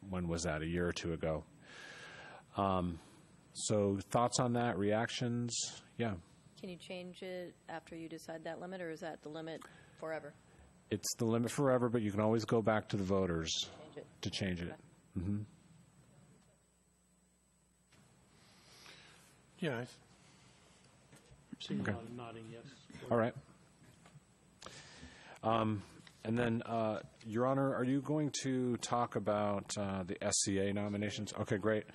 Speaker 5: When was that? A year or two ago. So thoughts on that? Reactions? Yeah.
Speaker 4: Can you change it after you decide that limit, or is that the limit forever?
Speaker 5: It's the limit forever, but you can always go back to the voters to change it. Mm-hmm.
Speaker 1: Yeah, I've seen
Speaker 5: Okay.
Speaker 1: a lot of nodding yes.
Speaker 5: All right. And then, Your Honor, are you going to talk about the SCA nominations? Okay, great.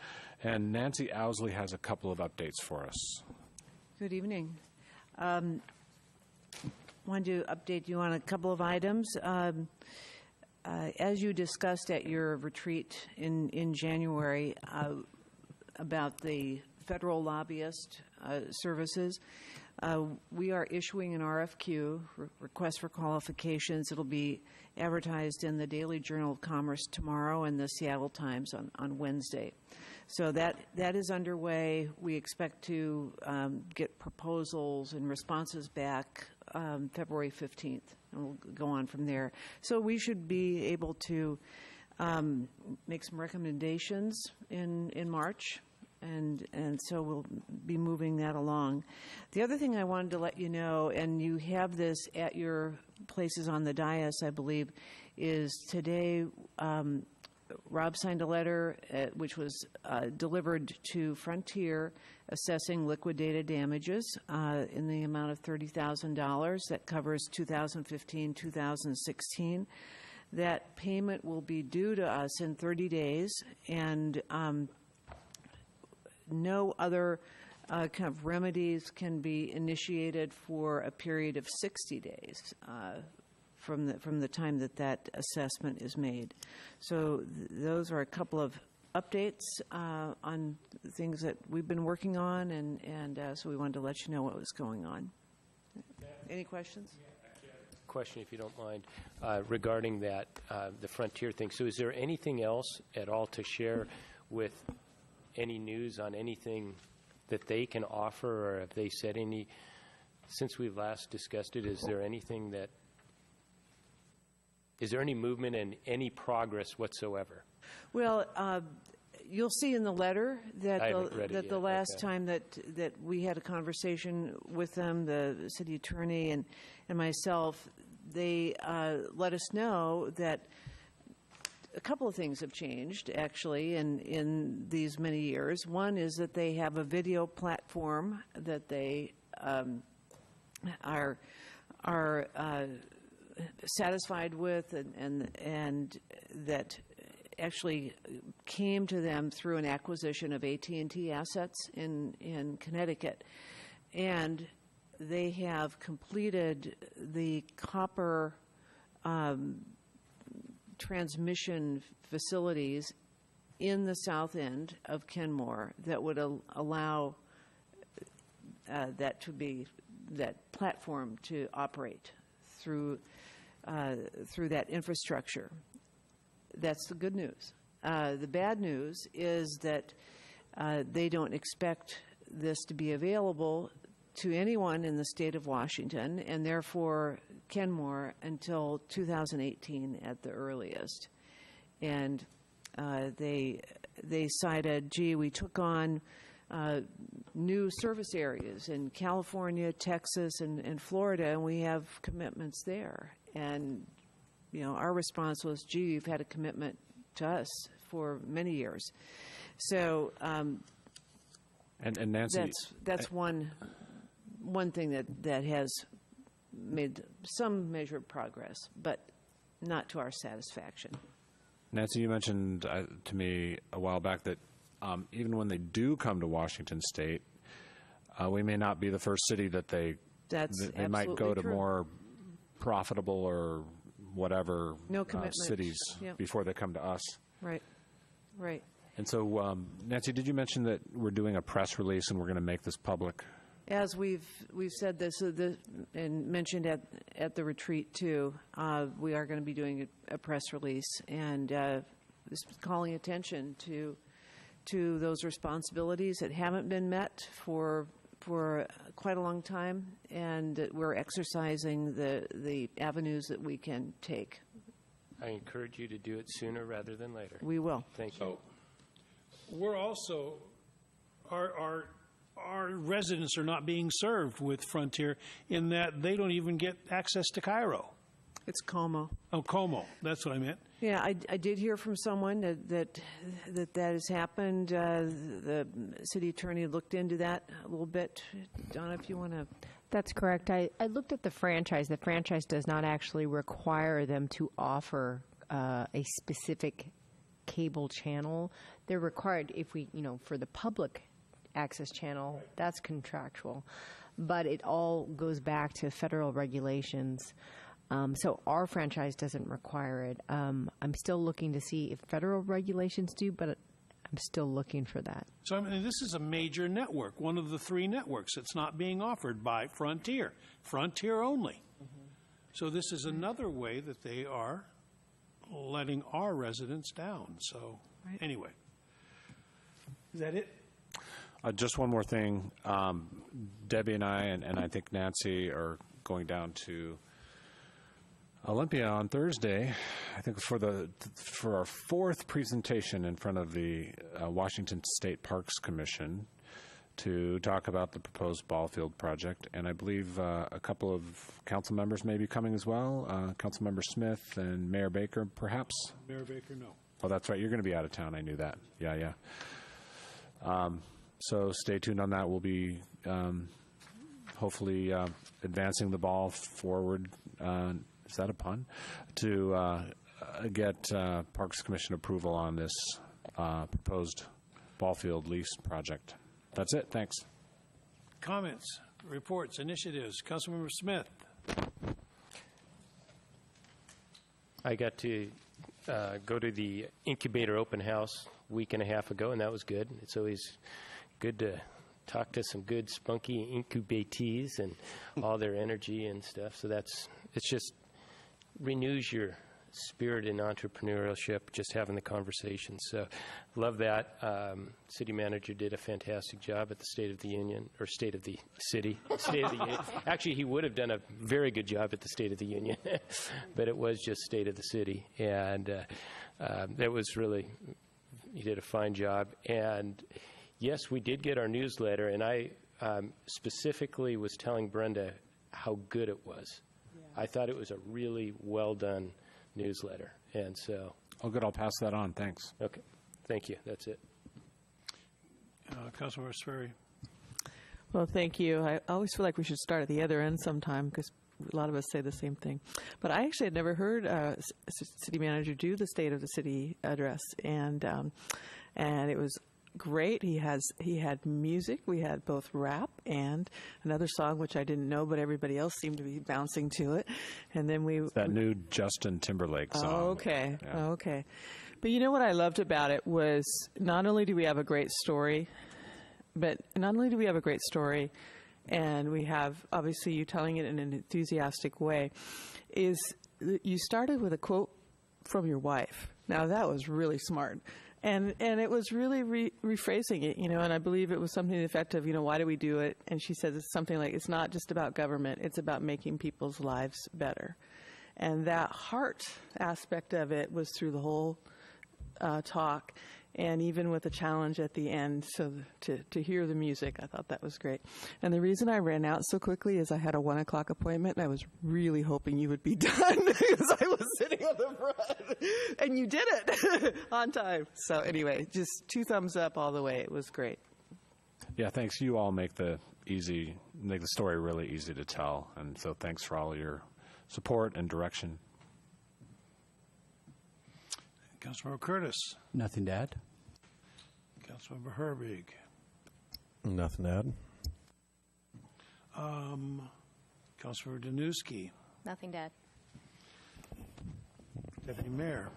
Speaker 5: And Nancy Owsley has a couple of updates for us.
Speaker 21: Good evening. Wanted to update you on a couple of items. As you discussed at your retreat in January about the federal lobbyist services,
Speaker 20: We are issuing an RFQ, request for qualifications. It'll be advertised in the Daily Journal of Commerce tomorrow and the Seattle Times on Wednesday. So that is underway. We expect to get proposals and responses back February 15th, and we'll go on from there. So we should be able to make some recommendations in March. And so we'll be moving that along. The other thing I wanted to let you know, and you have this at your places on the dais, I believe, is today Rob signed a letter which was delivered to Frontier assessing liquidated damages in the amount of $30,000. That covers 2015, 2016. That payment will be due to us in 30 days, and no other kind of remedies can be initiated for a period of 60 days from the time that assessment is made. So those are a couple of updates on things that we've been working on, and so we wanted to let you know what was going on. Any questions?
Speaker 12: Question, if you don't mind, regarding that, the Frontier thing. So is there anything else at all to share with any news on anything that they can offer, or have they said any, since we last discussed it, is there any movement and any progress whatsoever?
Speaker 20: Well, you'll see in the letter that the last time that we had a conversation with them, the city attorney and myself, they let us know that a couple of things have changed, actually, in these many years. One is that they have a video platform that they are satisfied with, and that actually came to them through an acquisition of AT&T assets in Connecticut. And they have completed the copper transmission facilities in the south end of Kenmore that would allow that platform to operate through that infrastructure. That's the good news. The bad news is that they don't expect this to be available to anyone in the state of Washington, and therefore Kenmore, until 2018 at the earliest. And they cited, gee, we took on new service areas in California, Texas, and Florida, and we have commitments there. And our response was, gee, you've had a commitment to us for many years. So
Speaker 5: and Nancy,
Speaker 20: that's one thing that has made some measure of progress, but not to our satisfaction.
Speaker 5: Nancy, you mentioned to me a while back that even when they do come to Washington State, we may not be the first city that they might go to
Speaker 20: true.
Speaker 5: More profitable or whatever cities
Speaker 20: before
Speaker 5: they come to us.
Speaker 20: Right.
Speaker 5: And so, Nancy, did you mention that we're doing a press release and we're going to make this public?
Speaker 20: As we've said this and mentioned at the retreat too, we are going to be doing a press release and just calling attention to those responsibilities that haven't been met for quite a long time, and that we're exercising the avenues that we can take.
Speaker 12: I encourage you to do it sooner rather than later.
Speaker 20: We will.
Speaker 12: Thank you.
Speaker 1: We're also, our residents are not being served with Frontier in that they don't even get access to Cairo.
Speaker 20: It's Como.
Speaker 1: Oh, Como. That's what I meant.
Speaker 20: Yeah, I did hear from someone that has happened. The city attorney looked into that a little bit. Donna, if you want to.
Speaker 7: That's correct. I looked at the franchise. The franchise does not actually require them to offer a specific cable channel. They're required, if we, for the public access channel, that's contractual. But it all goes back to federal regulations. So our franchise doesn't require it. I'm still looking to see if federal regulations do, but I'm still looking for that.
Speaker 1: So I mean, this is a major network, one of the 3 networks that's not being offered by Frontier only. So this is another way that they are letting our residents down. So anyway, is that it?
Speaker 5: Just one more thing. Debbie and I, and I think Nancy, are going down to Olympia on Thursday, I think for our 4th presentation in front of the Washington State Parks Commission to talk about the proposed ball field project. And I believe a couple of council members may be coming as well. Councilmember Smith and Mayor Baker, perhaps?
Speaker 1: Mayor Baker, no.
Speaker 5: Oh, that's right. You're going to be out of town. I knew that. Yeah. So stay tuned on that. We'll be hopefully advancing the ball forward. Is that a pun? To get Parks Commission approval on this proposed ball field lease project. That's it. Thanks.
Speaker 1: Comments, reports, initiatives. Councilmember Smith.
Speaker 12: I got to go to the Incubator open house a week and a half ago, and that was good. It's always good to talk to some good, spunky incubatees and all their energy and stuff. So it's just renews your spirit in entrepreneurship, just having the conversation. So love that. City manager did a fantastic job at the State of the Union, or State of the City. State of the Union. Actually, he would have done a very good job at the State of the Union, but it was just State of the City. And that was really, he did a fine job. And yes, we did get our newsletter, and I specifically was telling Brenda how good it was. Yeah. I thought it was a really well done newsletter, and so.
Speaker 5: Oh, good. I'll pass that on. Thanks.
Speaker 12: Okay. Thank you. That's it.
Speaker 1: Councilmember Sperry.
Speaker 14: Well, thank you. I always feel like we should start at the other end sometime because a lot of us say the same thing. But I actually had never heard city manager do the State of the City address, and it was great. He had music. We had both rap and another song which I didn't know, but everybody else seemed to be bouncing to it. And then
Speaker 5: that new Justin Timberlake song.
Speaker 14: Okay.
Speaker 5: Yeah.
Speaker 14: Okay. But you know what I loved about it was not only do we have a great story, and we have obviously you telling it in an enthusiastic way, is you started with a quote from your wife. Now that was really smart. And it was really rephrasing it, and I believe it was something to the effect of, why do we do it? And she says it's something like, it's not just about government, it's about making people's lives better. And that heart aspect of it was through the whole talk, and even with the challenge at the end, so to hear the music, I thought that was great. And the reason I ran out so quickly is I had a 1 o'clock appointment, and I was really hoping you would be done because I was sitting on the front, and you did it on time. So anyway, just 2 thumbs up all the way. It was great.
Speaker 5: Yeah, thanks. You all make the story really easy to tell, and so thanks for all your support and direction.
Speaker 1: Councilmember Curtis.
Speaker 19: Nothing to add.
Speaker 1: Councilmember Herbig.
Speaker 13: Nothing to add.
Speaker 1: Councilmember Danuski.
Speaker 4: Nothing to add.
Speaker 1: Deputy Mayor.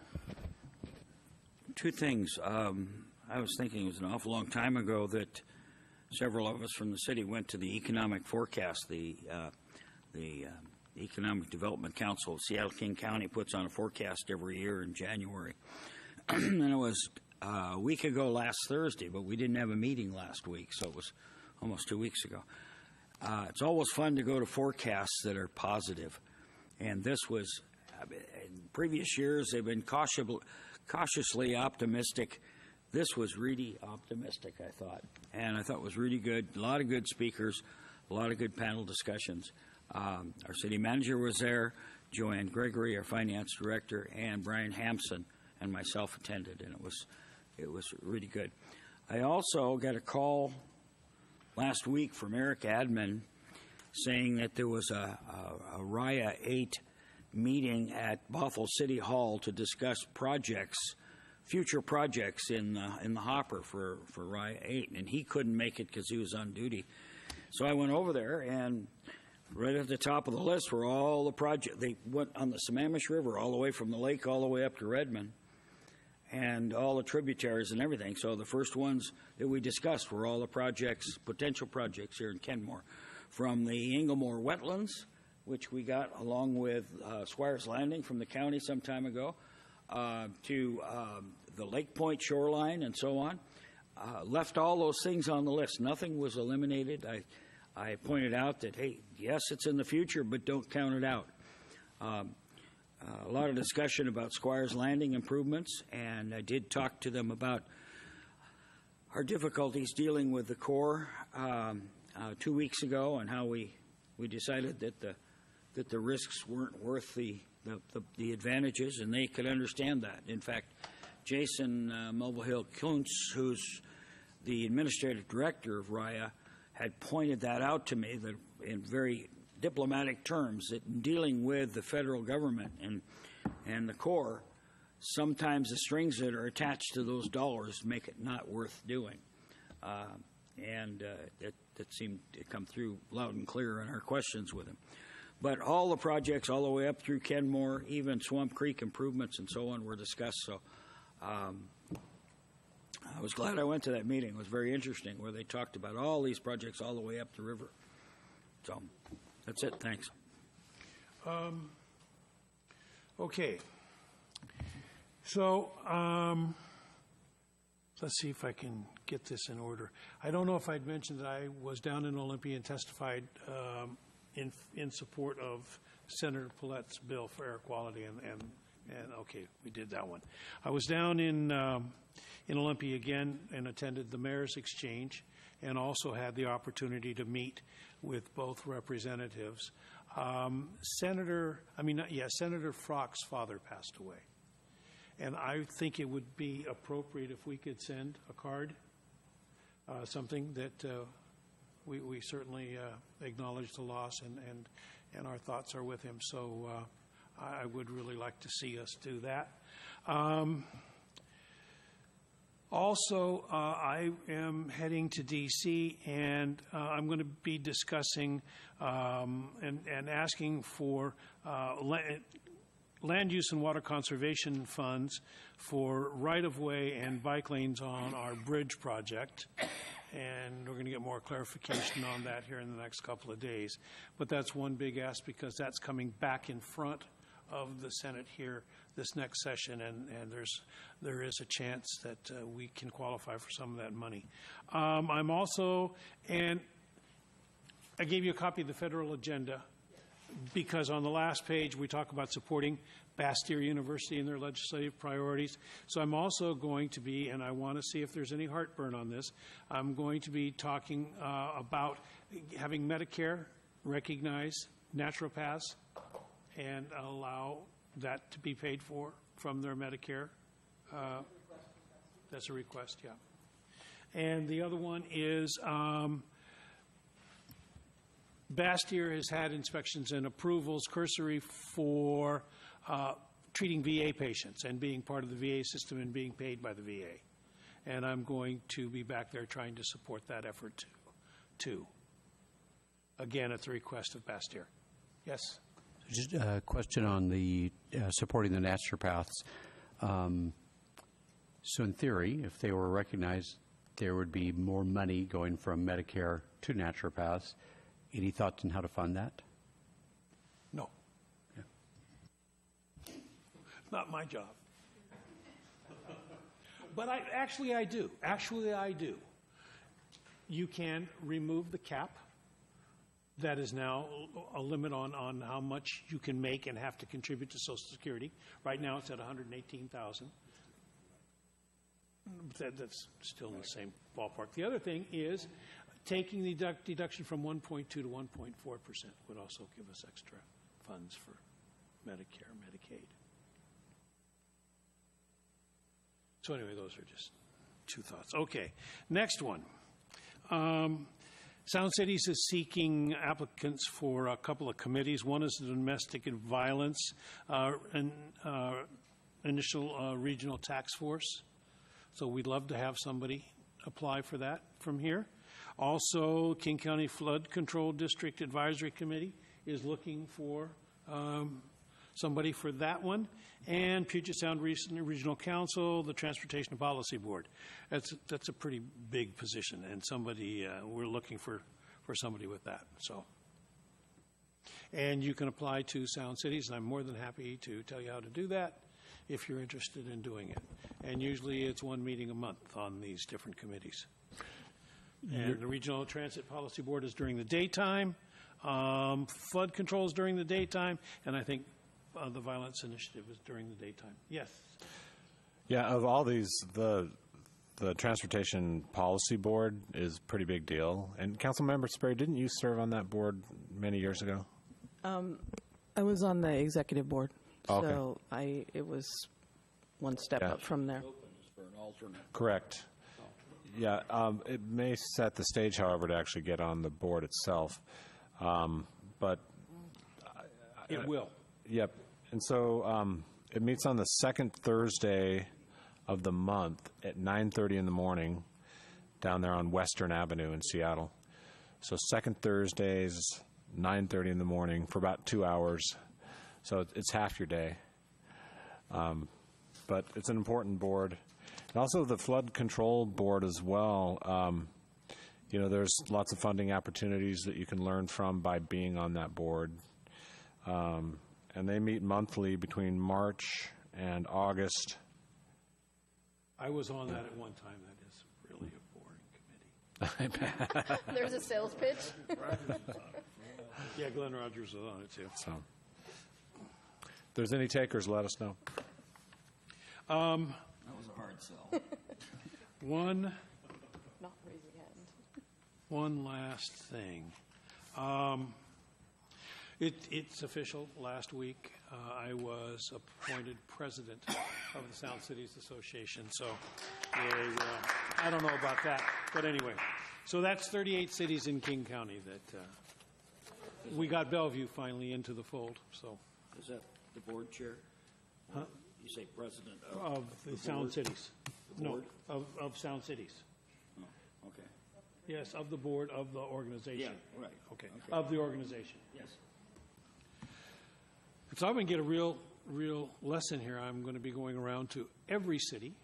Speaker 18: 2 things. I was thinking it was an awful long time ago that several of us from the city went to the economic forecast. The Economic Development Council of Seattle-King County puts on a forecast every year in January. And it was a week ago last Thursday, but we didn't have a meeting last week, so it was almost 2 weeks ago. It's always fun to go to forecasts that are positive. And this was, in previous years, they've been cautiously optimistic. This was really optimistic, I thought. And I thought it was really good. A lot of good speakers, a lot of good panel discussions. Our city manager was there, Joanne Gregory, our finance director, and Brian Hansen and myself attended, and it was really good. I also got a call last week from Eric Admin saying that there was a RIA 8 meeting at Bothell City Hall to discuss future projects in the hopper for RIA 8, and he couldn't make it because he was on duty. So I went over there, and right at the top of the list were all the projects. They went on the Sammamish River all the way from the lake all the way up to Redmond. and all the tributaries and everything. So the first ones that we discussed were all the projects, potential projects here in Kenmore, from the Inglemore wetlands, which we got along with Squires Landing from the county some time ago, to the Lake Point shoreline and so on. Left all those things on the list. Nothing was eliminated. I pointed out that, hey, yes, it's in the future, but don't count it out. A lot of discussion about Squires Landing improvements, and I did talk to them about our difficulties dealing with the Corps 2 weeks ago, and how we decided that the risks weren't worth the advantages, and they could understand that. In fact, Jason Mulvihill-Kuntz, who's the administrative director of RIA, had pointed that out to me, that in very diplomatic terms, that in dealing with the federal government and the Corps, sometimes the strings that are attached to those dollars make it not worth doing. That seemed to come through loud and clear in our questions with him. But all the projects all the way up through Kenmore, even Swamp Creek improvements and so on, were discussed. So I was glad I went to that meeting. It was very interesting, where they talked about all these projects all the way up the river. So that's it. Thanks.
Speaker 1: Okay. So let's see if I can get this in order. I don't know if I'd mentioned that I was down in Olympia and testified in support of Senator Paulette's bill for air quality, and okay, we did that one. I was down in Olympia again and attended the mayor's exchange, and also had the opportunity to meet with both representatives. Senator Frock's father passed away, and I think it would be appropriate if we could send a card, something that we certainly acknowledge the loss, and our thoughts are with him. So I would really like to see us do that. Also, I am heading to D.C., and I'm going to be discussing and asking for land use and water conservation funds for right-of-way and bike lanes on our bridge project. And we're going to get more clarification on that here in the next couple of days. But that's one big ask, because that's coming back in front of the Senate here this next session, and there is a chance that we can qualify for some of that money. I'm also, and I gave you a copy of the federal agenda, because on the last page we talk about supporting Bastyr University and their legislative priorities. So I'm also going to be, and I want to see if there's any heartburn on this, I'm going to be talking about having Medicare recognize naturopaths and allow that to be paid for from their Medicare. That's a request, yeah. And the other one is Bastyr has had inspections and approvals cursory for treating VA patients and being part of the VA system and being paid by the VA. And I'm going to be back there trying to support that effort too. Again, at the request of Bastyr. Yes?
Speaker 19: Just a question on the supporting the naturopaths. So in theory, if they were recognized, there would be more money going from Medicare to naturopaths. Any thoughts on how to fund that?
Speaker 1: No. Yeah. Not my job. But I do. Actually, I do. You can remove the cap. That is now a limit on how much you can make and have to contribute to Social Security. Right now it's at $118,000. That's still in the same ballpark. The other thing is taking the deduction from 1.2 to 1.4% would also give us extra funds for Medicare, Medicaid. So anyway, those are just two thoughts. Okay, next one. Sound Cities is seeking applicants for a couple of committees. One is the Domestic Violence Initial Regional Task Force. So we'd love to have somebody apply for that from here. Also, King County Flood Control District Advisory Committee is looking for somebody for that one, and Puget Sound Regional Council, the Transportation Policy Board. That's a pretty big position, and somebody we're looking for somebody with that. So, and you can apply to Sound Cities, and I'm more than happy to tell you how to do that if you're interested in doing it. And usually it's one meeting a month on these different committees. And the Regional Transit Policy Board is during the daytime. Flood control is during the daytime. And I think the Violence Initiative is during the daytime. Yes?
Speaker 5: Yeah, of all these, the Transportation Policy Board is a pretty big deal. And Councilmember Sperry, didn't you serve on that board many years ago?
Speaker 14: I was on the executive board.
Speaker 5: Okay.
Speaker 14: So it was one step up from there.
Speaker 5: Correct. Yeah, it may set the stage, however, to actually get on the board itself. But
Speaker 1: it will.
Speaker 5: Yep. And so it meets on the second Thursday of the month at 9:30 in the morning down there on Western Avenue in Seattle. So second Thursdays, 9:30 in the morning for about 2 hours. So it's half your day. But it's an important board. And also the Flood Control Board as well. There's lots of funding opportunities that you can learn from by being on that board. And they meet monthly between March and August.
Speaker 1: I was on that at one time. That is really a boring committee.
Speaker 4: There's a sales pitch.
Speaker 1: Yeah, Glenn Rogers was on it too.
Speaker 5: So, if there's any takers, let us know.
Speaker 18: That was a hard sell.
Speaker 4: Not raising hand.
Speaker 1: One last thing. It's official. Last week, I was appointed president of the Sound Cities Association. So, I don't know about that, but anyway. So that's 38 cities in King County that we got Bellevue finally into the fold. So,
Speaker 18: is that the board chair?
Speaker 1: Huh?
Speaker 18: You say president
Speaker 1: of the Sound
Speaker 18: board?
Speaker 1: Cities?
Speaker 18: The
Speaker 1: No,
Speaker 18: board?
Speaker 1: of Sound Cities.
Speaker 18: Oh, okay.
Speaker 1: Yes, of the board of the organization.
Speaker 18: Yeah, right.
Speaker 1: Okay. Of the organization.
Speaker 18: Yes.
Speaker 1: So I'm going to get a real lesson here. I'm going to be going around to every city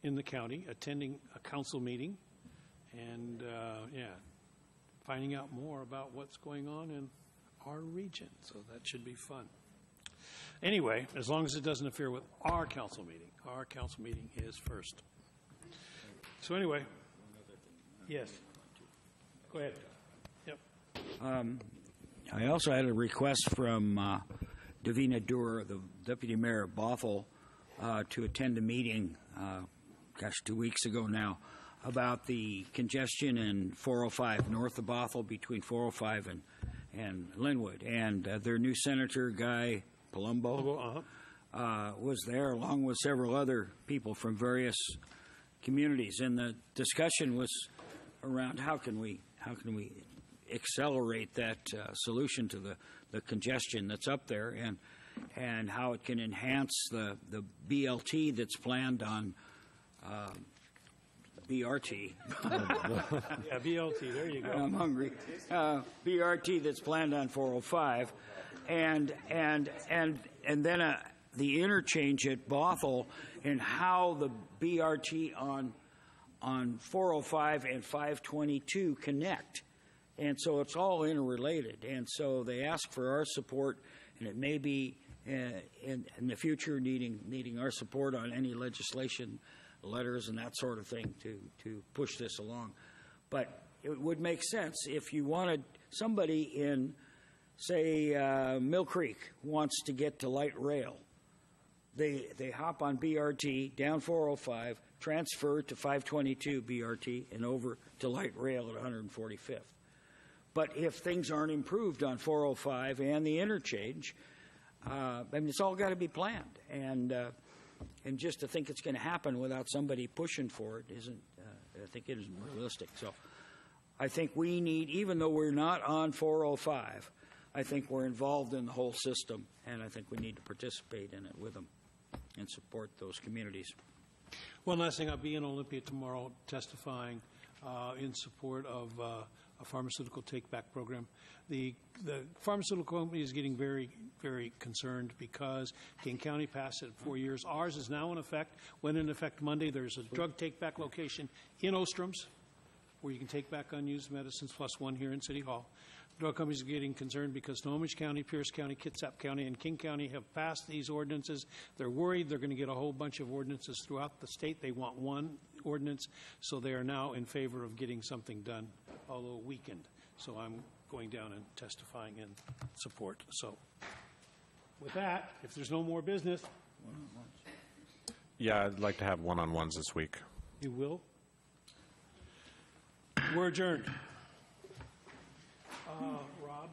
Speaker 1: in the county, attending a council meeting, and finding out more about what's going on in our region. So that should be fun. Anyway, as long as it doesn't interfere with our council meeting. Our council meeting is first. So anyway, yes. Go ahead. Yep.
Speaker 18: I also had a request from Davina Doer, the deputy mayor of Bothell, to attend a meeting, 2 weeks ago now, about the congestion in 405 north of Bothell between 405 and Linwood. And their new senator, Guy Palumbo, was there along with several other people from various communities. And the discussion was around how can we accelerate that solution to the congestion that's up there, and how it can enhance the BLT that's planned on BRT.
Speaker 1: Yeah, BLT, there you go.
Speaker 18: I'm hungry. BRT that's planned on 405, and then the interchange at Bothell, and how the BRT on 405 and 522 connect. And so it's all interrelated. And so they ask for our support, and it may be in the future needing our support on any legislation, letters, and that sort of thing to push this along. But it would make sense if you wanted somebody in, say, Mill Creek wants to get to light rail. They hop on BRT down 405, transfer to 522 BRT, and over to light rail at 145th. But if things aren't improved on 405 and the interchange, it's all got to be planned. And just to think it's going to happen without somebody pushing for it isn't, I think it isn't realistic. So I think we need, even though we're not on 405, I think we're involved in the whole system, and I think we need to participate in it with them and support those communities.
Speaker 1: One last thing, I'll be in Olympia tomorrow testifying in support of a pharmaceutical take-back program. The pharmaceutical company is getting very very concerned because King County passed it 4 years. Ours is now in effect, went in effect Monday. There's a drug take-back location in Ostrom's where you can take back unused medicines, plus one here in City Hall. Drug companies are getting concerned because Snohomish County, Pierce County, Kitsap County, and King County have passed these ordinances. They're worried they're going to get a whole bunch of ordinances throughout the state. They want one ordinance, so they are now in favor of getting something done, although weakened. So I'm going down and testifying in support. So with that, if there's no more business.
Speaker 5: Yeah, I'd like to have one-on-ones this week.
Speaker 1: You will? We're adjourned. Rob?